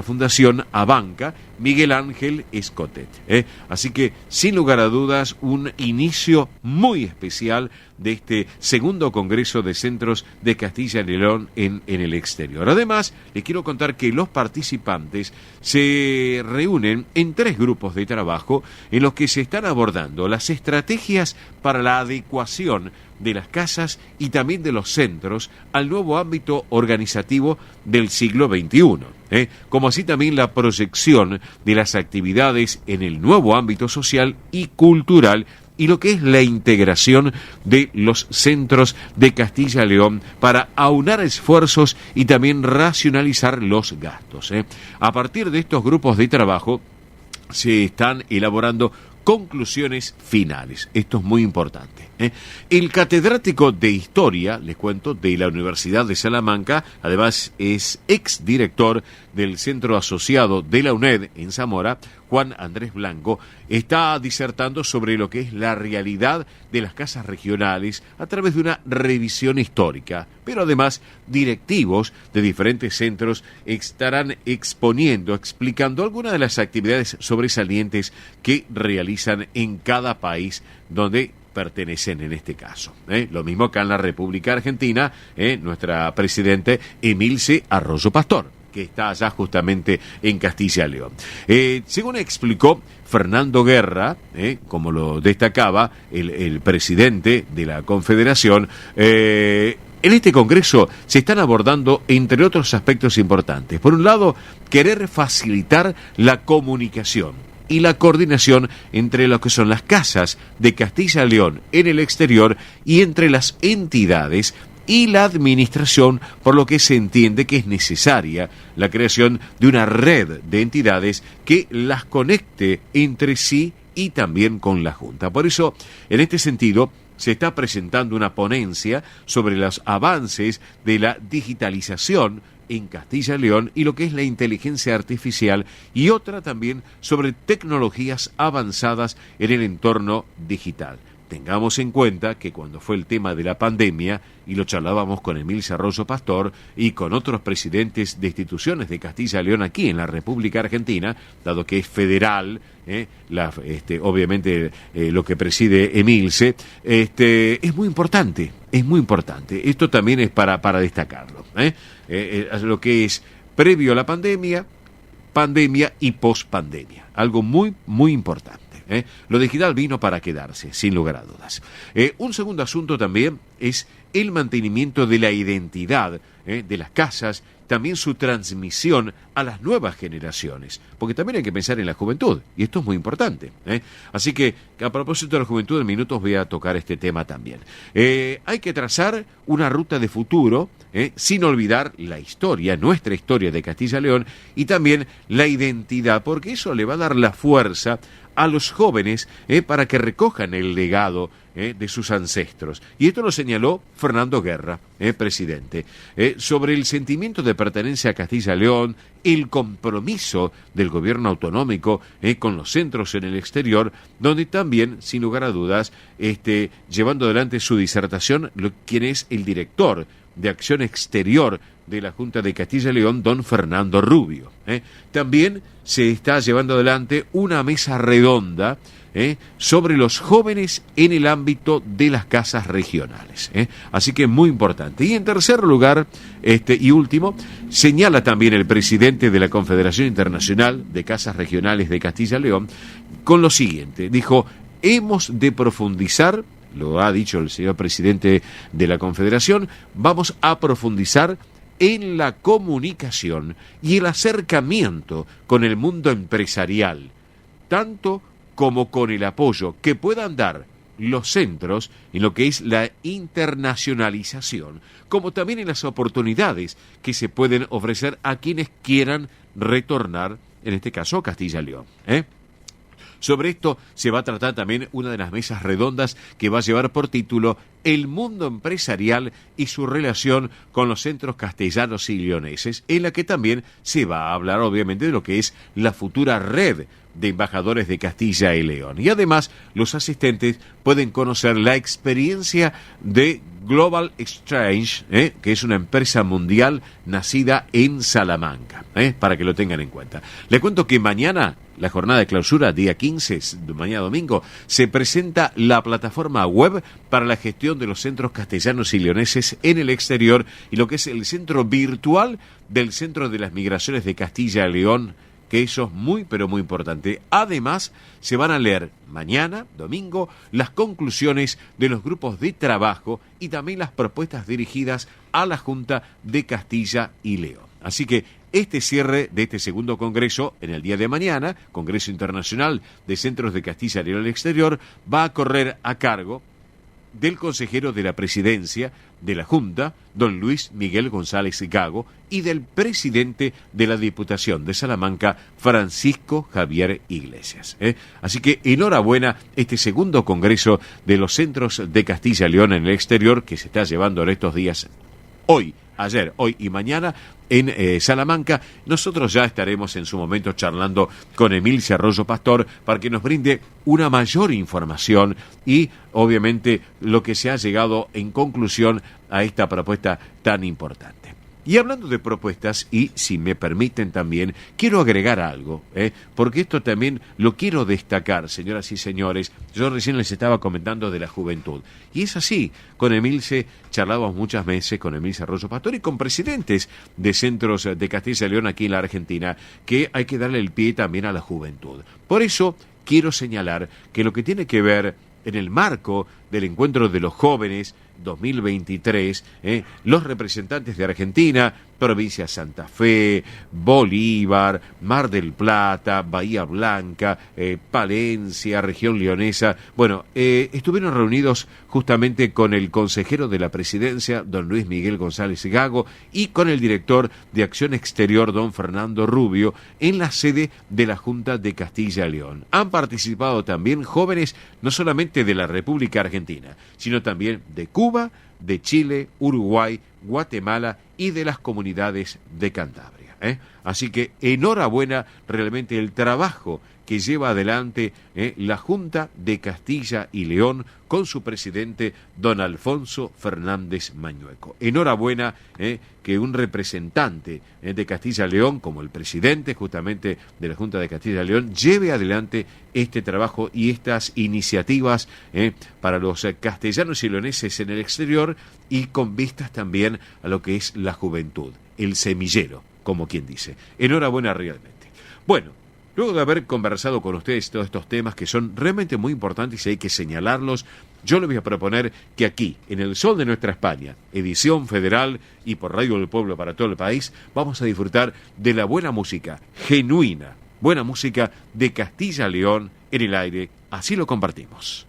Fundación Abanca, Miguel Ángel Escotet. Así que, sin lugar a dudas, un inicio muy especial de este segundo Congreso de Centros de Castilla y León en el exterior. Además, les quiero contar que los participantes se reúnen en 3 grupos de trabajo en los que se están abordando las estrategias para la adecuación de las casas y también de los centros al nuevo ámbito organizativo del siglo XXI, como así también la proyección de las actividades en el nuevo ámbito social y cultural y lo que es la integración de los centros de Castilla y León para aunar esfuerzos y también racionalizar los gastos. A partir de estos grupos de trabajo se están elaborando conclusiones finales. Esto es muy importante. El catedrático de Historia, les cuento, de la Universidad de Salamanca, además es exdirector del Centro Asociado de la UNED en Zamora, Juan Andrés Blanco, está disertando sobre lo que es la realidad de las casas regionales a través de una revisión histórica. Pero además, directivos de diferentes centros estarán explicando algunas de las actividades sobresalientes que realizan en cada país donde pertenecen en este caso. Lo mismo acá en la República Argentina, nuestra presidente Emilce Arroyo Pastor, que está allá justamente en Castilla y León. Según explicó Fernando Guerra, como lo destacaba el presidente de la Confederación, en este congreso se están abordando, entre otros aspectos importantes, por un lado, querer facilitar la comunicación y la coordinación entre lo que son las casas de Castilla y León en el exterior y entre las entidades y la administración, por lo que se entiende que es necesaria la creación de una red de entidades que las conecte entre sí y también con la Junta. Por eso, en este sentido, se está presentando una ponencia sobre los avances de la digitalización en Castilla y León y lo que es la inteligencia artificial, y otra también sobre tecnologías avanzadas en el entorno digital. Tengamos en cuenta que cuando fue el tema de la pandemia, y lo charlábamos con Emilce Arroyo Pastor y con otros presidentes de instituciones de Castilla y León aquí en la República Argentina, dado que es federal, obviamente lo que preside Emilce, es muy importante, Esto también es para destacarlo, lo que es previo a la pandemia y pospandemia, algo muy, muy importante. Lo digital vino para quedarse, sin lugar a dudas. Un segundo asunto también es el mantenimiento de la identidad de las casas, también su transmisión a las nuevas generaciones, porque también hay que pensar en la juventud, y esto es muy importante. Así que, a propósito de la juventud, en minutos voy a tocar este tema también. Hay que trazar una ruta de futuro, sin olvidar la historia, nuestra historia de Castilla y León, y también la identidad, porque eso le va a dar la fuerza a los jóvenes para que recojan el legado de sus ancestros. Y esto lo señaló Fernando Guerra, presidente, sobre el sentimiento de pertenencia a Castilla y León, el compromiso del gobierno autonómico con los centros en el exterior, donde también, sin lugar a dudas, llevando adelante su disertación, quien es el director de Acción Exterior de la Junta de Castilla y León, don Fernando Rubio. También se está llevando adelante una mesa redonda sobre los jóvenes en el ámbito de las casas regionales. Así que muy importante. Y en tercer lugar, y último, señala también el presidente de la Confederación Internacional de Casas Regionales de Castilla y León con lo siguiente. Dijo, hemos de profundizar, lo ha dicho el señor presidente de la Confederación, vamos a profundizar en la comunicación y el acercamiento con el mundo empresarial, tanto como con el apoyo que puedan dar los centros en lo que es la internacionalización, como también en las oportunidades que se pueden ofrecer a quienes quieran retornar, en este caso a Castilla y León. Sobre esto se va a tratar también una de las mesas redondas que va a llevar por título El mundo empresarial y su relación con los centros castellanos y leoneses, en la que también se va a hablar obviamente de lo que es la futura red de embajadores de Castilla y León. Y además los asistentes pueden conocer la experiencia de Global Exchange, que es una empresa mundial nacida en Salamanca, para que lo tengan en cuenta. Les cuento que mañana, la jornada de clausura, día 15, mañana domingo, se presenta la plataforma web para la gestión de los centros castellanos y leoneses en el exterior y lo que es el centro virtual del Centro de las Migraciones de Castilla y León, que eso es muy, pero muy importante. Además, se van a leer mañana, domingo, las conclusiones de los grupos de trabajo y también las propuestas dirigidas a la Junta de Castilla y León. Así que este cierre de este segundo congreso, en el día de mañana, Congreso Internacional de Centros de Castilla y León al Exterior, va a correr a cargo del consejero de la presidencia de la Junta, don Luis Miguel González Gago, y del presidente de la Diputación de Salamanca, Francisco Javier Iglesias. Así que enhorabuena este segundo congreso de los centros de Castilla y León en el exterior que se está llevando en estos días, ayer, hoy y mañana, en Salamanca. Nosotros ya estaremos en su momento charlando con Emilce Arroyo Pastor para que nos brinde una mayor información y, obviamente, lo que se ha llegado en conclusión a esta propuesta tan importante. Y hablando de propuestas, y si me permiten también, quiero agregar algo, porque esto también lo quiero destacar, señoras y señores. Yo recién les estaba comentando de la juventud. Y es así, con Emilce charlábamos muchas veces, con Emilce Arroyo Pastor y con presidentes de centros de Castilla y León aquí en la Argentina, que hay que darle el pie también a la juventud. Por eso quiero señalar que lo que tiene que ver en el marco del encuentro de los jóvenes 2023, los representantes de Argentina, provincia Santa Fe, Bolívar, Mar del Plata, Bahía Blanca, Palencia, región leonesa, estuvieron reunidos justamente con el consejero de la presidencia, don Luis Miguel González Gago, y con el director de Acción Exterior, don Fernando Rubio, en la sede de la Junta de Castilla y León. Han participado también jóvenes no solamente de la República Argentina, sino también de Cuba, de Chile, Uruguay, Guatemala y de las comunidades de Cantabria. Así que enhorabuena realmente el trabajo que lleva adelante la Junta de Castilla y León con su presidente, don Alfonso Fernández Mañueco. Enhorabuena que un representante de Castilla y León, como el presidente justamente de la Junta de Castilla y León, lleve adelante este trabajo y estas iniciativas para los castellanos y leoneses en el exterior, y con vistas también a lo que es la juventud, el semillero, como quien dice. Enhorabuena realmente. Bueno, luego de haber conversado con ustedes todos estos temas que son realmente muy importantes y hay que señalarlos, yo les voy a proponer que aquí, en El Sol de Nuestra España, edición federal y por Radio del Pueblo para todo el país, vamos a disfrutar de la buena música, genuina, buena música de Castilla y León en el aire. Así lo compartimos.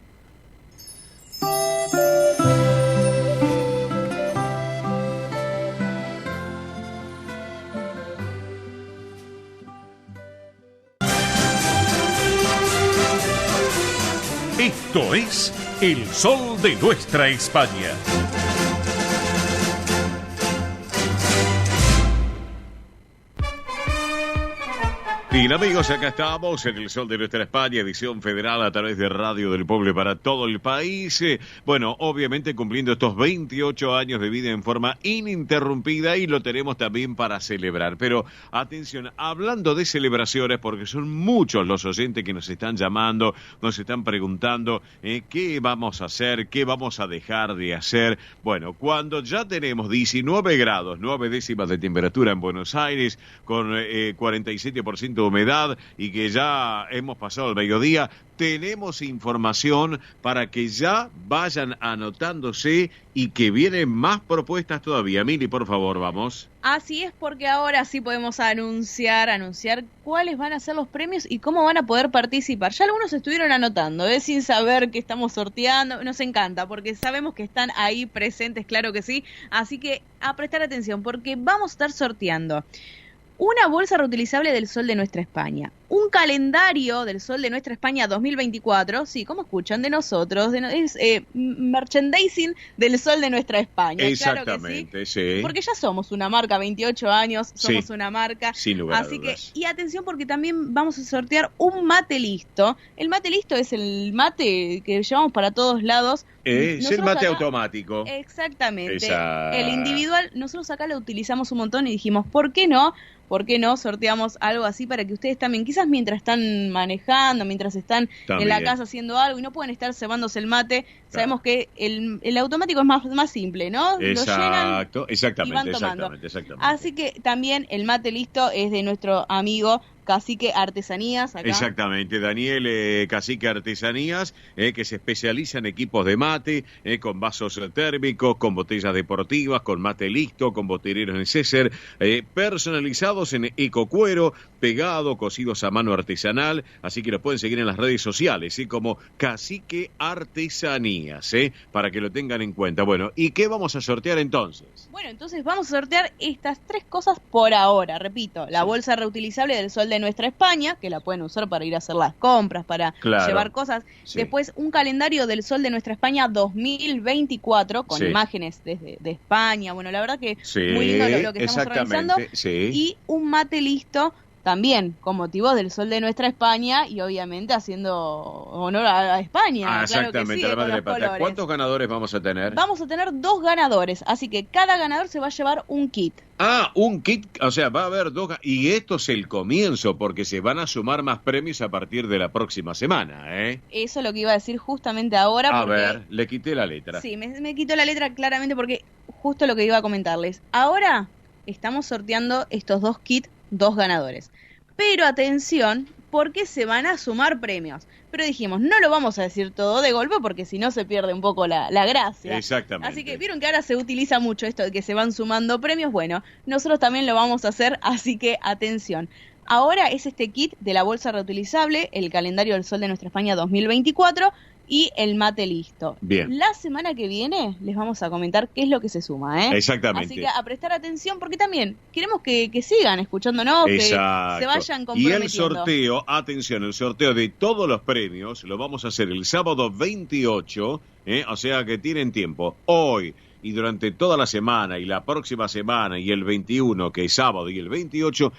Esto es El Sol de Nuestra España. Bien, amigos, acá estamos en El Sol de Nuestra España, edición federal a través de Radio del Pueblo para todo el país. Obviamente cumpliendo estos 28 años de vida en forma ininterrumpida, y lo tenemos también para celebrar. Pero atención, hablando de celebraciones, porque son muchos los oyentes que nos están llamando, nos están preguntando qué vamos a hacer, qué vamos a dejar de hacer. Bueno, cuando ya tenemos 19 grados, 9 décimas de temperatura en Buenos Aires, con 47% de humedad, y que ya hemos pasado el mediodía, tenemos información para que ya vayan anotándose y que vienen más propuestas todavía. Mili, por favor, vamos. Así es, porque ahora sí podemos anunciar cuáles van a ser los premios y cómo van a poder participar. Ya algunos estuvieron anotando, sin saber qué estamos sorteando. Nos encanta, porque sabemos que están ahí presentes, claro que sí. Así que a prestar atención, porque vamos a estar sorteando una bolsa reutilizable del Sol de Nuestra España, un calendario del Sol de Nuestra España 2024, sí, como escuchan, de nosotros, es merchandising del Sol de Nuestra España. Exactamente, claro que sí. Porque ya somos una marca, 28 años, somos una marca. Sin lugar a Así dudas. que, y atención, porque también vamos a sortear un mate listo. El mate listo es el mate que llevamos para todos lados. Es el mate acá, automático. Exactamente. Esa... El individual, nosotros acá lo utilizamos un montón y dijimos, ¿por qué no? ¿Por qué no sorteamos algo así para que ustedes también, quizás mientras están manejando, mientras están en la casa haciendo algo y no pueden estar cebándose el mate? Claro. Sabemos que el automático es más simple, ¿no? Exacto, lo llenan y van tomando. Exactamente. Así que también el mate listo es de nuestro amigo Cacique Artesanías. Acá. Exactamente, Daniel Cacique Artesanías, que se especializa en equipos de mate, con vasos térmicos, con botellas deportivas, con mate listo, con botelleros neceser, personalizados en ecocuero, pegado, cocidos a mano artesanal, así que los pueden seguir en las redes sociales, como Cacique Artesanías, para que lo tengan en cuenta. Bueno, ¿y qué vamos a sortear entonces? Bueno, entonces vamos a sortear estas 3 cosas por ahora, repito, la bolsa reutilizable del Sol de Nuestra España, que la pueden usar para ir a hacer las compras, para llevar cosas. Sí. Después, un calendario del Sol de Nuestra España 2024, con imágenes de España. Bueno, la verdad que muy lindo lo que estamos organizando. Sí. Y un mate listo, también con motivo del Sol de Nuestra España y obviamente haciendo honor a España. Exactamente, claro que sí, a la madre patria. ¿Cuántos ganadores vamos a tener? Vamos a tener 2 ganadores, así que cada ganador se va a llevar un kit. Un kit, o sea, va a haber 2, y esto es el comienzo, porque se van a sumar más premios a partir de la próxima semana, Eso es lo que iba a decir justamente ahora. A ver, le quité la letra. Sí, me quitó la letra claramente porque justo lo que iba a comentarles. Ahora estamos sorteando estos 2 kits, 2 ganadores. Pero atención, porque se van a sumar premios. Pero dijimos, no lo vamos a decir todo de golpe porque si no se pierde un poco la gracia. Exactamente. Así que vieron que ahora se utiliza mucho esto de que se van sumando premios. Bueno, nosotros también lo vamos a hacer, así que atención. Ahora es este kit de la bolsa reutilizable, el calendario del Sol de Nuestra España 2024 y el mate listo. Bien. La semana que viene les vamos a comentar qué es lo que se suma, Exactamente. Así que a prestar atención porque también queremos que sigan escuchándonos, exacto, que se vayan comprometiendo. Y el sorteo, atención, el sorteo de todos los premios lo vamos a hacer el sábado 28, o sea que tienen tiempo hoy y durante toda la semana y la próxima semana y el 21, que es sábado, y el 28,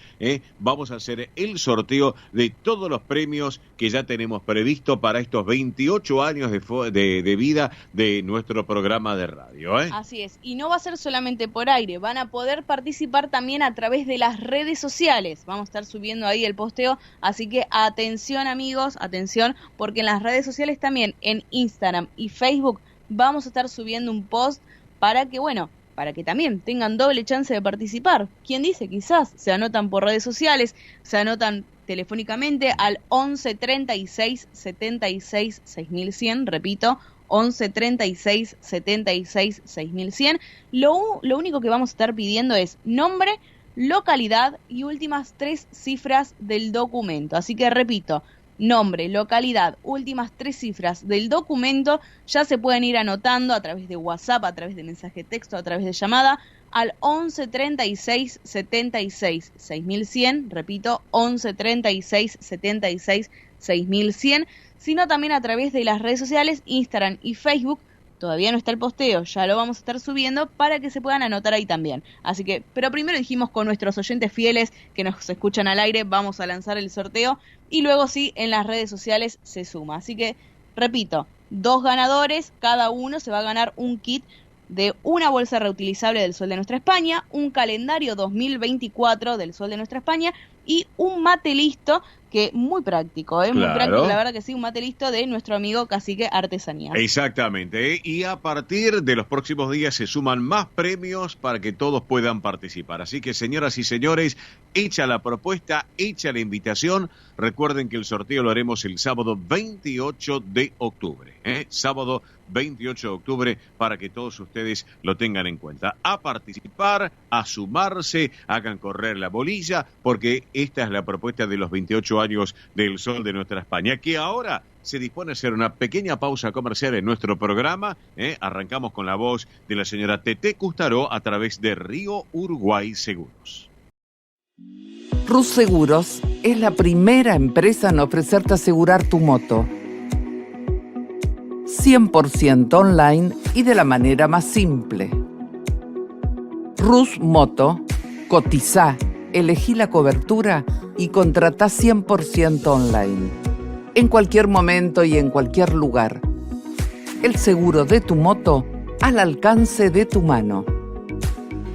vamos a hacer el sorteo de todos los premios que ya tenemos previsto para estos 28 años de vida de nuestro programa de radio. Así es, y no va a ser solamente por aire, van a poder participar también a través de las redes sociales, vamos a estar subiendo ahí el posteo, así que atención amigos, atención, porque en las redes sociales también, en Instagram y Facebook, vamos a estar subiendo un post para que también tengan doble chance de participar. ¿Quién dice? Quizás se anotan por redes sociales, se anotan telefónicamente al 11 36 76 6100, repito, 11 36 76 6100. Lo único que vamos a estar pidiendo es nombre, localidad y últimas 3 cifras del documento. Así que repito, nombre, localidad, últimas 3 cifras del documento, ya se pueden ir anotando a través de WhatsApp, a través de mensaje de texto, a través de llamada, al 11 36 76 6100, repito, 11 36 76 6100, sino también a través de las redes sociales, Instagram y Facebook. Todavía no está el posteo, ya lo vamos a estar subiendo para que se puedan anotar ahí también. Así que, pero primero dijimos con nuestros oyentes fieles que nos escuchan al aire, vamos a lanzar el sorteo y luego sí, en las redes sociales se suma. Así que, repito, 2 ganadores, cada uno se va a ganar un kit de una bolsa reutilizable del Sol de Nuestra España, un calendario 2024 del Sol de Nuestra España y un mate listo, que muy práctico, muy práctico, la verdad que sí, un mate listo de nuestro amigo Cacique Artesanías. Exactamente, y a partir de los próximos días se suman más premios para que todos puedan participar. Así que, señoras y señores, hecha la propuesta, hecha la invitación, recuerden que el sorteo lo haremos el sábado 28 de octubre, sábado 28 de octubre, para que todos ustedes lo tengan en cuenta. A participar, a sumarse, hagan correr la bolilla, porque esta es la propuesta de los 28 años del Sol de Nuestra España, que ahora se dispone a hacer una pequeña pausa comercial en nuestro programa. Arrancamos con la voz de la señora Teté Custaró a través de Río Uruguay Seguros. Rus Seguros es la primera empresa en ofrecerte asegurar tu moto 100% online y de la manera más simple. Rus Moto, cotizá, elegí la cobertura y contratá 100% online. En cualquier momento y en cualquier lugar. El seguro de tu moto al alcance de tu mano.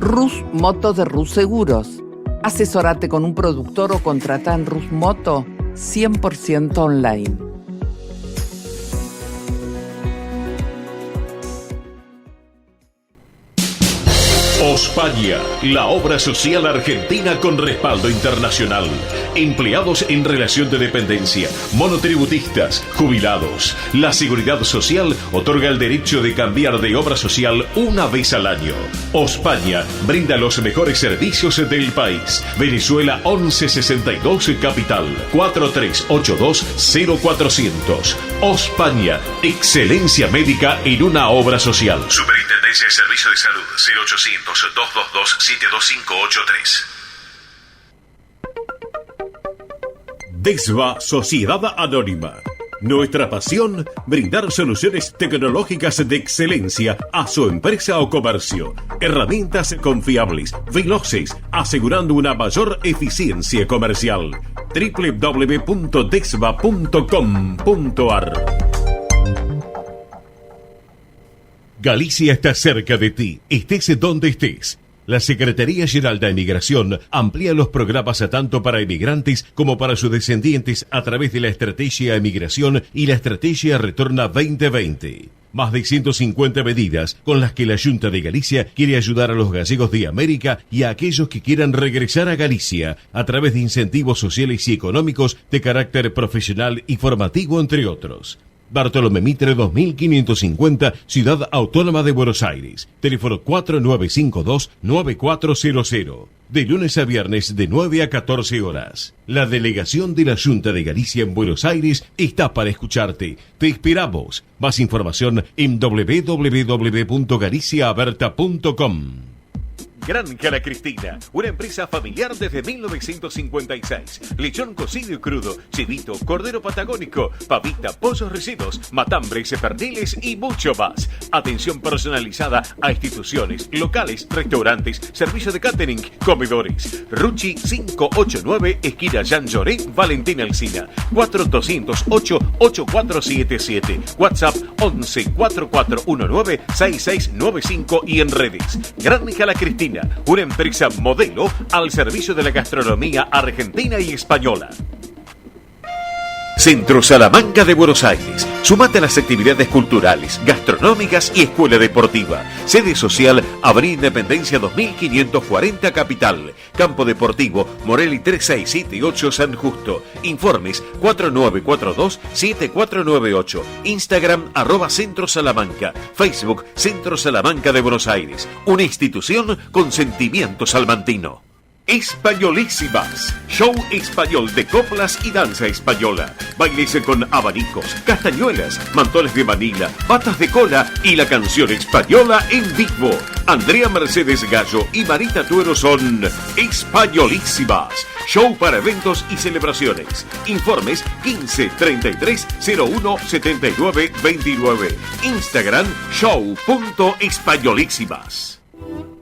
Rus Moto de Rus Seguros. Asesórate con un productor o contratá en Rus Moto 100% online. Ospaña, la obra social argentina con respaldo internacional. Empleados en relación de dependencia, monotributistas, jubilados. La Seguridad Social otorga el derecho de cambiar de obra social una vez al año. Ospaña brinda los mejores servicios del país. Venezuela 1162 Capital, 4382-0400. Ospaña, excelencia médica en una obra social. Superintendencia de Servicios de Salud, 0800-222-725883. DESVA Sociedad Anónima. Nuestra pasión, brindar soluciones tecnológicas de excelencia a su empresa o comercio. Herramientas confiables, veloces, asegurando una mayor eficiencia comercial. www.desva.com.ar. Galicia está cerca de ti, estés donde estés. La Secretaría General de Emigración amplía los programas tanto para emigrantes como para sus descendientes a través de la Estrategia Emigración y la Estrategia Retorna 2020. Más de 150 medidas con las que la Junta de Galicia quiere ayudar a los gallegos de América y a aquellos que quieran regresar a Galicia a través de incentivos sociales y económicos de carácter profesional y formativo, entre otros. Bartolomé Mitre 2550, Ciudad Autónoma de Buenos Aires. Teléfono 4952-9400. De lunes a viernes de 9 a 14 horas. La delegación de la Junta de Galicia en Buenos Aires está para escucharte. Te esperamos. Más información en www.galiciaaberta.com. Granja La Cristina, una empresa familiar desde 1956. Lechón cocido y crudo, chivito, cordero patagónico, pavita, pollos recidos, matambres, perdiles y mucho más. Atención personalizada a instituciones, locales, restaurantes, servicio de catering, comedores. Ruchi 589, esquina Jean Lloré, Valentín Alsina. 4208-8477. WhatsApp 11-4419-6695 y en redes. Granja La Cristina, una empresa modelo al servicio de la gastronomía argentina y española. Centro Salamanca de Buenos Aires. Sumate a las actividades culturales, gastronómicas y escuela deportiva. Sede social, Avenida Independencia 2540 Capital. Campo Deportivo, Morelli 3678 San Justo. Informes 4942-7498. Instagram @Centro Salamanca. Facebook Centro Salamanca de Buenos Aires. Una institución con sentimiento salmantino. Españolísimas, show español de coplas y danza española. Bailes con abanicos, castañuelas, mantones de Manila, patas de cola y la canción española en vivo. Andrea Mercedes Gallo y Marita Tuero son Españolísimas. Show para eventos y celebraciones. Informes 15 33 01 79 29. Instagram show.españolísimas.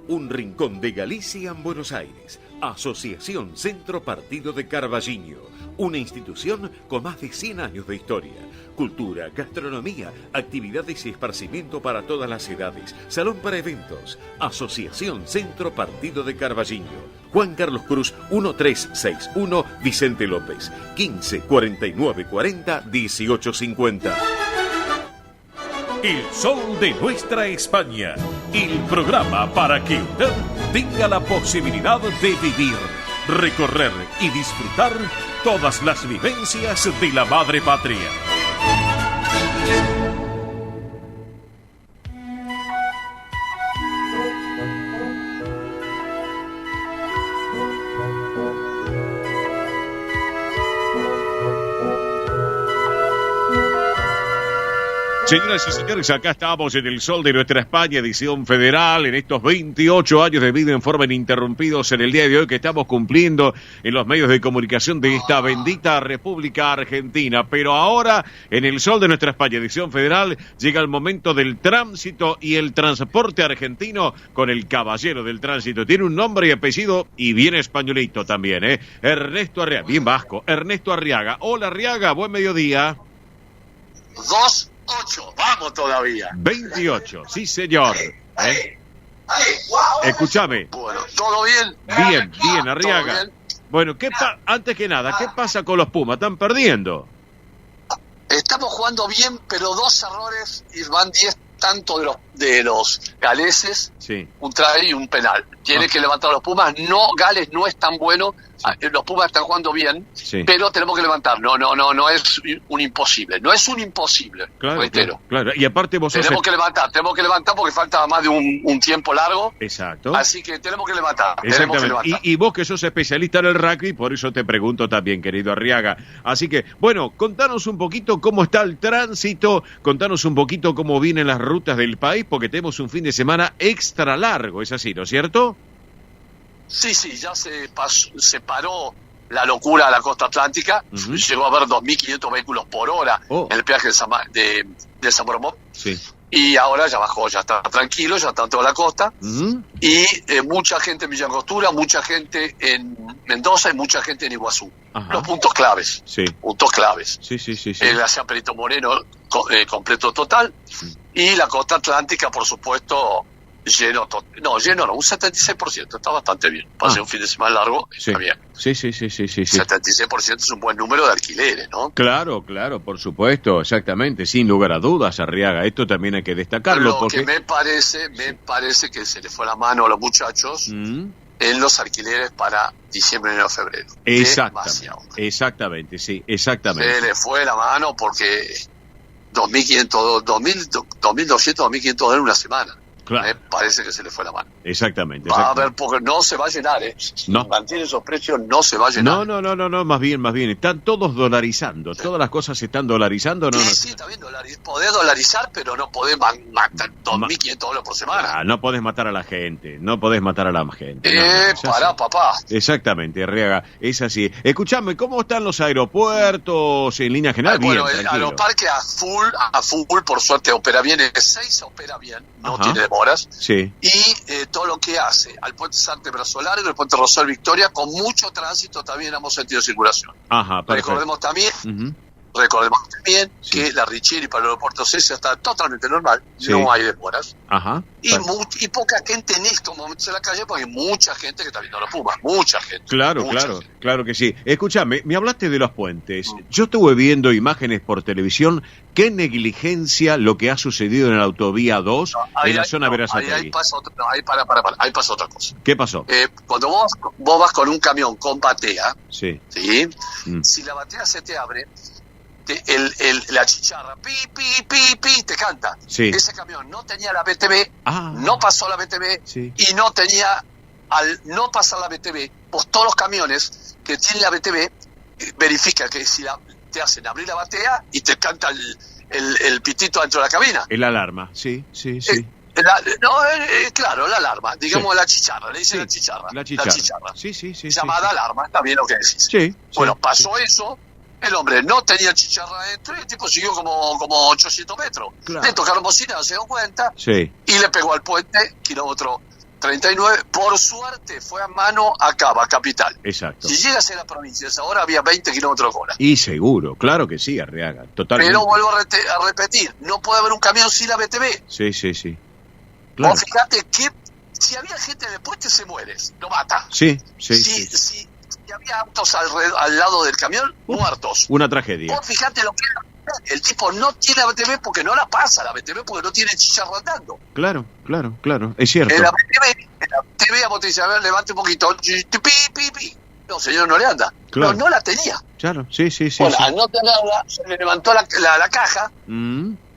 Un rincón de Galicia en Buenos Aires. Asociación Centro Partido de Carballiño, una institución con más de 100 años de historia. Cultura, gastronomía, actividades y esparcimiento para todas las edades. Salón para eventos. Asociación Centro Partido de Carballiño. Juan Carlos Cruz 1361, Vicente López. 15 49 40 18 50. El sol de nuestra España. El programa para que usted tenga la posibilidad de vivir, recorrer y disfrutar todas las vivencias de la madre patria. Señoras y señores, acá estamos en el sol de nuestra España, edición federal, en estos 28 años de vida en forma ininterrumpidos en el día de hoy que estamos cumpliendo en los medios de comunicación de esta bendita República Argentina. Pero ahora, en el sol de nuestra España, edición federal, llega el momento del tránsito y el transporte argentino con el caballero del tránsito. Tiene un nombre y apellido y bien españolito también, ¿eh? Ernesto Arriaga, bien vasco, Ernesto Arriaga. Hola Arriaga, buen mediodía. 28, vamos todavía. 28, sí señor. Escúchame. Bueno, ¿todo bien? Bien, Arriaga. Bien. Bueno, antes que nada, ¿qué pasa con los Pumas? ¿Están perdiendo? Estamos jugando bien, pero 2 errores y van 10 tanto de los galeses, Sí. un try y un penal. Tiene que levantar los Pumas. No, Gales no es tan bueno. Los Pumas están jugando bien, Sí. pero tenemos que levantar. No es un imposible. No es un imposible, Claro, reitero. claro. Y aparte vos sos... Tenemos que levantar porque falta más de un tiempo largo. Exacto. Así que tenemos que levantar. Tenemos que Exactamente. levantar. Y vos que sos especialista en el rugby, por eso te pregunto también, querido Arriaga. Así que, bueno, contanos un poquito cómo está el tránsito, contanos un poquito cómo vienen las rutas del país, porque tenemos un fin de semana extra largo, ¿es así, no es cierto? Sí, ya se paró la locura a la costa atlántica. Llegó a haber 2.500 vehículos por hora en el peaje de San Boromó. Sí. Y ahora ya bajó, ya está tranquilo, ya está en toda la costa. Y mucha gente en Villa Angostura, mucha gente en Mendoza y mucha gente en Iguazú. Ajá. Los puntos claves. Sí. Puntos claves. Sí. El glaciar Perito Moreno completo total. Y la costa atlántica, por supuesto, lleno, un 76%, está bastante bien. Para ser un fin de semana largo, está bien. Sí. 76% es un buen número de alquileres, ¿no? Claro, por supuesto, exactamente, sin lugar a dudas, Arriaga. Esto también hay que destacarlo. Lo que me parece que se le fue la mano a los muchachos en los alquileres para diciembre, enero, febrero. Exactamente, sí, exactamente. Se le fue la mano porque 2.500, 2.200, 2.500 dólares en una semana. Claro. Me parece que se le fue la mano. Exactamente. Va a ver, porque no se va a llenar, Si mantiene esos precios, no se va a llenar. No, más bien. Están todos dolarizando. Todas las cosas se están dolarizando. Sí, está bien, podés dolarizar, pero no podés matar 2.500 dólares por semana. No podés matar a la gente. Papá. Exactamente, Arriaga. Es así. Escuchame, ¿cómo están los aeropuertos en línea general? Bueno, bien, el tranquilo. aeroparque a full, por suerte opera bien. El 6 opera bien, no tiene demoras. Sí. Y todo lo que hace al puente Sante Brazo Largo, el puente Rosal Victoria, con mucho tránsito también en ambos sentidos de circulación. Ajá, perfecto. Recordemos también que la Richieri para el aeropuerto César está totalmente normal, no hay demoras. Ajá. Y poca gente en estos momentos en la calle, porque hay mucha gente que está viendo los Pumas, mucha gente. Claro que sí. Escúchame, me hablaste de los puentes. Yo estuve viendo imágenes por televisión. Qué negligencia lo que ha sucedido en la autovía 2 en la zona Verazategui. Ahí pasa otra cosa. ¿Qué pasó? Cuando vos vas con un camión con batea, si la batea se te abre, la chicharra, pi, te canta. Sí. Ese camión no tenía la BTV, no pasó la BTV, y no tenía, al no pasar la BTV, pues todos los camiones que tienen la BTV verifican que si te hacen abrir la batea y te canta el pitito dentro de la cabina. El alarma, sí. Claro, la alarma, digamos la chicharra, le dicen la chicharra. Sí. Llamada alarma, está bien lo que decís. Bueno, pasó eso. El hombre no tenía chicharra adentro y el tipo siguió como 800 metros. Claro. Le tocaron bocina, no se dio cuenta. Sí. Y le pegó al puente, kilómetro 39. Por suerte fue a mano a Cava, capital. Exacto. Si llegas a la provincia, ahora había 20 kilómetros por hora. Y seguro, claro que sí, Arriaga, totalmente. Pero vuelvo a repetir, no puede haber un camión sin la BTV. Sí. Claro. Vos fíjate que si había gente en el puente, se muere, lo mata. Sí. Si había autos al lado del camión, muertos. Una tragedia. Vos fíjate lo que el tipo no tiene la BTV porque no la pasa la BTV, porque no tiene chicharra andando. Claro, es cierto. En la BTV a vos te dice, a ver, levante un poquito, pi. No, señor, no le anda. Claro. No la tenía. Claro, sí. Bueno, al no tenerla, se le levantó la caja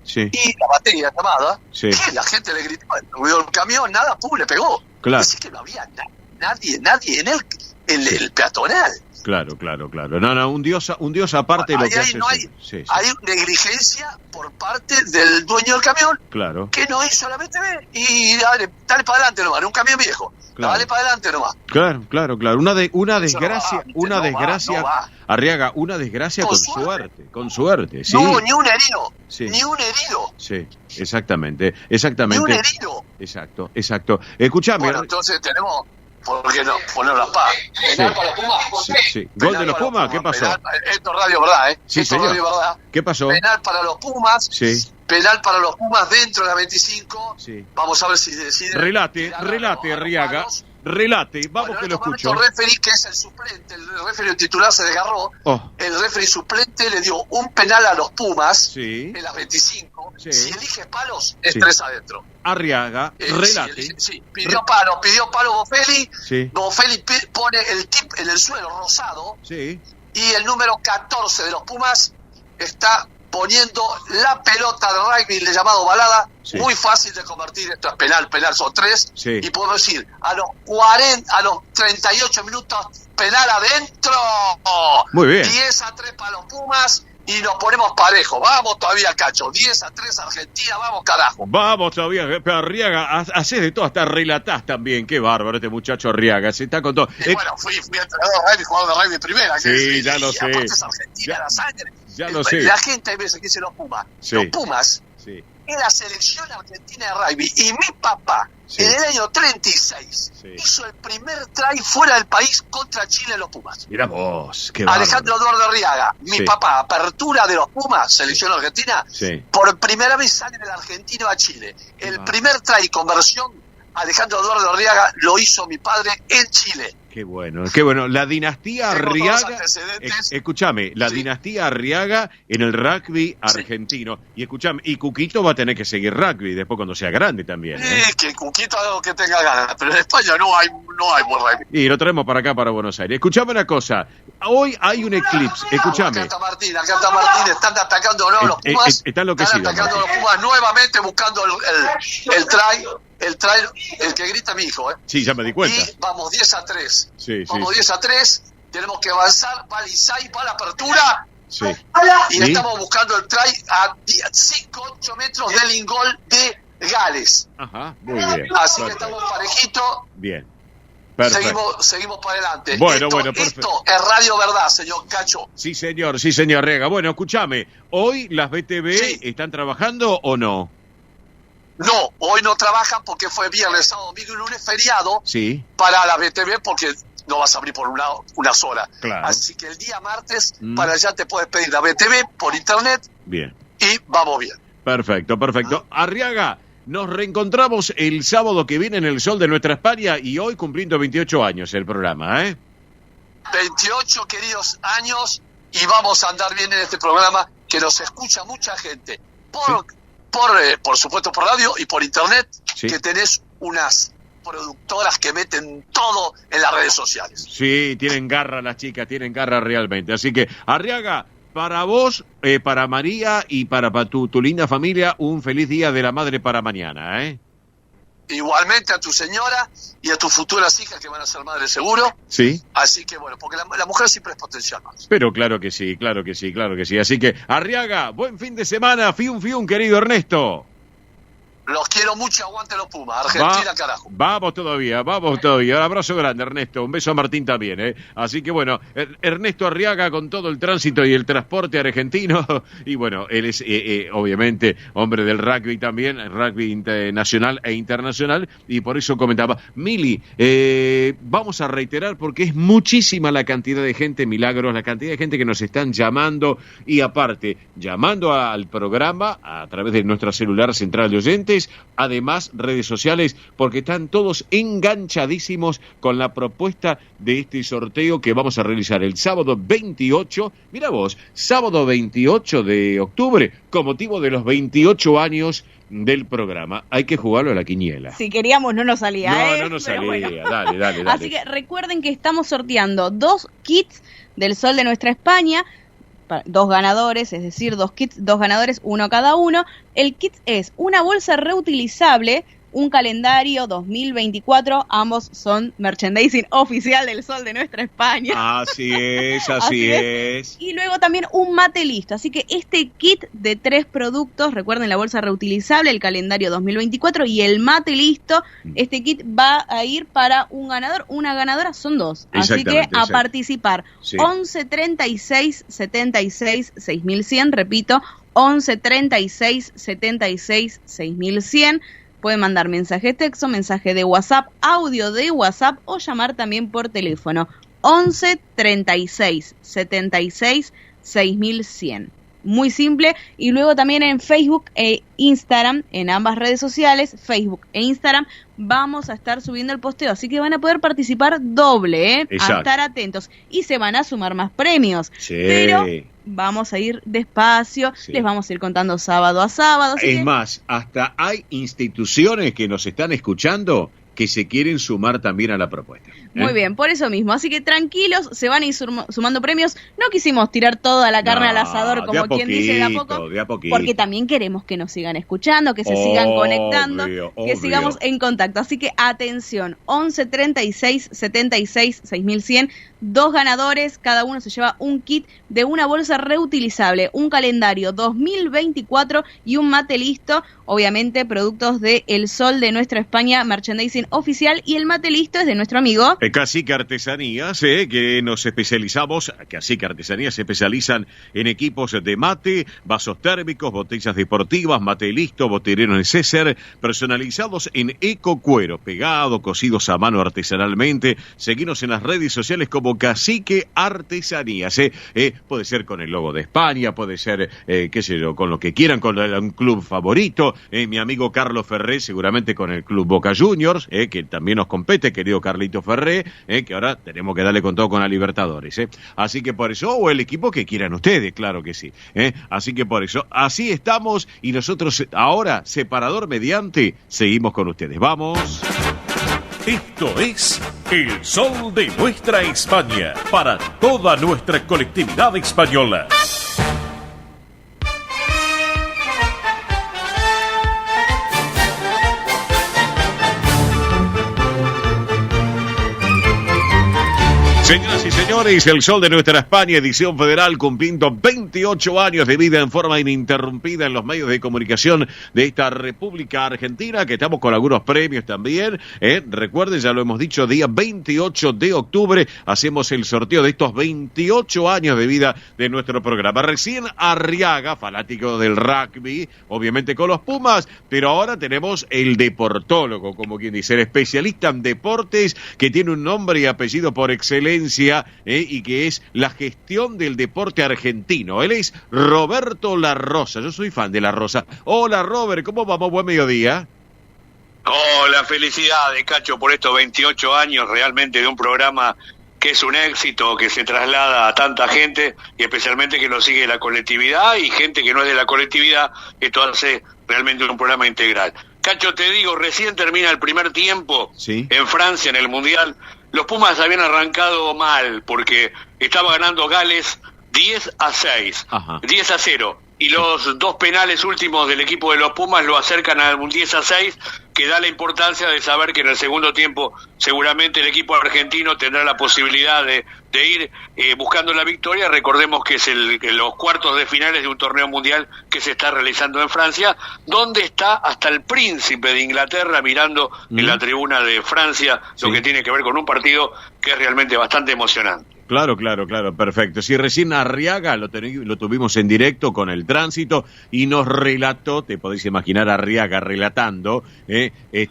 sí. y la batería llamada, sí. que la gente le gritó, ruido el camión, nada, le pegó. Claro. Así que no había nadie en el peatonal. Claro. No, un dios aparte lo que hace. Hay negligencia por parte del dueño del camión, claro, que no hizo la BTV y dale para adelante nomás, era un camión viejo. Claro. Dale para adelante nomás. Claro. Una desgracia, Arriaga, una desgracia con suerte, sí. No, ni un herido. Sí, exactamente. Ni un herido. Exacto. Escuchame. Bueno, entonces tenemos... ¿Por qué no poner las paz? ¿Penal para los Pumas? Sí. ¿Gol de los Pumas? ¿Qué pasó? Esto es radio verdad, Sí, esto señor. es radio verdad. ¿Qué pasó? Penal para los Pumas. Sí. Penal para los Pumas dentro de la 25. Sí. Vamos a ver si decide. Relate, Arriaga. relate, vamos que lo escucho. El referee, que es el suplente, el referee titular se desgarró. El referee suplente le dio un penal a los Pumas en las 25. Si elige palos, es 3 adentro. Arriaga, relate. Pidió palo Bofelli. Bofelli pone el tip en el suelo rosado. Y el número 14 de los Pumas está poniendo la pelota de rugby, le llamado balada, muy fácil de convertir. Esto es penal son 3, y podemos decir, a los 38 minutos, penal adentro. Muy bien. 10-3 para los Pumas, y nos ponemos parejo. Vamos todavía, Cacho. 10-3 Argentina, vamos, carajo. Vamos todavía, pero Arriaga, haces de todo, hasta relatás también. Qué bárbaro este muchacho Arriaga, se está con todo. Bueno, fui entrenador de rugby, jugador de rugby primera. Sí, ya lo sé. Aparte es Argentina, la sangre. Ya lo sé. La gente a veces que dice los Pumas. Los Pumas es la selección argentina de rugby. Y mi papá, en el año 36, hizo el primer try fuera del país contra Chile en los Pumas. Mirá vos, qué Alejandro Eduardo Arriaga, mi papá, apertura de los Pumas, selección argentina, por primera vez sale del argentino a Chile. El primer try conversión, Alejandro Eduardo Arriaga, lo hizo mi padre en Chile. Qué bueno. La dinastía Arriaga, escúchame, la dinastía Arriaga en el rugby argentino. Y escúchame, y Cuquito va a tener que seguir rugby después cuando sea grande también. Que Cuquito haga lo que tenga ganas, pero en España no hay buen rugby. Y lo traemos para acá, para Buenos Aires. Escuchame una cosa, hoy hay un eclipse, escúchame. Acá está Martín, están atacando los Pumas. Están enloquecidos. Están atacando los Pumas nuevamente buscando el try. El que grita mi hijo, Sí, ya me di cuenta. Y vamos 10-3. Vamos 10-3. Tenemos que avanzar. Va Lisay, va la apertura. Y estamos buscando el try a 5-8 metros del ingol de Gales. Ajá, muy bien. Así que estamos parejitos. Bien. Perfecto. Seguimos para adelante. Bueno, perfecto. Esto es Radio Verdad, señor Cacho. Sí, señor Arriaga. Bueno, escúchame. ¿Hoy las BTV están trabajando o no? No, hoy no trabajan porque fue viernes, sábado, domingo y lunes feriado para la BTV porque no vas a abrir por unas horas. Claro. Así que el día martes para allá te puedes pedir la BTV por internet. Bien. Y vamos bien. Perfecto. Arriaga, nos reencontramos el sábado que viene en el Sol de Nuestra España y hoy cumpliendo 28 años el programa, 28 queridos años y vamos a andar bien en este programa que nos escucha mucha gente. Por supuesto por radio y por internet, que tenés unas productoras que meten todo en las redes sociales. Sí, tienen garra las chicas, tienen garra realmente. Así que, Arriaga, para vos, para María y para tu linda familia, un feliz Día de la Madre para mañana, Igualmente a tu señora y a tus futuras hijas que van a ser madres seguro. Sí. Así que bueno, porque la mujer siempre es potencial más. Pero claro que sí. Así que, Arriaga, buen fin de semana, fiun, querido Ernesto. Los quiero mucho, aguante los Pumas. Argentina, carajo. Vamos todavía. Un abrazo grande, Ernesto. Un beso a Martín también, Así que bueno, Ernesto Arriaga con todo el tránsito y el transporte argentino. Y bueno, él es obviamente hombre del rugby también, rugby nacional e internacional. Y por eso comentaba, Mili, vamos a reiterar porque es muchísima la cantidad de gente, Milagros, la cantidad de gente que nos están llamando. Y aparte, llamando al programa a través de nuestra celular central de oyentes. Además, redes sociales, porque están todos enganchadísimos con la propuesta de este sorteo que vamos a realizar el sábado 28, mira vos, sábado 28 de octubre, con motivo de los 28 años del programa. Hay que jugarlo a la quiniela. Si queríamos no nos salía, No nos salía, bueno. Dale. Así que recuerden que estamos sorteando 2 kits del Sol de Nuestra España, 2 ganadores, es decir, 2 kits, 2 ganadores, uno cada uno. El kit es una bolsa reutilizable, un calendario 2024, ambos son merchandising oficial del Sol de Nuestra España. Así es. Y luego también un mate listo, así que este kit de 3 productos, recuerden la bolsa reutilizable, el calendario 2024 y el mate listo, este kit va a ir para un ganador, una ganadora, son 2, así que a participar. 11 36 76 6100, repito, 11 36 76 6100. Pueden mandar mensaje de texto, mensaje de WhatsApp, audio de WhatsApp o llamar también por teléfono 11 36 76 6100. muy simple. Y luego también en Facebook e Instagram, en ambas redes sociales, Facebook e Instagram, vamos a estar subiendo el posteo, así que van a poder participar doble, a estar atentos, y se van a sumar más premios, pero vamos a ir despacio, les vamos a ir contando sábado a sábado. Es más, hasta hay instituciones que nos están escuchando que se quieren sumar también a la propuesta. Muy bien, por eso mismo. Así que tranquilos, se van a ir sumando premios. No quisimos tirar toda la carne al asador, como quien dice, de a poco, porque también queremos que nos sigan escuchando, que se sigan conectando, que sigamos en contacto. Así que atención, 11 36 76 6100, 2 ganadores, cada uno se lleva un kit de una bolsa reutilizable, un calendario 2024 y un mate listo, obviamente productos de El Sol de Nuestra España, merchandising oficial, y el mate listo es de nuestro amigo Cacique Artesanías, que nos especializamos, Cacique Artesanías se especializan en equipos de mate, vasos térmicos, botellas deportivas, mate listo, botelleros en César, personalizados en eco cuero, pegado, cosidos a mano artesanalmente. Seguinos en las redes sociales como Cacique Artesanías, puede ser con el logo de España, puede ser, qué sé yo, con lo que quieran, con un club favorito, mi amigo Carlos Ferré, seguramente con el club Boca Juniors, que también nos compete, querido Carlito Ferré, que ahora tenemos que darle con todo con la Libertadores, así que por eso, o el equipo que quieran ustedes, claro que sí, así que por eso, así estamos, y nosotros ahora, separador mediante, seguimos con ustedes, vamos. Esto es El Sol de Nuestra España, para toda nuestra colectividad española. Señoras y señores, El Sol de Nuestra España, edición federal, cumpliendo 28 años de vida en forma ininterrumpida en los medios de comunicación de esta República Argentina, que estamos con algunos premios también. Recuerden, ya lo hemos dicho, día 28 de octubre hacemos el sorteo de estos 28 años de vida de nuestro programa. Recién Arriaga, fanático del rugby, obviamente con los Pumas, pero ahora tenemos el deportólogo, como quien dice, el especialista en deportes, que tiene un nombre y apellido por excelencia, y que es la gestión del deporte argentino. Él es Roberto La Rosa. Yo soy fan de La Rosa. Hola, Robert, ¿cómo vamos? Buen mediodía. Hola, felicidades, Cacho, por estos 28 años realmente de un programa que es un éxito, que se traslada a tanta gente, y especialmente que lo sigue la colectividad y gente que no es de la colectividad. Esto hace realmente un programa integral. Cacho, te digo, recién termina el primer tiempo en Francia, en el Mundial. Los Pumas habían arrancado mal porque estaba ganando Gales 10-6, 10-0. Y los dos penales últimos del equipo de los Pumas lo acercan al 10-6, que da la importancia de saber que en el segundo tiempo seguramente el equipo argentino tendrá la posibilidad de ir buscando la victoria. Recordemos que es los cuartos de finales de un torneo mundial que se está realizando en Francia, donde está hasta el príncipe de Inglaterra mirando en la tribuna de Francia, lo que tiene que ver con un partido que es realmente bastante emocionante. Claro, perfecto. Si recién Arriaga lo tuvimos en directo con el tránsito y nos relató, te podéis imaginar Arriaga relatando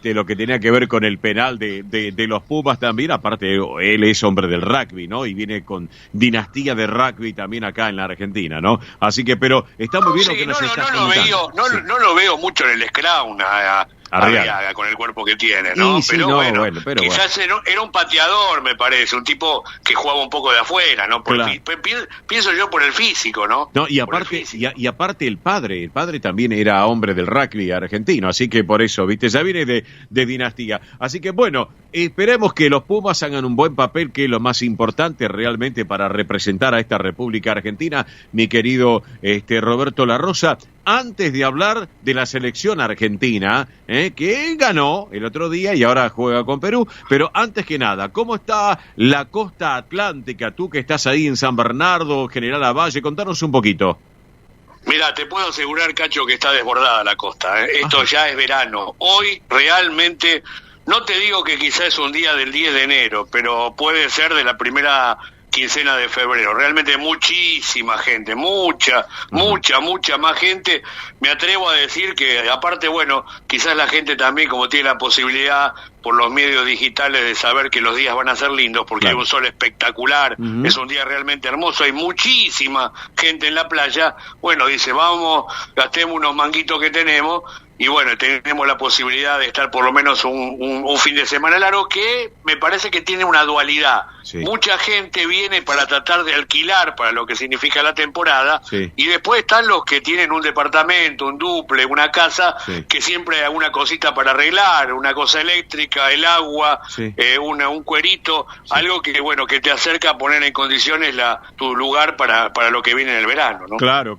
lo que tenía que ver con el penal de los Pumas también. Aparte, él es hombre del rugby, ¿no? Y viene con dinastía de rugby también acá en la Argentina, ¿no? Así que, pero está muy bien lo que nos está contando. No lo veo mucho en el Scrum Arriaga con el cuerpo que tiene, ¿no? Pero quizás era un pateador, me parece, un tipo que jugaba un poco de afuera, ¿no? Pienso yo por el físico, ¿no? No, y aparte el padre también era hombre del rugby argentino, así que por eso, viste, ya viene de dinastía. Así que bueno, esperemos que los Pumas hagan un buen papel, que es lo más importante realmente para representar a esta República Argentina, mi querido Roberto La Rosa. Antes de hablar de la selección argentina, que ganó el otro día y ahora juega con Perú, pero antes que nada, ¿cómo está la costa atlántica? Tú que estás ahí en San Bernardo, General Lavalle, contanos un poquito. Mira, te puedo asegurar, Cacho, que está desbordada la costa. Esto ya es verano. Hoy realmente, no te digo que quizás es un día del 10 de enero, pero puede ser de la primera quincena de febrero. Realmente muchísima gente, mucha más gente. Me atrevo a decir que, aparte, bueno, quizás la gente también, como tiene la posibilidad por los medios digitales de saber que los días van a ser lindos, porque hay un sol espectacular, es un día realmente hermoso, hay muchísima gente en la playa. Bueno, dice, vamos, gastemos unos manguitos que tenemos, y bueno, tenemos la posibilidad de estar por lo menos un fin de semana largo, que me parece que tiene una dualidad. Sí. Mucha gente viene para tratar de alquilar para lo que significa la temporada, y después están los que tienen un departamento, un duple, una casa, que siempre hay alguna cosita para arreglar, una cosa eléctrica, el agua, un cuerito, algo que, bueno, que te acerca a poner en condiciones tu lugar para lo que viene en el verano, ¿no? Claro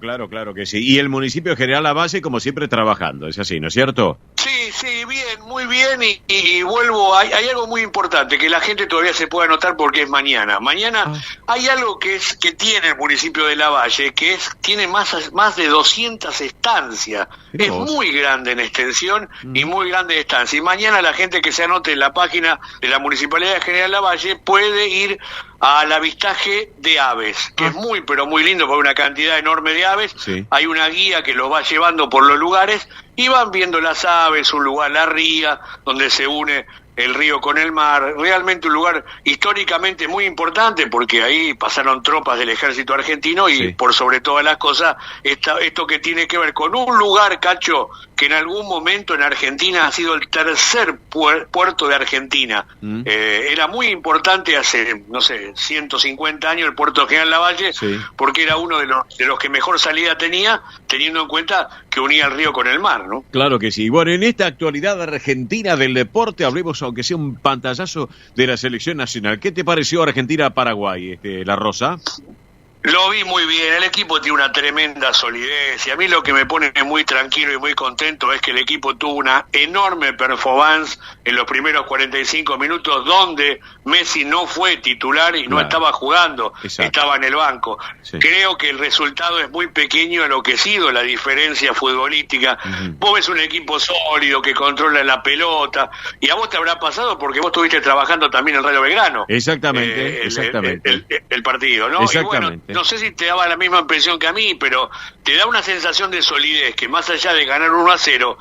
que sí. Y el municipio de General Lavalle, como siempre, trabajando, es así, ¿no es cierto? Sí, bien, muy bien, y vuelvo, hay algo muy importante que la gente todavía se puede anotar porque es mañana. Mañana hay algo que tiene el municipio de Lavalle, que tiene más de 200 estancias. Es muy grande en extensión y muy grande de estancia. Y mañana la gente que se anote en la página de la Municipalidad de General Lavalle puede ir al avistaje de aves, que es muy, pero muy lindo, porque hay una cantidad enorme de aves. Hay una guía que los va llevando por los lugares y van viendo las aves, un lugar, la ría, donde se une el río con el mar, realmente un lugar históricamente muy importante, porque ahí pasaron tropas del ejército argentino y por sobre todas las cosas, esto que tiene que ver con un lugar, Cacho, que en algún momento en Argentina ha sido el tercer puerto de Argentina. Era muy importante hace, 150 años el puerto de General Lavalle, porque era uno de los que mejor salida tenía, teniendo en cuenta que unía el río con el mar, ¿no? Claro que sí. Bueno, en esta actualidad argentina del deporte, hablemos, aunque sea un pantallazo, de la selección nacional. ¿Qué te pareció Argentina-Paraguay, La Rosa? Lo vi muy bien, el equipo tiene una tremenda solidez, y a mí lo que me pone muy tranquilo y muy contento es que el equipo tuvo una enorme performance en los primeros 45 minutos, donde Messi no fue titular y no estaba jugando, estaba en el banco. Creo que el resultado es muy pequeño a lo que ha sido la diferencia futbolística. Vos ves un equipo sólido que controla la pelota, y a vos te habrá pasado porque vos estuviste trabajando también en Radio Belgrano. Exactamente. El partido, ¿no? Exactamente. Y bueno, no sé si te daba la misma impresión que a mí, pero te da una sensación de solidez, que más allá de ganar 1-0,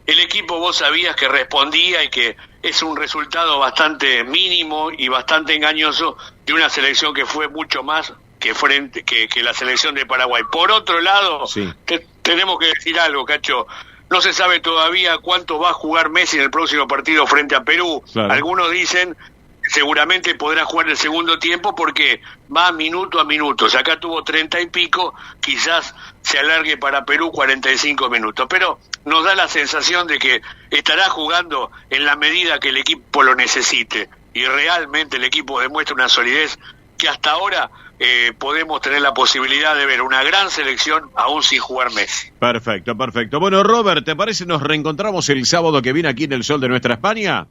el equipo vos sabías que respondía, y que es un resultado bastante mínimo y bastante engañoso de una selección que fue mucho más que la selección de Paraguay. Por otro lado, tenemos que decir algo, Cacho. No se sabe todavía cuánto va a jugar Messi en el próximo partido frente a Perú. Algunos dicen seguramente podrá jugar el segundo tiempo porque va minuto a minuto. Si acá tuvo 30 y pico, quizás se alargue para Perú 45 minutos. Pero nos da la sensación de que estará jugando en la medida que el equipo lo necesite. Y realmente el equipo demuestra una solidez que hasta ahora podemos tener la posibilidad de ver una gran selección aún sin jugar Messi. Perfecto. Bueno, Robert, ¿te parece nos reencontramos el sábado que viene aquí en el Sol de Nuestra España?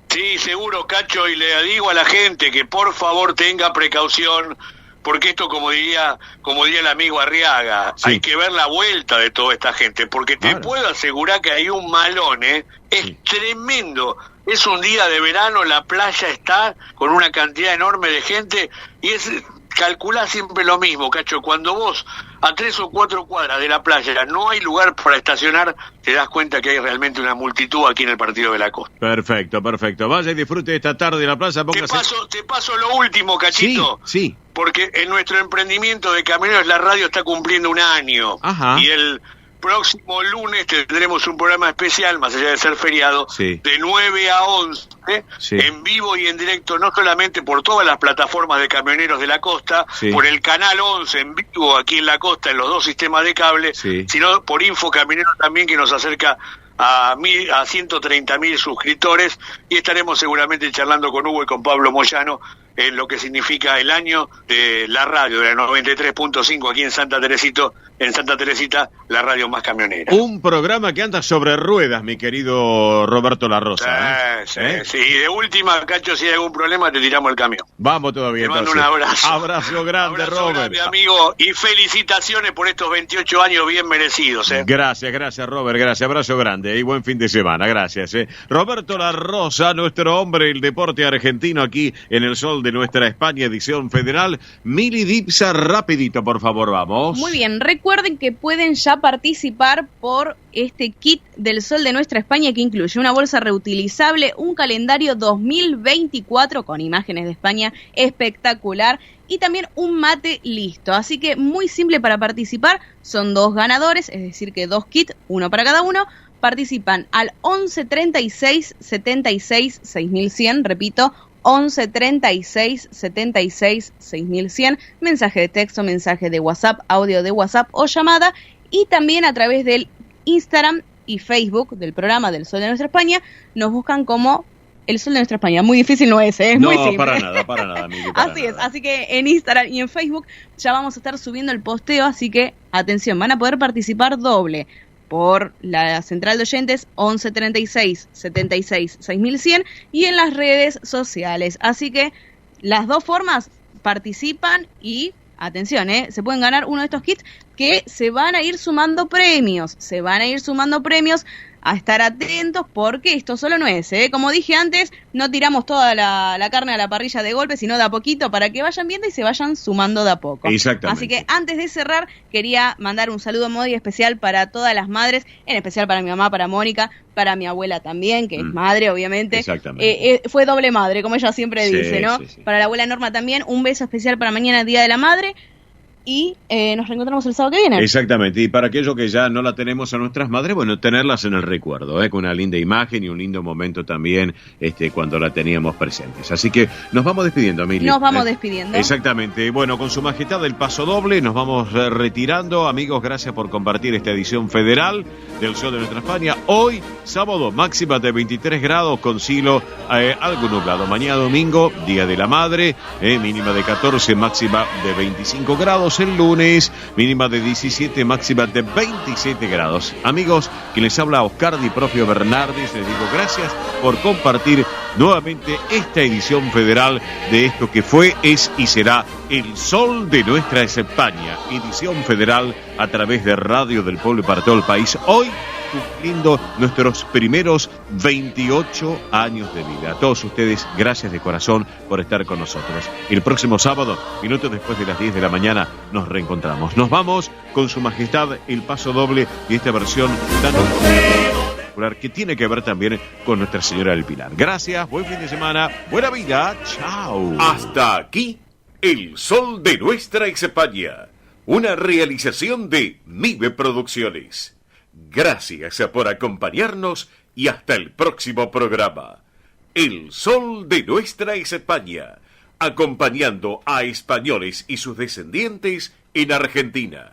Sí, seguro, Cacho, y le digo a la gente que por favor tenga precaución, porque esto, como diría el amigo Arriaga, hay que ver la vuelta de toda esta gente, porque te puedo asegurar que hay un malón, es tremendo. Es un día de verano, la playa está con una cantidad enorme de gente, y calculá siempre lo mismo, Cacho. Cuando vos a 3 o 4 cuadras de la playa no hay lugar para estacionar, te das cuenta que hay realmente una multitud aquí en el Partido de la Costa. Perfecto. Vaya y disfrute esta tarde de la plaza. Te paso lo último, Cachito. Sí. Porque en nuestro emprendimiento de Camioneros la radio está cumpliendo un año. Y el próximo lunes tendremos un programa especial, más allá de ser feriado, de 9 a 11, en vivo y en directo, no solamente por todas las plataformas de Camioneros de la Costa, por el canal 11 en vivo aquí en la costa, en los 2 sistemas de cable, sino por Info Camioneros también, que nos acerca a 130.000 suscriptores, y estaremos seguramente charlando con Hugo y con Pablo Moyano en lo que significa el año de la radio, de la 93.5 aquí en Santa Teresita, la radio más camionera. Un programa que anda sobre ruedas, mi querido Roberto La Rosa. Sí. Y de última, Cacho, si hay algún problema, te tiramos el camión. Vamos todavía. Te mando un abrazo. Abrazo grande, Robert. Grande, amigo, y felicitaciones por estos 28 años bien merecidos. Gracias, Robert. Gracias, abrazo grande y buen fin de semana. Gracias. Roberto La Rosa, nuestro hombre, el deporte argentino aquí en el Sol de de Nuestra España, edición federal. Mili Dipsa, rapidito, por favor, vamos. Muy bien, recuerden que pueden ya participar por este kit del Sol de Nuestra España, que incluye una bolsa reutilizable, un calendario 2024 con imágenes de España espectacular y también un mate listo. Así que muy simple para participar, son 2 ganadores, es decir que 2 kits, uno para cada uno. Participan al 11 36 76 6100, repito, 11 36 76 6100, mensaje de texto, mensaje de WhatsApp, audio de WhatsApp o llamada, y también a través del Instagram y Facebook del programa del Sol de Nuestra España, nos buscan como El Sol de Nuestra España. Muy difícil no es, ¿eh? Es muy simple. Para nada, Mili, así es, así que en Instagram y en Facebook ya vamos a estar subiendo el posteo, así que atención, van a poder participar doble por la central de oyentes 11 36 76 6100 y en las redes sociales. Así que las dos formas participan y atención, se pueden ganar uno de estos kits que se van a ir sumando premios. A estar atentos porque esto solo no es, como dije antes, no tiramos toda la carne a la parrilla de golpe, sino de a poquito para que vayan viendo y se vayan sumando de a poco. Exactamente. Así que antes de cerrar, quería mandar un saludo muy especial para todas las madres, en especial para mi mamá, para Mónica, para mi abuela también, que es madre, obviamente. Exactamente. Fue doble madre, como ella siempre dice, ¿no? Sí. Para la abuela Norma también, un beso especial para mañana, Día de la Madre. Y nos reencontramos el sábado que viene. Exactamente, y para aquellos que ya no la tenemos a nuestras madres, bueno, tenerlas en el recuerdo, con una linda imagen y un lindo momento también cuando la teníamos presentes. Así que nos vamos despidiendo, Emilia. Nos vamos despidiendo. Exactamente, bueno, con su majestad el paso doble, nos vamos retirando. Amigos, gracias por compartir esta edición federal del Sol de Nuestra España. Hoy, sábado, máxima de 23 grados con cielo algo nublado. Mañana domingo, Día de la Madre, mínima de 14, máxima de 25 grados. El lunes, mínima de 17, máxima de 27 grados. Amigos, quien les habla Oscar Di Propio Bernardis, les digo gracias por compartir nuevamente esta edición federal de esto que fue, es y será El Sol de Nuestra España, edición federal a través de Radio del Pueblo y para todo el país. Hoy, cumpliendo nuestros primeros 28 años de vida. A todos ustedes, gracias de corazón por estar con nosotros. El próximo sábado, minutos después de las 10 de la mañana, nos reencontramos. Nos vamos con su majestad el paso doble y esta versión tan particular que tiene que ver también con Nuestra Señora del Pilar. Gracias, buen fin de semana, buena vida, chao. Hasta aquí, El Sol de Nuestra España, una realización de MIBE Producciones. Gracias por acompañarnos y hasta el próximo programa. El Sol de Nuestra España, acompañando a españoles y sus descendientes en Argentina.